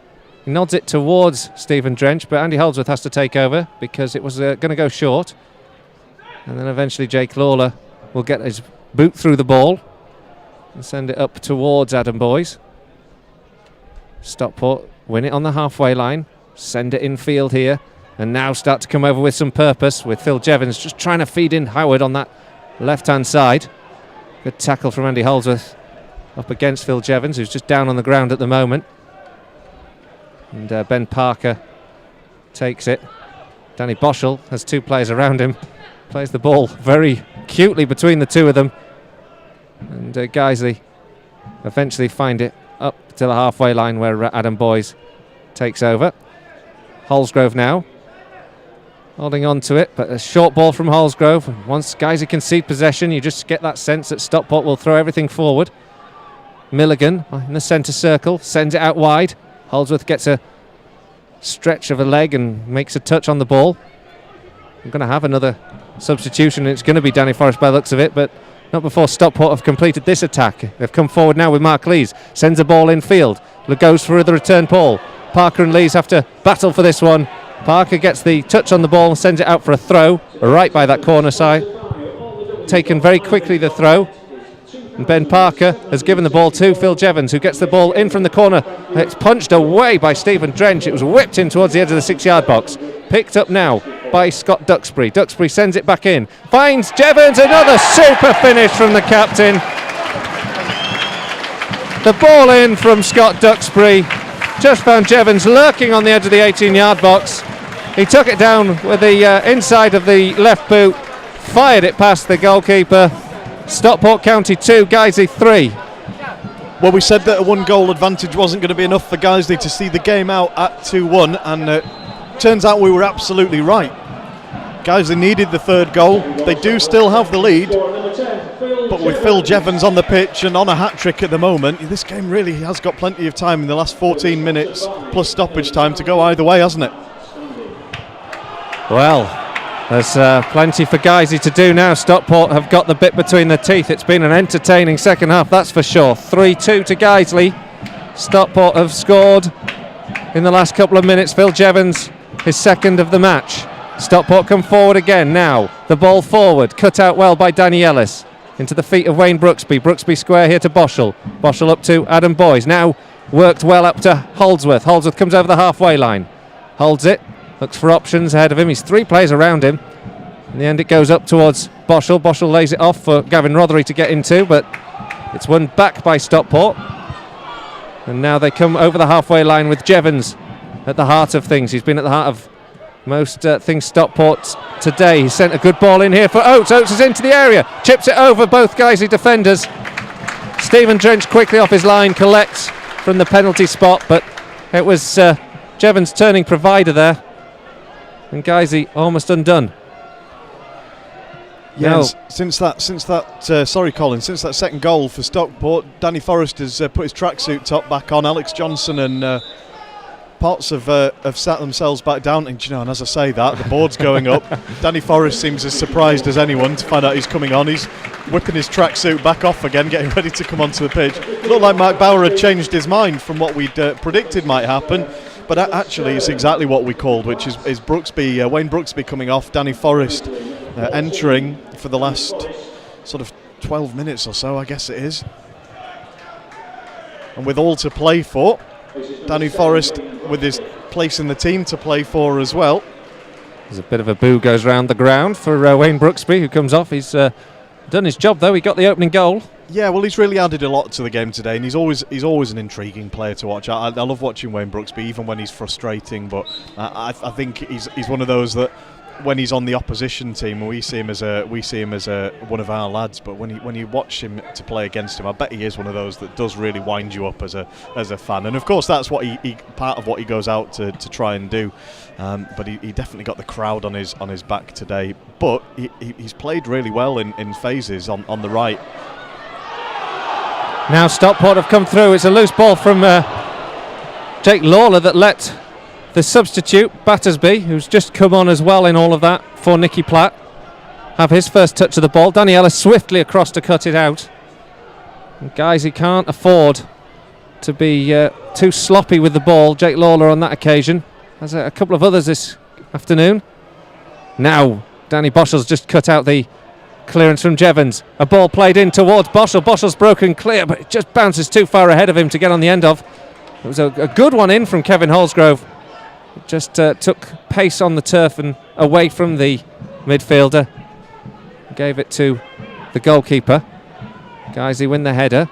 He nods it towards Stephen Drench, but Andy Holdsworth has to take over because it was going to go short. And then eventually Jake Lawler will get his boot through the ball and send it up towards Adam Boys. Stockport win it on the halfway line, send it infield here, and now start to come over with some purpose, with Phil Jevons just trying to feed in Howard on that left-hand side. Good tackle from Andy Holdsworth up against Phil Jevons, who's just down on the ground at the moment. And Ben Parker takes it. Danny Boschel has two players around him, plays the ball very cutely between the two of them. And Guiseley eventually find it up to the halfway line where Adam Boys takes over. Holsgrove now holding on to it, but a short ball from Holsgrove. Once Guiseley concede possession, you just get that sense that Stockport will throw everything forward. Milligan in the centre circle, sends it out wide. Holdsworth gets a stretch of a leg and makes a touch on the ball. I'm going to have another substitution, and it's going to be Danny Forrest by the looks of it, but not before Stockport have completed this attack. They've come forward now with Mark Lees, sends a ball in field, goes for the return ball. Parker and Lees have to battle for this one. Parker gets the touch on the ball and sends it out for a throw right by that corner side. Taken very quickly, the throw. And Ben Parker has given the ball to Phil Jevons, who gets the ball in from the corner. It's punched away by Stephen Drench. It was whipped in towards the edge of the 6-yard box. Picked up now by Scott Duxbury. Duxbury sends it back in. Finds Jevons, another super finish from the captain. The ball in from Scott Duxbury. Just found Jevons lurking on the edge of the 18-yard box. He took it down with the inside of the left boot, fired it past the goalkeeper. Stockport County 2, Guiseley 3. Well, we said that a one-goal advantage wasn't going to be enough for Guiseley to see the game out at 2-1, and turns out we were absolutely right. Guiseley needed the third goal. They do still have the lead, but with Phil Jevons on the pitch and on a hat-trick at the moment, this game really has got plenty of time in the last 14 minutes plus stoppage time to go either way, hasn't it? Well, there's plenty for Guiseley to do now. Stockport have got the bit between their teeth. It's been an entertaining second half, that's for sure. 3-2 to Guiseley. Stockport have scored in the last couple of minutes. Phil Jevons, his second of the match. Stockport come forward again now. The ball forward, cut out well by Danny Ellis. Into the feet of Wayne Brooksby. Brooksby square here to Boschel. Boschel up to Adam Boys. Now worked well up to Holdsworth. Holdsworth comes over the halfway line. Holds it. Looks for options ahead of him. He's three players around him. In the end, it goes up towards Boschel. Boschel lays it off for Gavin Rothery to get into, but it's won back by Stockport. And now they come over the halfway line with Jevons at the heart of things. He's been at the heart of most things Stockport today. He sent a good ball in here for Oates. Oates is into the area, chips it over both Guiseley defenders. Stephen Drench quickly off his line, collects from the penalty spot, but it was Jevons turning provider there, and Guiseley almost undone. Yeah, since that second goal for Stockport, Danny Forrest has put his tracksuit top back on. Alex Johnson and Potts have sat themselves back down, and and as I say that, the board's going up. Danny Forrest seems as surprised as anyone to find out he's coming on. He's whipping his tracksuit back off again, getting ready to come onto the pitch. It looked like Mark Bauer had changed his mind from what we'd predicted might happen, but actually it's exactly what we called, which is Wayne Brooksby coming off, Danny Forrest entering for the last sort of 12 minutes or so, I guess it is. And with all to play for, Danny Forrest with his place in the team to play for as well. There's a bit of a boo goes round the ground for Wayne Brooksby, who comes off. He's done his job though. He got the opening goal. Yeah, well, he's really added a lot to the game today, and he's always an intriguing player to watch. I love watching Wayne Brooksby, even when he's frustrating. But I think he's one of those that, when he's on the opposition team, we see him as one of our lads. But when you watch him to play against him, I bet he is one of those that does really wind you up as a fan. And of course, that's what he part of what he goes out to try and do. But he definitely got the crowd on his back today. But he's played really well in phases on the right. Now Stockport have come through. It's a loose ball from Jake Lawler that let the substitute, Battersby, who's just come on as well in all of that for Nicky Platt, have his first touch of the ball. Danny Ellis swiftly across to cut it out. And guys, he can't afford to be too sloppy with the ball. Jake Lawler on that occasion. Has a couple of others this afternoon. Now, Danny Boschel's just cut out the clearance from Jevons. A ball played in towards Boschel. Boschel's broken clear, but it just bounces too far ahead of him to get on the end of. It was a good one in from Kevin Holsgrove. Just took pace on the turf and away from the midfielder. Gave it to the goalkeeper. Guiseley win the header.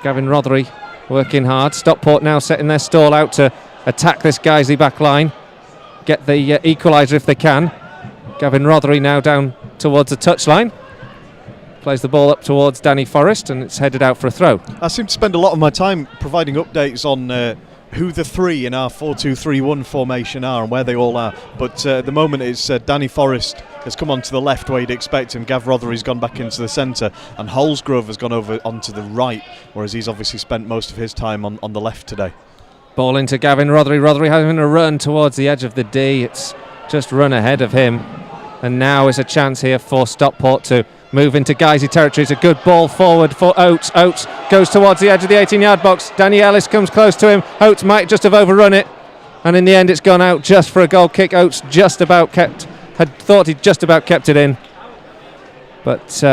Gavin Rothery working hard. Stockport now setting their stall out to attack this Guiseley back line. Get the equaliser if they can. Gavin Rothery now down towards the touchline. Plays the ball up towards Danny Forrest, and it's headed out for a throw. I seem to spend a lot of my time providing updates on who the three in our 4-2-3-1 formation are and where they all are, but at the moment it's Danny Forrest has come onto the left where you'd expect him. Gav Rothery's gone back into the centre, and Holsgrove has gone over onto the right, whereas he's obviously spent most of his time on the left today. Ball into Gavin Rothery. Rothery having a run towards the edge of the D. It's just run ahead of him, and now is a chance here for Stockport to move into Guiseley territory. It's a good ball forward for Oates. Oates goes towards the edge of the 18-yard box. Danny Ellis comes close to him. Oates might just have overrun it, and in the end it's gone out just for a goal kick. Oates had thought he'd just about kept it in, but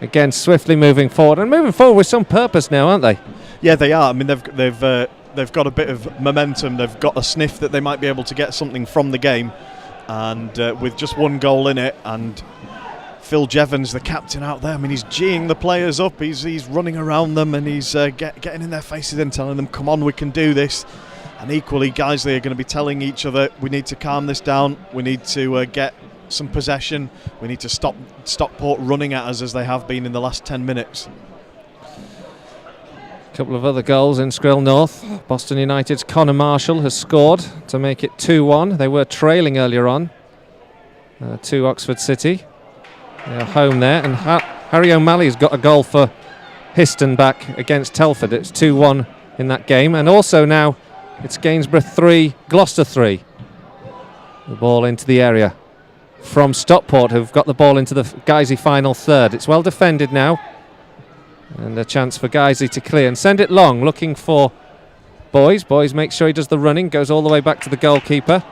again swiftly moving forward with some purpose now, aren't they? Yeah, they are. I mean, they've got a bit of momentum. They've got a sniff that they might be able to get something from the game, and with just one goal in it, and Phil Jevons, the captain out there, I mean, he's geeing the players up, he's running around them, and he's getting in their faces and telling them, come on, we can do this. And equally, Guiseley are going to be telling each other, we need to calm this down, we need to get some possession, we need to stop Stockport running at us as they have been in the last 10 minutes. A couple of other goals in Skrill North. Boston United's Connor Marshall has scored to make it 2-1. They were trailing earlier on to Oxford City. They're home there, and Harry O'Malley's got a goal for Histon back against Telford. It's 2-1 in that game, and also now it's Gainsborough 3, Gloucester 3. The ball into the area from Stockport, who've got the ball into the Guiseley final third. It's well defended now, and a chance for Guiseley to clear and send it long, looking for Boys. Boys makes sure he does the running, goes all the way back to the goalkeeper,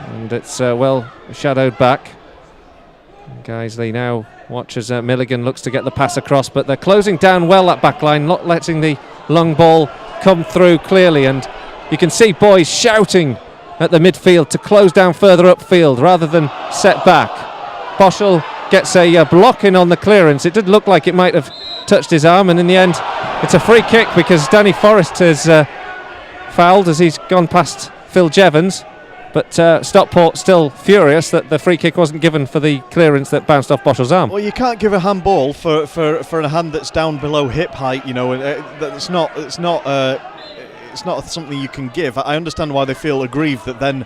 and it's well shadowed back. Guiseley now watches Milligan looks to get the pass across, but they're closing down well that back line, not letting the long ball come through clearly, and you can see Boys shouting at the midfield to close down further upfield rather than set back. Boschel gets a block in on the clearance. It did look like it might have touched his arm, and in the end it's a free kick because Danny Forrest has fouled as he's gone past Phil Jevons, but Stockport still furious that the free kick wasn't given for the clearance that bounced off Boschel's arm. Well, you can't give a handball for a hand that's down below hip height. You know, it's not something you can give. I understand why they feel aggrieved that then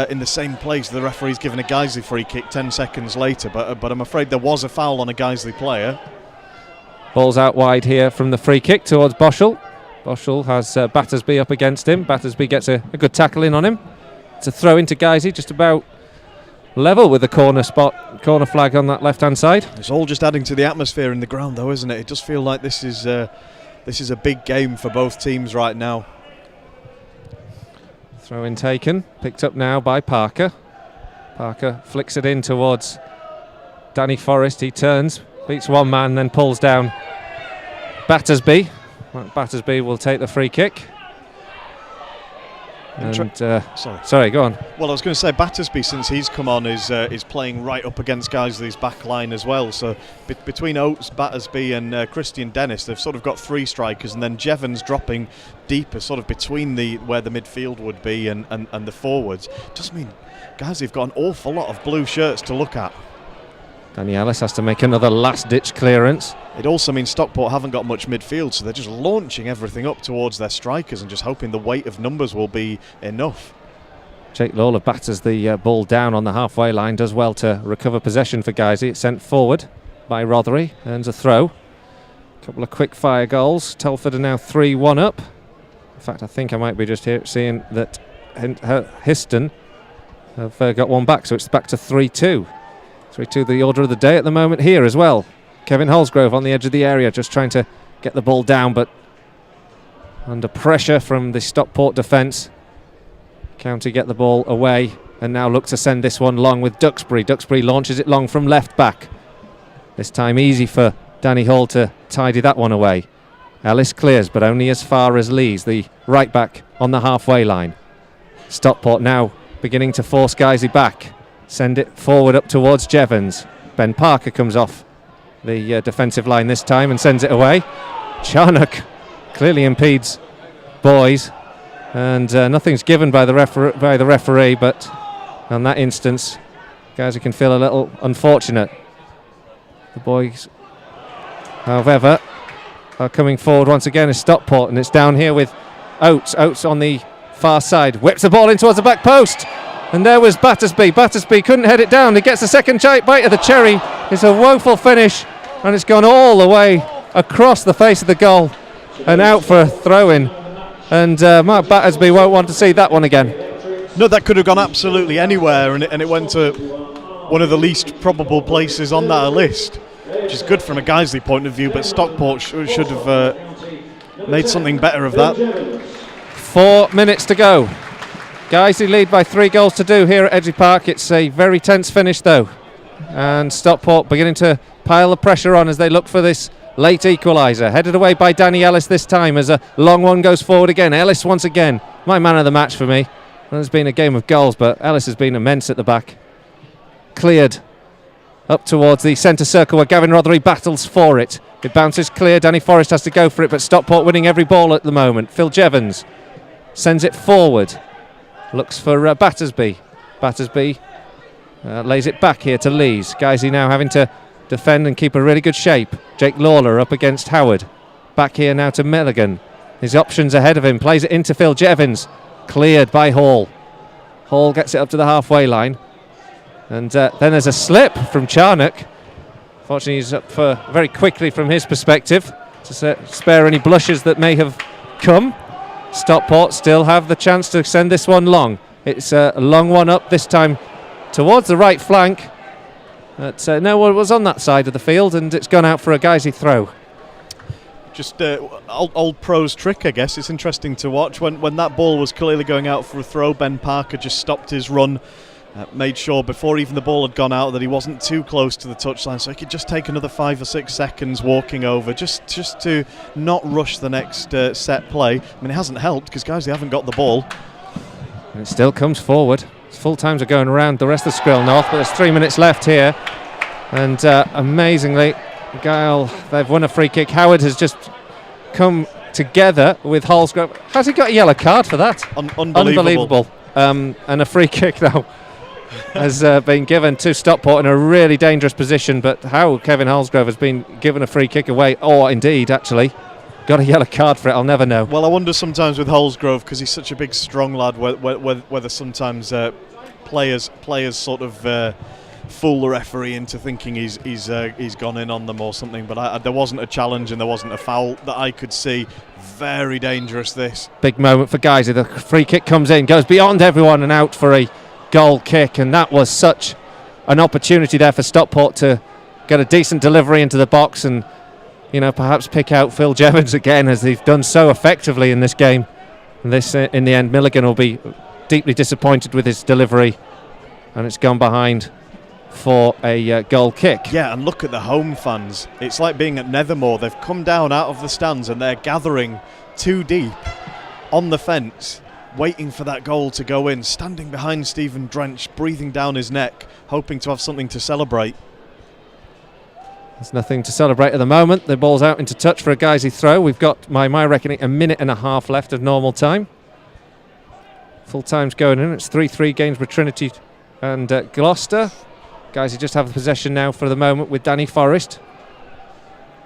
in the same place the referee's given a Guiseley free kick 10 seconds later, but I'm afraid there was a foul on a Guiseley player. Ball's out wide here from the free kick towards Boschel. Boschel has Battersby up against him. Battersby gets a good tackle in on him. It's a throw into Guiseley, just about level with the corner flag on that left hand side. It's all just adding to the atmosphere in the ground though, isn't it? It does feel like this is a big game for both teams right now. Throw in taken, picked up now by Parker. Parker flicks it in towards Danny Forrest. He turns, beats one man, then pulls down Battersby. Battersby will take the free kick. And, sorry, go on. Well, I was going to say Battersby, since he's come on, is playing right up against Guiseley's back line as well. So between Oates, Battersby and Christian Dennis, they've sort of got three strikers, and then Jevons dropping deeper, sort of between where the midfield would be and the forwards. Does mean Guiseley have got an awful lot of blue shirts to look at. Danny Ellis has to make another last-ditch clearance. It also means Stockport haven't got much midfield, so they're just launching everything up towards their strikers and just hoping the weight of numbers will be enough. Jake Lawler batters the ball down on the halfway line, does well to recover possession for Guiseley. It's sent forward by Rothery, earns a throw. A couple of quick-fire goals. Telford are now 3-1 up. In fact, I think I might be just here seeing that Histon have got one back, so it's back to 3-2. 3-2 the order of the day at the moment here as well. Kevin Holsgrove on the edge of the area, just trying to get the ball down, but under pressure from the Stockport defence. County get the ball away and now look to send this one long with Duxbury. Duxbury launches it long from left back. This time easy for Danny Hall to tidy that one away. Ellis clears, but only as far as Lees, the right back on the halfway line. Stockport now beginning to force Guiseley back. Send it forward up towards Jevons. Ben Parker comes off the defensive line this time and sends it away. Charnock clearly impedes Boys, and nothing's given by the referee, but on that instance, guys, can feel a little unfortunate. The Boys, however, are coming forward once again as Stockport, and it's down here with Oates. Oates on the far side, whips the ball in towards the back post. And there was Battersby. Battersby couldn't head it down. He gets a second bite of the cherry. It's a woeful finish, and it's gone all the way across the face of the goal and out for a throw-in. And Mark Battersby won't want to see that one again. No, that could have gone absolutely anywhere, and it went to one of the least probable places on that list, which is good from a Guiseley point of view, but Stockport should have made something better of that. 4 minutes to go. Guiseley lead by 3-2 here at Edgeley Park. It's a very tense finish though, and Stockport beginning to pile the pressure on as they look for this late equaliser. Headed away by Danny Ellis this time as a long one goes forward again. Ellis once again, my man of the match for me. Well, it's been a game of goals, but Ellis has been immense at the back. Cleared up towards the centre circle where Gavin Rothery battles for it. It bounces clear, Danny Forrest has to go for it, but Stockport winning every ball at the moment. Phil Jevons sends it forward. Looks for Battersby. Battersby lays it back here to Lees. Guiseley now having to defend and keep a really good shape. Jake Lawler up against Howard. Back here now to Milligan. His options ahead of him. Plays it into Phil Jevons. Cleared by Hall. Hall gets it up to the halfway line. And then there's a slip from Charnock. Fortunately, he's up for very quickly from his perspective to spare any blushes that may have come. Stockport still have the chance to send this one long. It's a long one up this time towards the right flank. But no one was on that side of the field, and it's gone out for a Guiseley throw. Just old pro's trick, I guess. It's interesting to watch. When that ball was clearly going out for a throw, Ben Parker just stopped his run, made sure before even the ball had gone out that he wasn't too close to the touchline, so he could just take another 5 or 6 seconds walking over, just to not rush the next set play. I mean, it hasn't helped because Guiseley haven't got the ball. And it still comes forward. Full times are going around the rest of Skrill North, but there's 3 minutes left here. And amazingly, Guile, they've won a free kick. Howard has just come together with Holsgrove. Has he got a yellow card for that? Unbelievable. And a free kick now has been given to Stockport in a really dangerous position, but how Kevin Holsgrove has been given a free kick away, or indeed actually got a yellow card for it, I'll never know. Well, I wonder sometimes with Holsgrove, because he's such a big strong lad, whether sometimes players sort of fool the referee into thinking he's gone in on them or something, but there wasn't a challenge and there wasn't a foul that I could see. Very dangerous, this. Big moment for Guiseley. The free kick comes in, goes beyond everyone and out for a goal kick, and that was such an opportunity there for Stockport to get a decent delivery into the box and, perhaps pick out Phil Jevons again, as they've done so effectively in this game. And this, in the end, Milligan will be deeply disappointed with his delivery, and it's gone behind for a goal kick. Yeah, and look at the home fans. It's like being at Nethermoor. They've come down out of the stands and they're gathering too deep on the fence, waiting for that goal to go in, standing behind Stephen Drench, breathing down his neck, hoping to have something to celebrate. There's nothing to celebrate at the moment. The ball's out into touch for a Guiseley throw. We've got, by my reckoning, a minute and a half left of normal time. Full time's going in. It's 3-3 Gainsborough Trinity and Gloucester. Guys, you just have the possession now for the moment with Danny Forrest.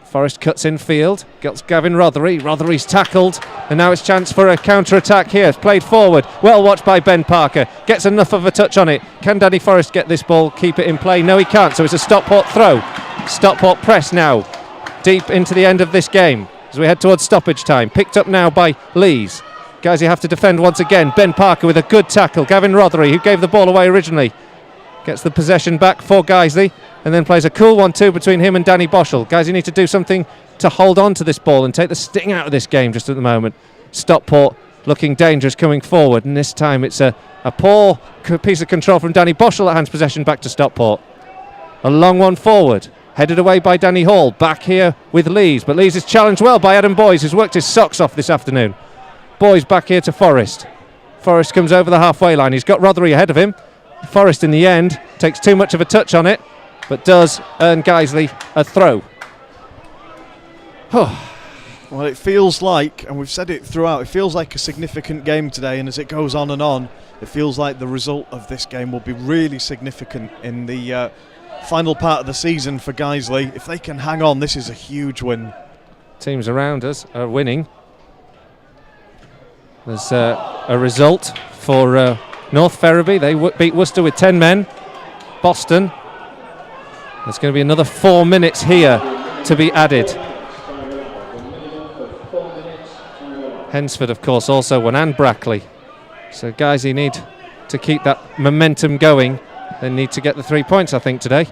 Forrest cuts in field, gets Gavin Rothery. Rothery's tackled, and now it's chance for a counter-attack here. It's played forward, well watched by Ben Parker. Gets enough of a touch on it. Can Danny Forrest get this ball, keep it in play? No, he can't, so it's a Stockport throw. Stockport press now, deep into the end of this game, as we head towards stoppage time. Picked up now by Lees. Guys, you have to defend once again. Ben Parker with a good tackle. Gavin Rothery, who gave the ball away originally, gets the possession back for Guiseley, and then plays a cool 1-2 between him and Danny Boschel. Guys, you need to do something to hold on to this ball and take the sting out of this game just at the moment. Stockport looking dangerous coming forward, and this time it's a poor piece of control from Danny Boschel that hands possession back to Stockport. A long one forward, headed away by Danny Hall. Back here with Lees, but Lees is challenged well by Adam Boys, who's worked his socks off this afternoon. Boys back here to Forrest. Forrest comes over the halfway line. He's got Rothery ahead of him. Forrest in the end takes too much of a touch on it, but does earn Guiseley a throw. Well, it feels like, and we've said it throughout, it feels like a significant game today, and as it goes on and on, it feels like the result of this game will be really significant in the final part of the season for Guiseley. If they can hang on, this is a huge win. Teams around us are winning. There's a result for North Ferriby. They beat Worcester with 10 men. Boston. There's going to be another 4 minutes here to be added. Hensford, of course, also won, and Brackley. So, guys, you need to keep that momentum going. They need to get the 3 points, I think, today.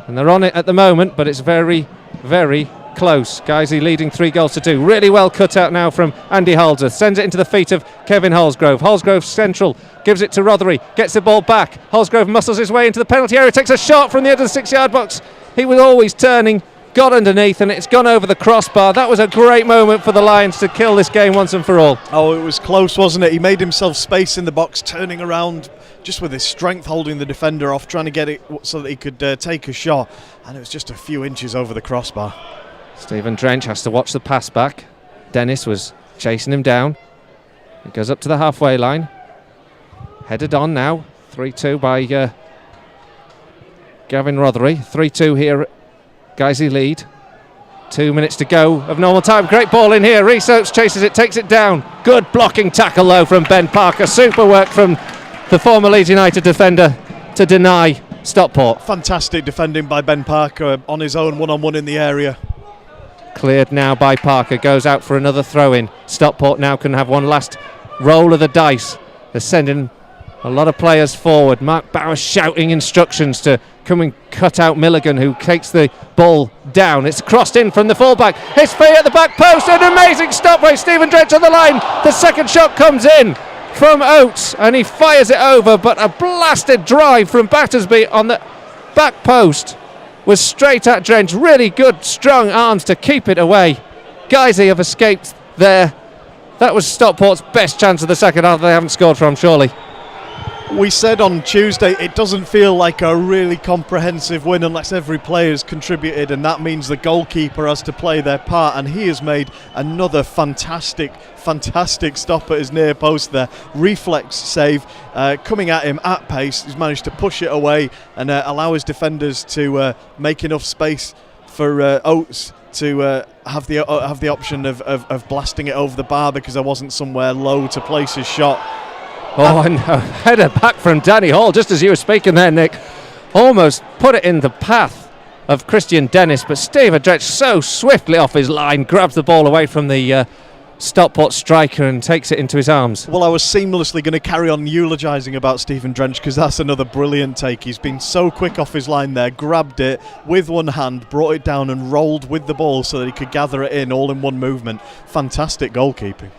And they're on it at the moment, but it's very, very close. Guiseley leading 3-2. Really well cut out now from Andy Halder. Sends it into the feet of Kevin Holsgrove. Holsgrove central, gives it to Rothery, gets the ball back. Holsgrove muscles his way into the penalty area, takes a shot from the edge of the 6-yard box. He was always turning, got underneath, and it's gone over the crossbar. That was a great moment for the Lions to kill this game once and for all. Oh, it was close, wasn't it? He made himself space in the box, turning around just with his strength, holding the defender off, trying to get it so that he could take a shot, and it was just a few inches over the crossbar. Stephen Drench has to watch the pass back. Dennis was chasing him down. He goes up to the halfway line. Headed on now. 3-2 by Gavin Rothery. 3-2 here. Guiseley lead. 2 minutes to go of normal time. Great ball in here. Rhys Oates chases it, takes it down. Good blocking tackle though from Ben Parker. Super work from the former Leeds United defender to deny Stockport. Fantastic defending by Ben Parker on his own, one-on-one in the area. Cleared now by Parker, goes out for another throw-in. Stockport now can have one last roll of the dice. They're sending a lot of players forward. Mark Bauer shouting instructions to come and cut out Milligan, who takes the ball down. It's crossed in from the fullback. His feet at the back post, an amazing stop by Stephen Drench on the line. The second shot comes in from Oates, and he fires it over, but a blasted drive from Battersby on the back post was straight at Drench. Really good, strong arms to keep it away. Guiseley have escaped there. That was Stockport's best chance of the second half. They haven't scored from, surely. We said on Tuesday it doesn't feel like a really comprehensive win unless every player has contributed, and that means the goalkeeper has to play their part, and he has made another fantastic stop at his near post there. Reflex save, coming at him at pace. He's managed to push it away and allow his defenders to make enough space for Oates to have the option of blasting it over the bar because there wasn't somewhere low to place his shot. Oh, and a header back from Danny Hall, just as you were speaking there, Nick. Almost put it in the path of Christian Dennis, but Stephen Drench so swiftly off his line, grabs the ball away from the Stockport striker and takes it into his arms. Well, I was seamlessly going to carry on eulogising about Stephen Drench because that's another brilliant take. He's been so quick off his line there, grabbed it with one hand, brought it down and rolled with the ball so that he could gather it in all in one movement. Fantastic goalkeeping.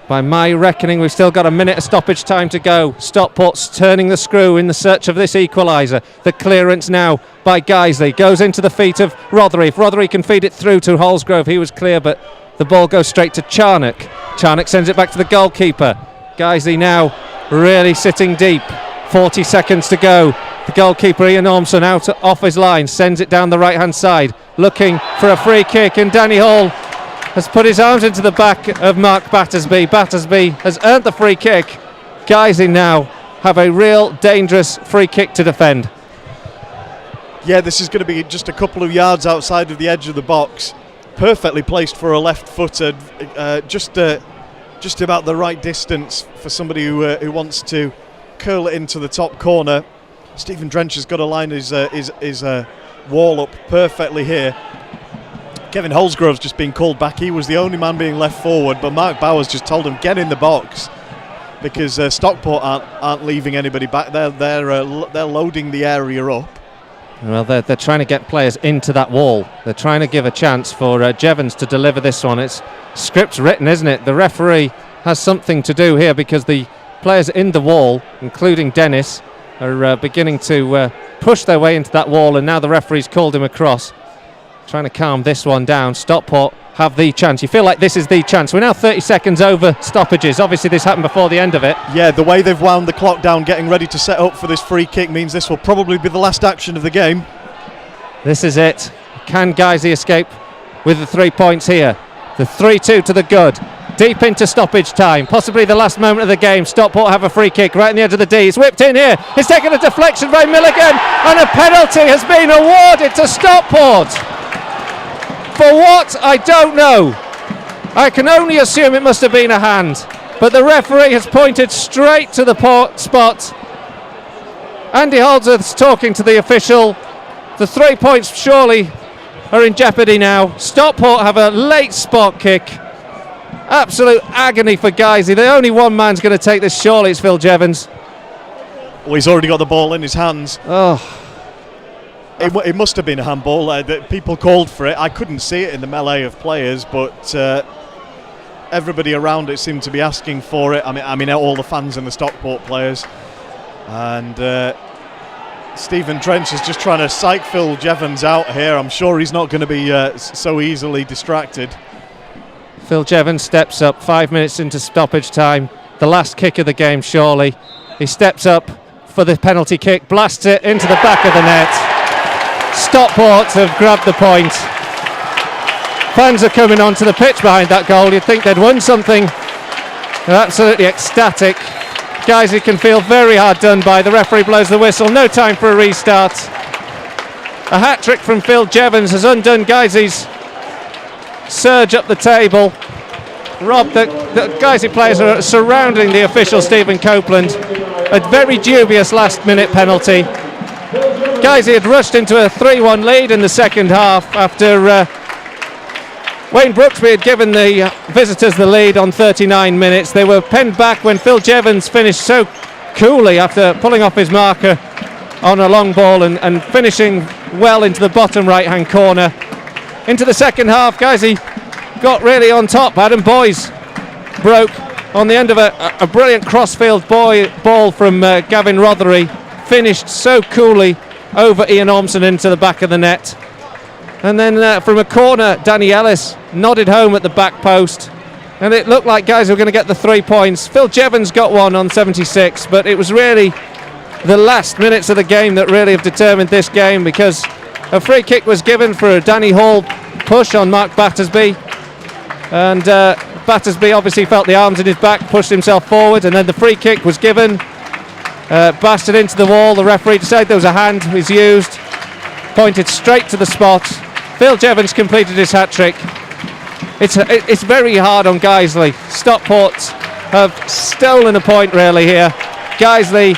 By my reckoning, we've still got a minute of stoppage time to go. Stockport's turning the screw in the search of this equaliser. The clearance now by Guiseley goes into the feet of Rothery. If Rothery can feed it through to Holsgrove, he was clear, but the ball goes straight to Charnock. Charnock sends it back to the goalkeeper. Guiseley now really sitting deep. 40 seconds to go. The goalkeeper Ian Ormson out off his line, sends it down the right hand side, looking for a free kick, and Danny Hall has put his arms into the back of Mark Battersby. Battersby has earned the free kick. Guiseley now have a real dangerous free kick to defend. Yeah, this is going to be just a couple of yards outside of the edge of the box. Perfectly placed for a left-footed, just about the right distance for somebody who wants to curl it into the top corner. Stephen Drench has got to line his wall up perfectly here. Kevin Holsgrove's just been called back. He was the only man being left forward, but Mark Bowers just told him get in the box because Stockport aren't leaving anybody back. They're loading the area up. Well, they're trying to get players into that wall. They're trying to give a chance for Jevons to deliver this one. It's script written, isn't it? The referee has something to do here because the players in the wall, including Dennis, are beginning to push their way into that wall, and now the referee's called him across. Trying to calm this one down. Stockport have the chance. You feel like this is the chance. We're now 30 seconds over stoppages. Obviously this happened before the end of it. Yeah, the way they've wound the clock down getting ready to set up for this free kick means this will probably be the last action of the game. This is it. Can Guiseley escape with the 3 points here? The 3-2 to the good. Deep into stoppage time, possibly the last moment of the game. Stockport have a free kick right on the edge of the D. It's whipped in here. It's taken a deflection by Milligan, and a penalty has been awarded to Stockport. For what? I don't know. I can only assume it must have been a hand, but the referee has pointed straight to the spot. Andy Holdsworth's talking to the official. The 3 points surely are in jeopardy now. Stockport have a late spot kick. Absolute agony for Guiseley. The only one man's going to take this, surely it's Phil Jevons. Well, he's already got the ball in his hands. Oh. It must have been a handball. That people called for it. I couldn't see it in the melee of players, but everybody around it seemed to be asking for it. I mean, all the fans and the Stockport players. And Stephen Drench is just trying to psych Phil Jevons out here. I'm sure he's not going to be so easily distracted. Phil Jevons steps up 5 minutes into stoppage time. The last kick of the game, surely. He steps up for the penalty kick, blasts it into the back of the net. Stockport have grabbed the point. Fans are coming onto the pitch behind that goal. You'd think they'd won something. They're absolutely ecstatic. Guiseley can feel very hard done by. The referee blows the whistle. No time for a restart. A hat-trick from Phil Jevons has undone Guiseley's surge up the table. Rob, the Guiseley players are surrounding the official Stephen Copeland. A very dubious last-minute penalty. Guiseley had rushed into a 3-1 lead in the second half after Wayne Brooksby had given the visitors the lead on 39 minutes. They were penned back when Phil Jevons finished so coolly after pulling off his marker on a long ball and finishing well into the bottom right-hand corner. Into the second half, Guiseley got really on top. Adam Boyes broke on the end of a brilliant crossfield ball from Gavin Rothery. Finished so coolly over Ian Ormson into the back of the net. And then from a corner, Danny Ellis nodded home at the back post. and it looked like guys were going to get the 3 points. Phil Jevons got one on 76, but it was really the last minutes of the game that really have determined this game, because a free kick was given for a Danny Hall push on Mark Battersby, and Battersby obviously felt the arms in his back, pushed himself forward, and then the free kick was given, blasted into the wall. The referee decided there was a hand was used, pointed straight to the spot. Phil Jevons completed his hat-trick. It's very hard on Guiseley. Stockport have stolen a point really here. Guiseley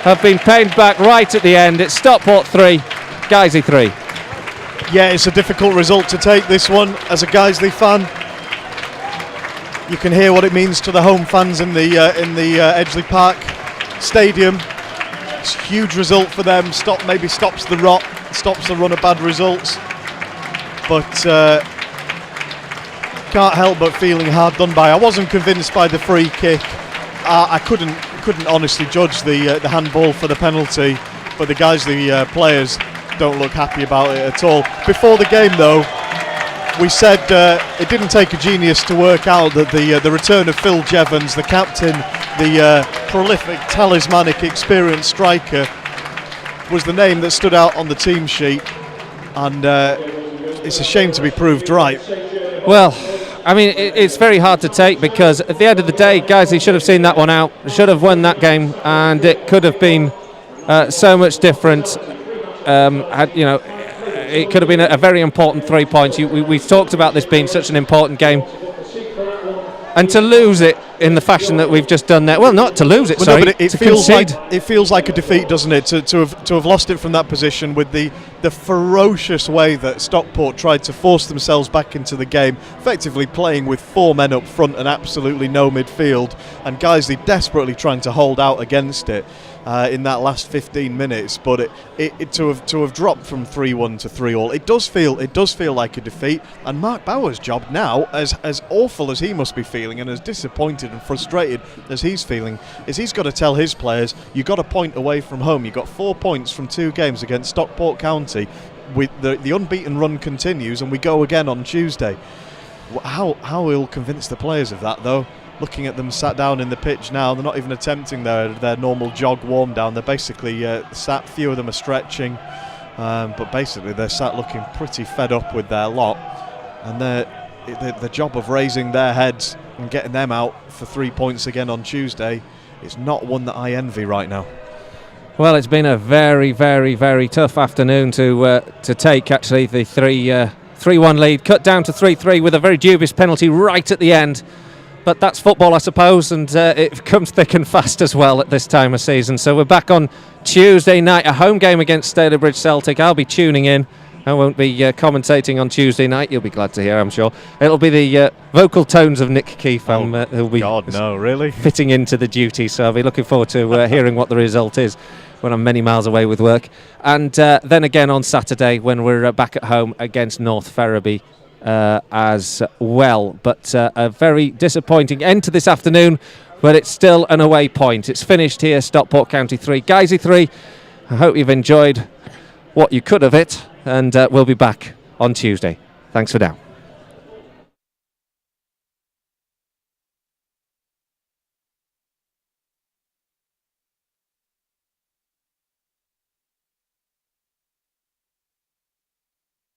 have been paid back right at the end. It's Stockport 3, Guiseley 3. Yeah, it's a difficult result to take, this one, as a Guiseley fan. You can hear what it means to the home fans in the Edgeley Park stadium. It's a huge result for them. Maybe stops the rot, stops the run of bad results. But can't help but feeling hard done by. I wasn't convinced by the free kick. I couldn't honestly judge the handball for the penalty, but the Guiseley players don't look happy about it at all. Before the game, though, we said it didn't take a genius to work out that the return of Phil Jevons, the captain, the prolific, talismanic, experienced striker, was the name that stood out on the team sheet, and it's a shame to be proved right. Well, I mean, it's very hard to take, because at the end of the day, Guiseley should have seen that one out, should have won that game, and it could have been so much different. It could have been a very important 3 points. We talked about this being such an important game, and to lose it in the fashion that we've just done there. Well, not to lose it, well, sorry. No, but it feels like a defeat, doesn't it? To have lost it from that position, with the ferocious way that Stockport tried to force themselves back into the game, effectively playing with 4 men up front and absolutely no midfield, and Guiseley desperately trying to hold out against it in that last 15 minutes. But to have dropped from 3-1 to 3-3, it does feel like a defeat. And Mark Bauer's job now, as awful as he must be feeling, and as disappointed and frustrated as he's feeling, is he's got to tell his players, you got a point away from home. You got 4 points from 2 games against Stockport County. With the unbeaten run continues, and we go again on Tuesday. How he'll convince the players of that, though? Looking at them sat down in the pitch now, they're not even attempting their normal jog warm down. They're basically sat. Few of them are stretching, but basically they're sat looking pretty fed up with their lot. And the job of raising their heads and getting them out for 3 points again on Tuesday is not one that I envy right now. Well, it's been a very, very, very tough afternoon to take, actually. The 3-1 lead cut down to 3-3 with a very dubious penalty right at the end. But that's football, I suppose, and it comes thick and fast as well at this time of season. So we're back on Tuesday night, a home game against Stalybridge Celtic. I'll be tuning in. I won't be commentating on Tuesday night. You'll be glad to hear, I'm sure. It'll be the vocal tones of Nick Keefe. Who'll be really fitting into the duty. So I'll be looking forward to hearing what the result is when I'm many miles away with work. And then again on Saturday when we're back at home against North Ferriby as well. But a very disappointing end to this afternoon, but it's still an away point. It's finished here, Stockport County 3, Guiseley 3. I hope you've enjoyed what you could of it, and we'll be back on Tuesday. Thanks for now.